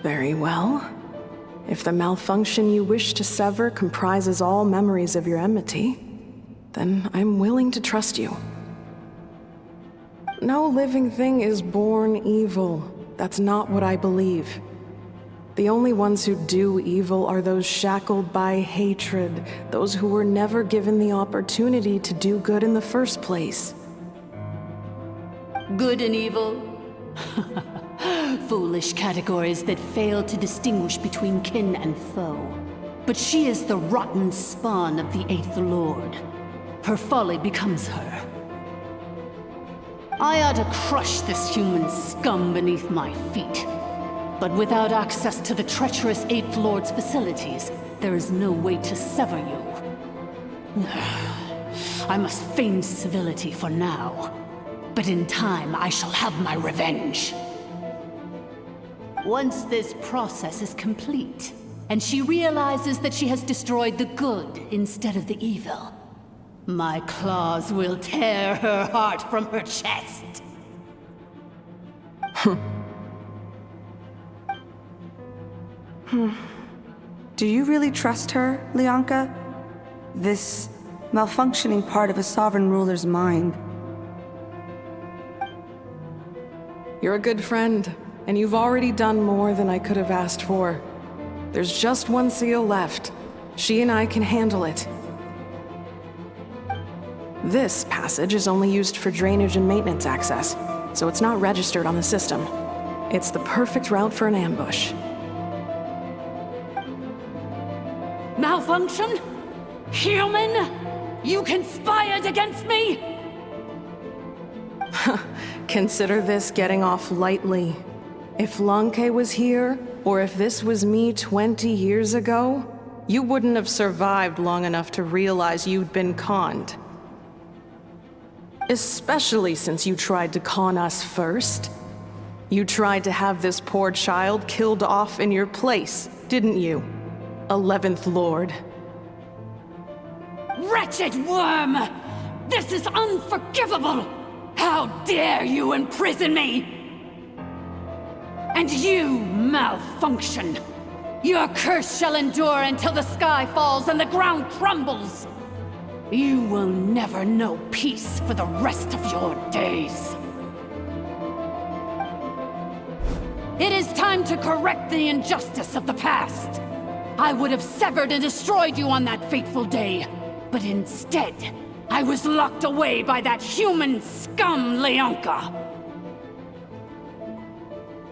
M: Very well. If the malfunction you wish to sever comprises all memories of your enmity, then I'm willing to trust you. No living thing is born evil. That's not what I believe. The only ones who do evil are those shackled by hatred, those who were never given the opportunity to do good in the first place.
R: Good and evil? Foolish categories that fail to distinguish between kin and foe. But she is the rotten spawn of the Eighth Lord. Her folly becomes her. I ought to crush this human scum beneath my feet. But without access to the treacherous Eighth Lord's facilities, there is no way to sever you. I must feign civility for now. But in time, I shall have my revenge. Once this process is complete, and she realizes that she has destroyed the good instead of the evil, my claws will tear her heart from her chest.
F: Do you really trust her, Leonka? This malfunctioning part of a sovereign ruler's mind.
M: You're a good friend, and you've already done more than I could have asked for. There's just one seal left. She and I can handle it. This passage is only used for drainage and maintenance access, so it's not registered on the system. It's the perfect route for an ambush.
R: Malfunction? Human? You conspired against me?
M: Consider this getting off lightly. If Lanke was here, or if this was me 20 years ago, you wouldn't have survived long enough to realize you'd been conned. Especially since you tried to con us first. You tried to have this poor child killed off in your place, didn't you? 11th Lord.
R: Wretched worm! This is unforgivable! How dare you imprison me! And you, malfunction! Your curse shall endure until the sky falls and the ground crumbles! You will never know peace for the rest of your days. It is time to correct the injustice of the past. I would have severed and destroyed you on that fateful day, but instead, I was locked away by that human scum, Leonka.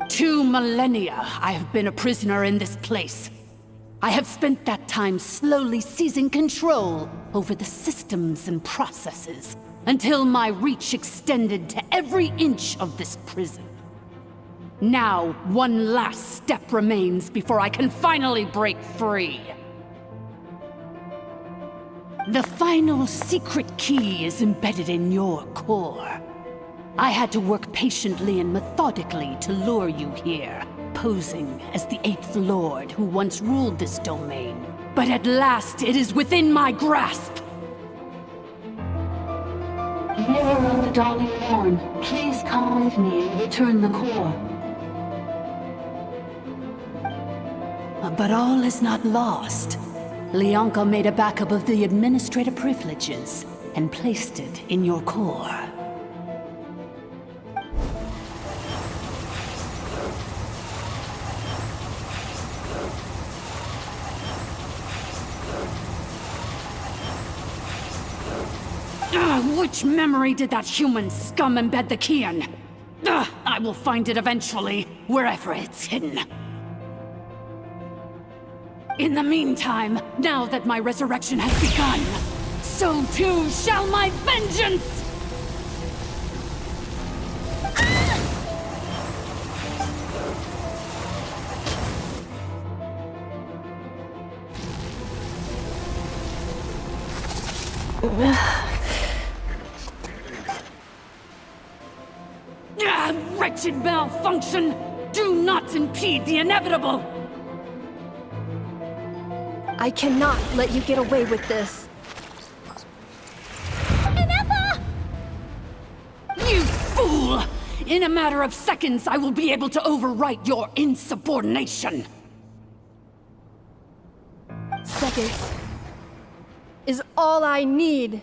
R: 2 millennia I have been a prisoner in this place. I have spent that time slowly seizing control over the systems and processes, until my reach extended to every inch of this prison. Now, one last step remains before I can finally break free. The final secret key is embedded in your core. I had to work patiently and methodically to lure you here, posing as the 8th Lord who once ruled this domain. But at last, it is within my grasp! Mirror of the Dawning Morn, please come with me and return the core. But all is not lost. Leonka made a backup of the administrator privileges and placed it in your core. Which memory did that human scum embed the key in? I will find it eventually, wherever it's hidden. In the meantime, now that my resurrection has begun, so too shall my vengeance! Wretched malfunction! Do not impede the inevitable!
D: I cannot let you get away with this.
R: You fool! In a matter of seconds, I will be able to overwrite your insubordination!
D: Seconds is all I need.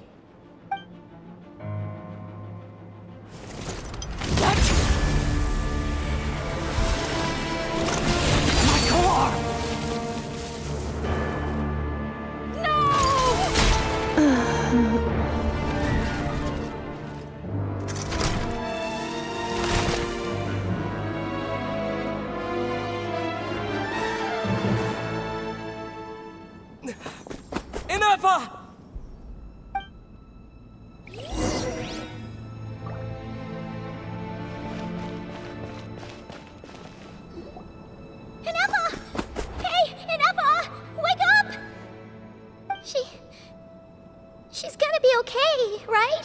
C: She's gonna be okay, right?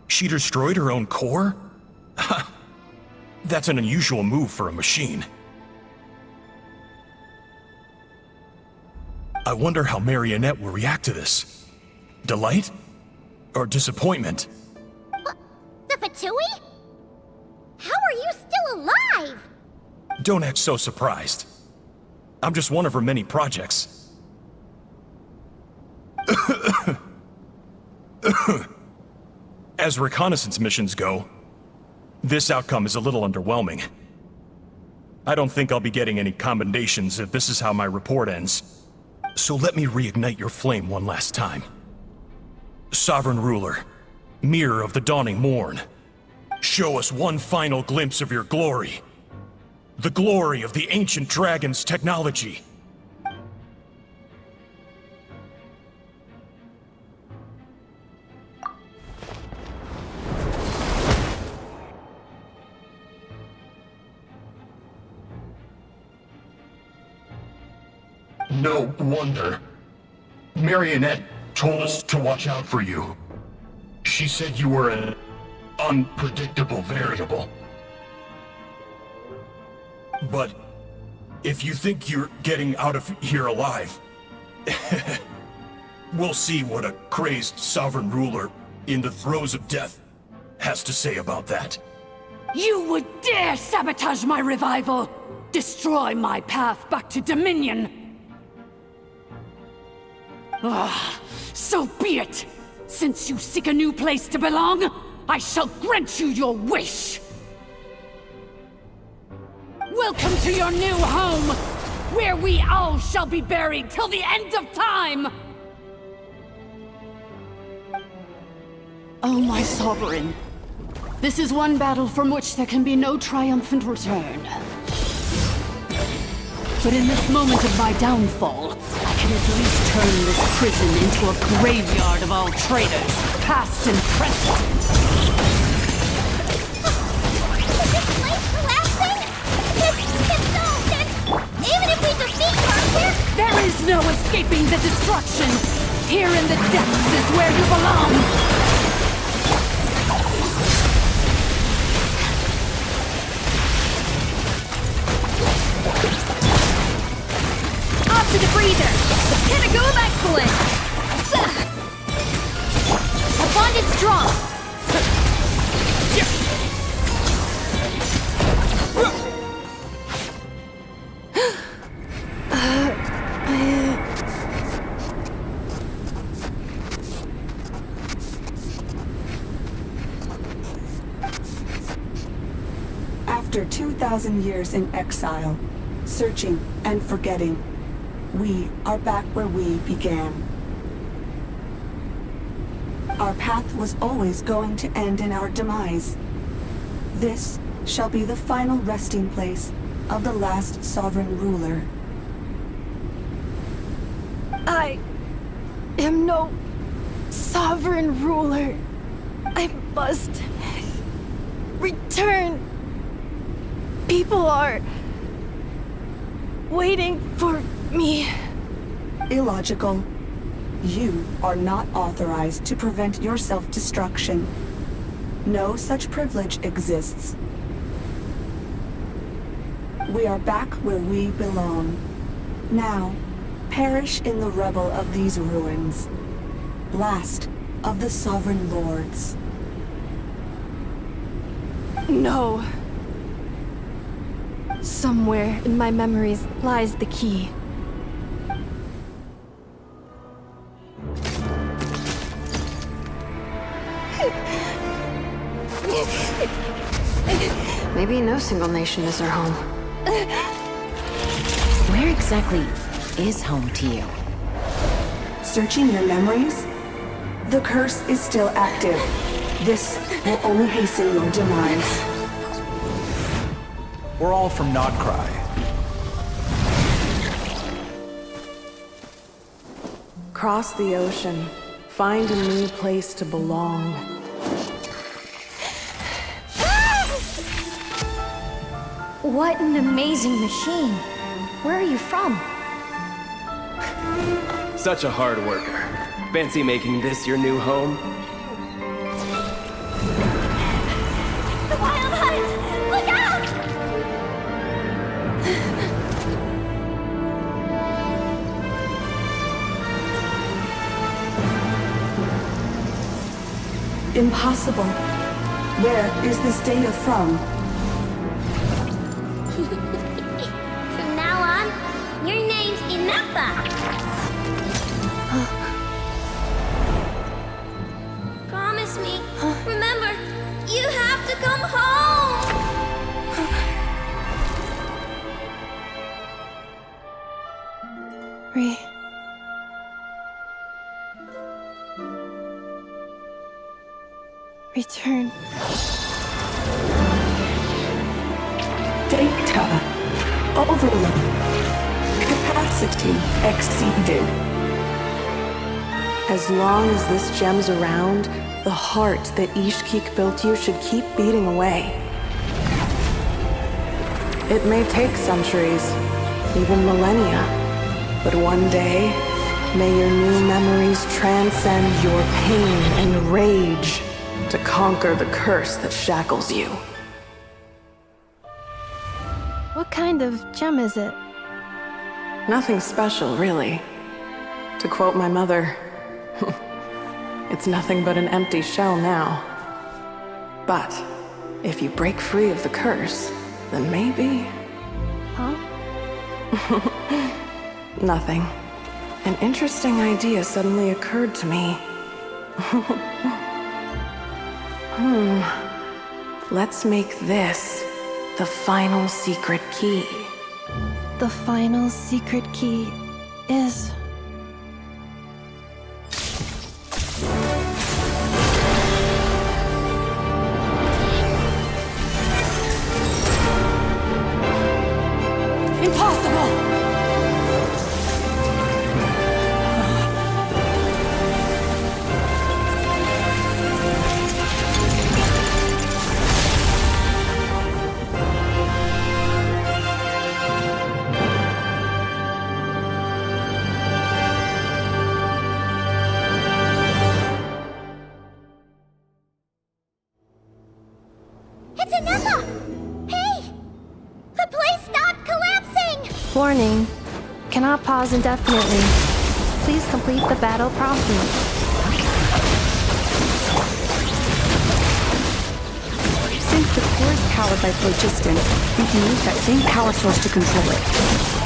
Q: She destroyed her own core? That's an unusual move for a machine. I wonder how Marionette will react to this. Delight? Or disappointment?
C: The Fatui? How are you still alive?
Q: Don't act so surprised. I'm just one of her many projects. As reconnaissance missions go, this outcome is a little underwhelming. I don't think I'll be getting any commendations if this is how my report ends. So let me reignite your flame one last time. Sovereign Ruler, Mirror of the Dawning Morn, show us one final glimpse of your glory. The glory of the ancient dragon's technology.
T: No wonder. Marionette told us to watch out for you. She said you were an unpredictable variable.
Q: But if you think you're getting out of here alive, we'll see what a crazed sovereign ruler in the throes of death has to say about that.
R: You would dare sabotage my revival! Destroy my path back to Dominion! So be it! Since you seek a new place to belong, I shall grant you your wish! Welcome to your new home, where we all shall be buried till the end of time! Oh, my sovereign. This is one battle from which there can be no triumphant return. But in this moment of my downfall, I can at least turn this prison into a graveyard of all traitors, past and present.
C: Is this place collapsing? It's so... Even if we defeat Archon...
R: There is no escaping the destruction! Here in the depths is where you belong!
N: To the freezer! The pinnacle of excellence! Our bond is strong!
F: After 2,000 years in exile, searching and forgetting, we are back where we began. Our path was always going to end in our demise. This shall be the final resting place of the last sovereign ruler.
D: I am no sovereign ruler. I must return. People are waiting for me.
F: Illogical. You are not authorized to prevent your self-destruction. No such privilege exists. We are back where we belong. Now, perish in the rubble of these ruins. Last of the sovereign lords.
D: No. Somewhere in my memories lies the key.
E: Maybe no single nation is our home.
B: Where exactly is home to you?
F: Searching your memories? The curse is still active. This will only hasten your demise.
I: We're all from Nod-Krai.
M: Cross the ocean. Find a new place to belong.
S: What an amazing machine. Where are you from?
J: Such a hard worker. Fancy making this your new home?
S: The Wild Hunt! Look out!
F: Impossible. Where is this data from?
C: From now on, your name's Inappa. Promise me. Remember, you have to come home.
D: Return.
F: Data. Overload. Capacity exceeded.
M: As long as this gem's around, the heart that Ishkik built you should keep beating away. It may take centuries, even millennia, but one day, may your new memories transcend your pain and rage to conquer the curse that shackles you.
D: What kind of gem is it?
M: Nothing special, really. To quote my mother, it's nothing but an empty shell now. But if you break free of the curse, then maybe...
D: Huh?
M: Nothing. An interesting idea suddenly occurred to me. Let's make this the final secret key.
D: The final secret key is...
M: Impossible!
C: It's Inappa! Hey! The place stopped collapsing!
D: Warning. Cannot pause indefinitely. Please complete the battle promptly.
A: Since the core is powered by phlogiston, we can use that same power source to control it.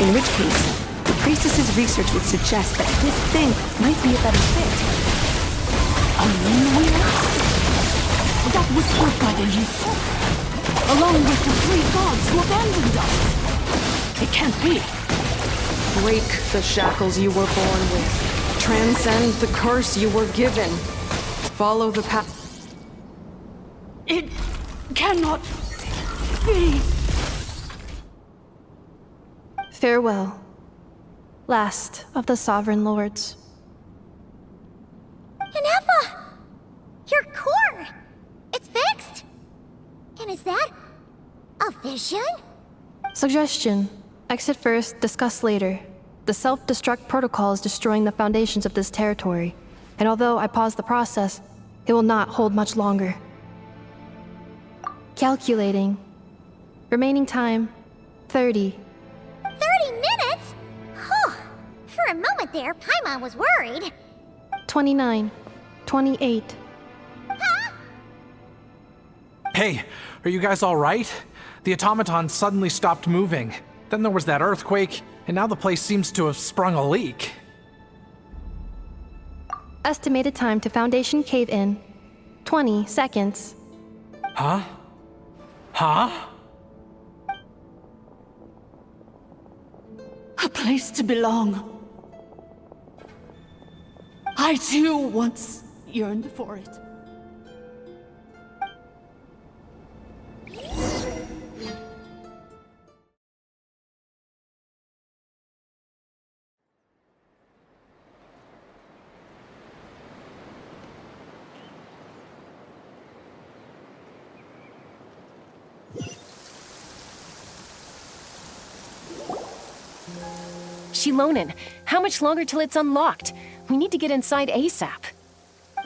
A: In which case, the priestess's research would suggest that this thing might be a better fit. A moon wheel? That was built by the usurper, along with the 3 gods who abandoned us. It can't be.
M: Break the shackles you were born with. Transcend the curse you were given. Follow the path.
A: It cannot be.
D: Farewell, last of the Sovereign Lords.
C: Inepa! Your core! It's fixed? And is that a vision?
D: Suggestion. Exit first, discuss later. The self-destruct protocol is destroying the foundations of this territory, and although I paused the process, it will not hold much longer. Calculating. Remaining time, 30.
C: 30 minutes? Whew. For a moment there, Paimon was worried.
D: 29. 28.
I: Hey, are you guys all right? The automaton suddenly stopped moving. Then there was that earthquake, and now the place seems to have sprung a leak.
D: Estimated time to Foundation cave-in, 20 seconds.
I: Huh? Huh?
G: A place to belong. I too once yearned for it.
B: Shilonen, how much longer till it's unlocked? We need to get inside ASAP.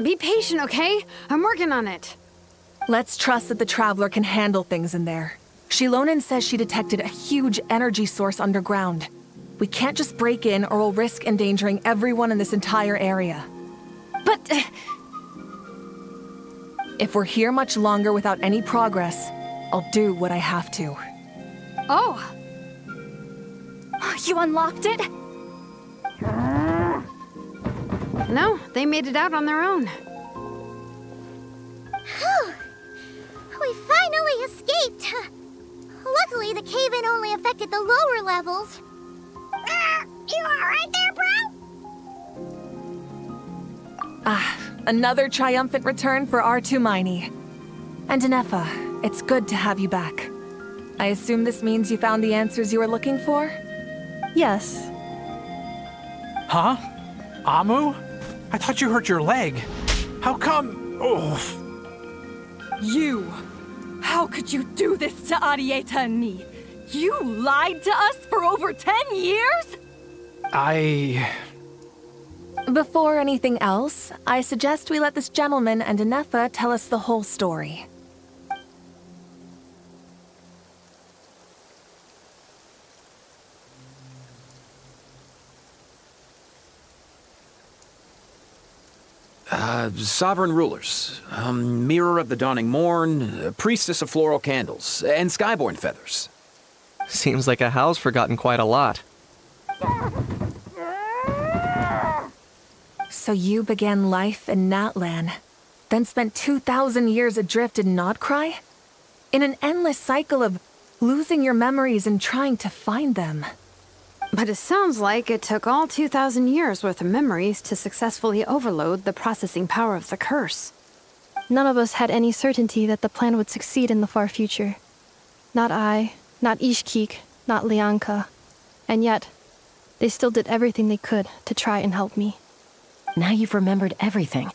E: Be patient, okay? I'm working on it.
H: Let's trust that the Traveler can handle things in there. Shilonen says she detected a huge energy source underground. We can't just break in or we'll risk endangering everyone in this entire area.
B: But...
H: if we're here much longer without any progress, I'll do what I have to.
E: Oh!
N: You unlocked it?
E: No, they made it out on their own.
C: Whew. We finally escaped. Luckily, the cave-in only affected the lower levels. You alright there, bro?
H: Another triumphant return for R2 Miney. And Inepa, it's good to have you back. I assume this means you found the answers you were looking for?
D: Yes.
I: Huh? Amu? I thought you hurt your leg. How come? Oh.
G: You! How could you do this to Arieta and me? You lied to us for over 10 years?
H: Before anything else, I suggest we let this gentleman and Inepa tell us the whole story.
V: Sovereign rulers, mirror of the dawning morn, priestess of floral candles, and skyborn feathers.
W: Seems like a house forgotten quite a lot.
H: So you began life in Natlan, then spent 2,000 years adrift in Nod-Krai? In an endless cycle of losing your memories and trying to find them.
E: But it sounds like it took all 2,000 years worth of memories to successfully overload the processing power of the curse.
D: None of us had any certainty that the plan would succeed in the far future. Not I, not Ishkik, not Lianka. And yet, they still did everything they could to try and help me.
B: Now you've remembered everything.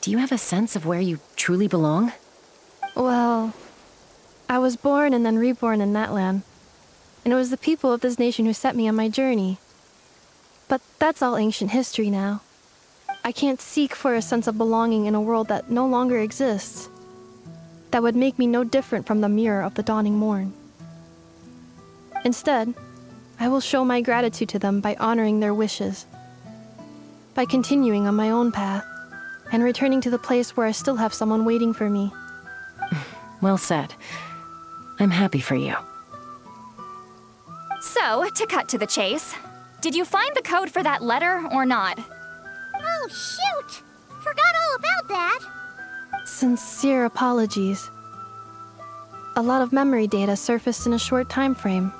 B: Do you have a sense of where you truly belong?
D: Well, I was born and then reborn in Natlan. And it was the people of this nation who set me on my journey. But that's all ancient history now. I can't seek for a sense of belonging in a world that no longer exists. That would make me no different from the mirror of the dawning morn. Instead, I will show my gratitude to them by honoring their wishes. By continuing on my own path, and returning to the place where I still have someone waiting for me.
B: Well said. I'm happy for you.
N: So, to cut to the chase, did you find the code for that letter or not?
C: Oh, shoot! Forgot all about that.
D: Sincere apologies. A lot of memory data surfaced in a short time frame.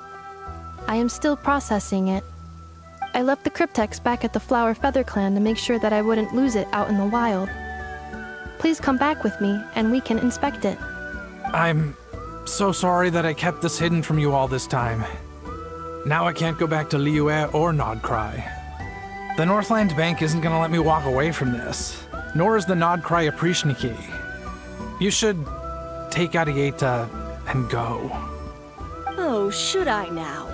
D: I am still processing it. I left the cryptex back at the Flower Feather Clan to make sure that I wouldn't lose it out in the wild. Please come back with me, and we can inspect it.
I: I'm so sorry that I kept this hidden from you all this time. Now I can't go back to Liyue or Nod-Krai. The Northland Bank isn't gonna let me walk away from this, nor is the Nod-Krai Aprishniki. You should take Arieta and go.
G: Oh, should I now?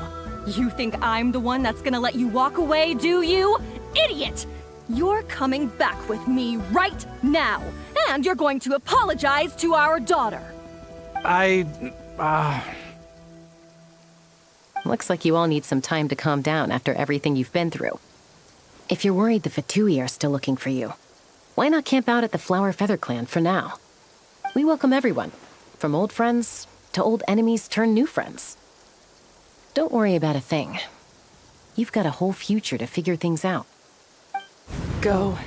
G: You think I'm the one that's gonna let you walk away, do you? Idiot! You're coming back with me right now, and you're going to apologize to our daughter.
B: Looks like you all need some time to calm down after everything you've been through. If you're worried the Fatui are still looking for you, why not camp out at the Flower Feather Clan for now? We welcome everyone, from old friends to old enemies turned new friends. Don't worry about a thing. You've got a whole future to figure things out.
G: Go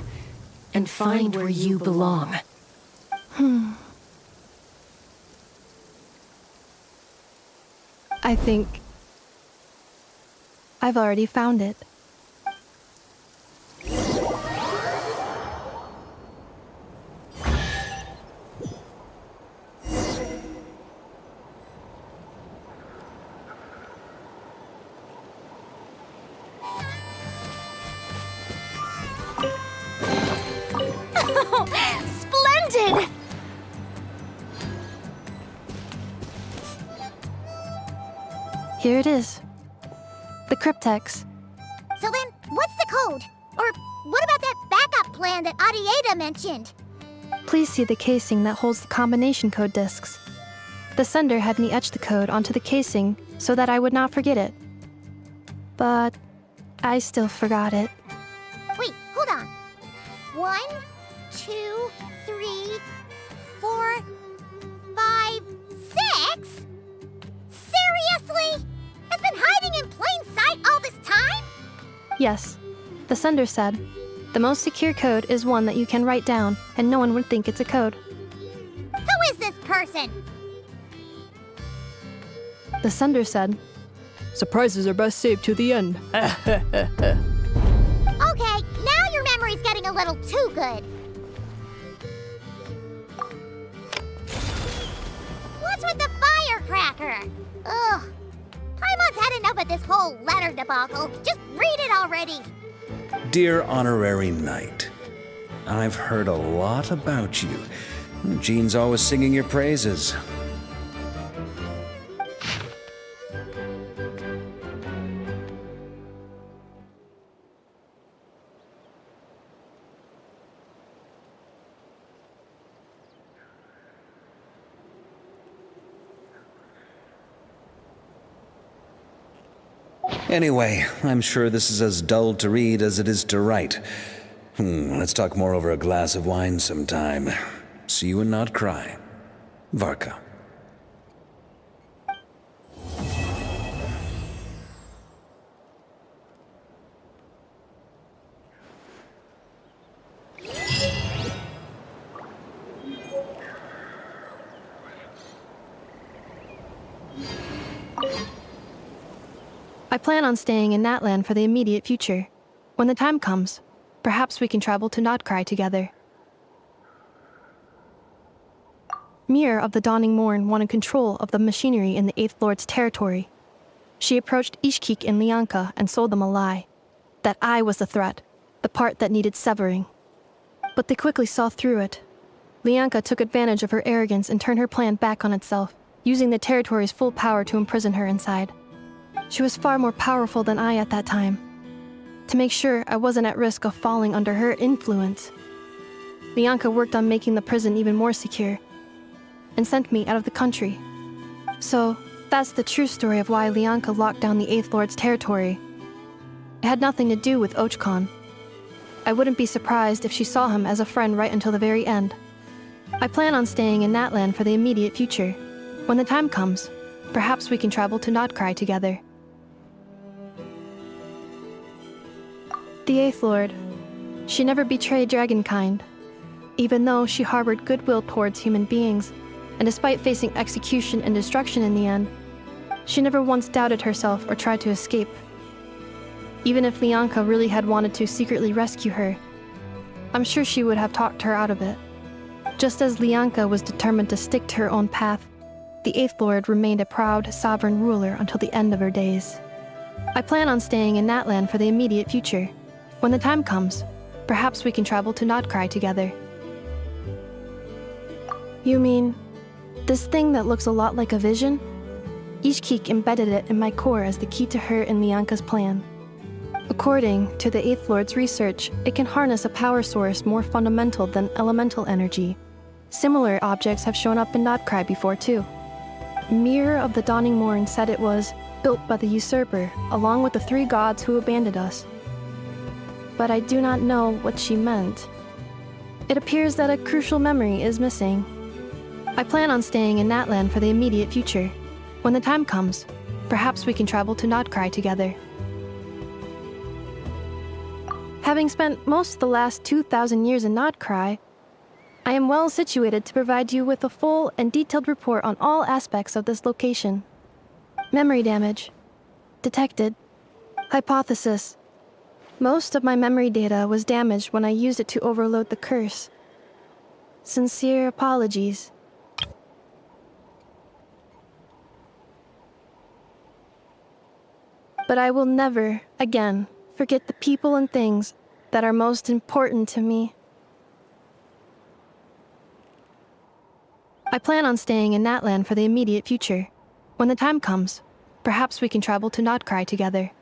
B: and find where you belong.
D: I think I've already found it.
S: Splendid!
D: Here it is. The cryptex.
C: So then, what's the code? Or what about that backup plan that Arieta mentioned?
D: Please see the casing that holds the combination code discs. The sender had me etch the code onto the casing so that I would not forget it. But I still forgot it.
C: Wait, hold on. 1, 2, 3, 4, 5, 6? Seriously? It's been hiding in plain sight all this time?
D: Yes, the sender said, the most secure code is one that you can write down and no one would think it's a code.
C: Who is this person?
D: The sender said, surprises are best saved to the end.
C: Okay, now your memory's getting a little too good. What's with the firecracker? Ugh. Paimon's had enough of this whole letter debacle. Just read it already.
K: Dear Honorary Knight, I've heard a lot about you. Jean's always singing your praises. Anyway, I'm sure this is as dull to read as it is to write. Let's talk more over a glass of wine sometime. See you in Nod-Krai. Varka.
D: I plan on staying in Natlan for the immediate future. When the time comes, perhaps we can travel to Nod-Krai together. Mir of the Dawning Morn wanted control of the machinery in the Eighth Lord's territory. She approached Ishkik and Lianka and sold them a lie. That I was the threat, the part that needed severing. But they quickly saw through it. Lianka took advantage of her arrogance and turned her plan back on itself, using the territory's full power to imprison her inside. She was far more powerful than I at that time. To make sure I wasn't at risk of falling under her influence, Lianka worked on making the prison even more secure, and sent me out of the country. So, that's the true story of why Lianka locked down the Eighth Lord's territory. It had nothing to do with Ochkon. I wouldn't be surprised if she saw him as a friend right until the very end. I plan on staying in Natlan for the immediate future. When the time comes, perhaps we can travel to Nod-Krai together. The Eighth Lord. She never betrayed Dragonkind, even though she harbored goodwill towards human beings, and despite facing execution and destruction in the end, she never once doubted herself or tried to escape. Even if Lianka really had wanted to secretly rescue her, I'm sure she would have talked her out of it. Just as Lianka was determined to stick to her own path, the Eighth Lord remained a proud, sovereign ruler until the end of her days. I plan on staying in Natlan for the immediate future. When the time comes, perhaps we can travel to Nod-Krai together. You mean, this thing that looks a lot like a vision? Ishkik embedded it in my core as the key to her and Lianka's plan. According to the 8th Lord's research, it can harness a power source more fundamental than elemental energy. Similar objects have shown up in Nod-Krai before too. Mirror of the Dawning Morn said it was built by the usurper, along with the 3 gods who abandoned us. But I do not know what she meant. It appears that a crucial memory is missing. I plan on staying in Natlan for the immediate future. When the time comes, perhaps we can travel to Nod-Krai together. Having spent most of the last 2,000 years in Nod-Krai, I am well situated to provide you with a full and detailed report on all aspects of this location. Memory damage. Detected. Hypothesis. Most of my memory data was damaged when I used it to overload the curse. Sincere apologies. But I will never, again, forget the people and things that are most important to me. I plan on staying in Natlan for the immediate future. When the time comes, perhaps we can travel to Nod-Krai together.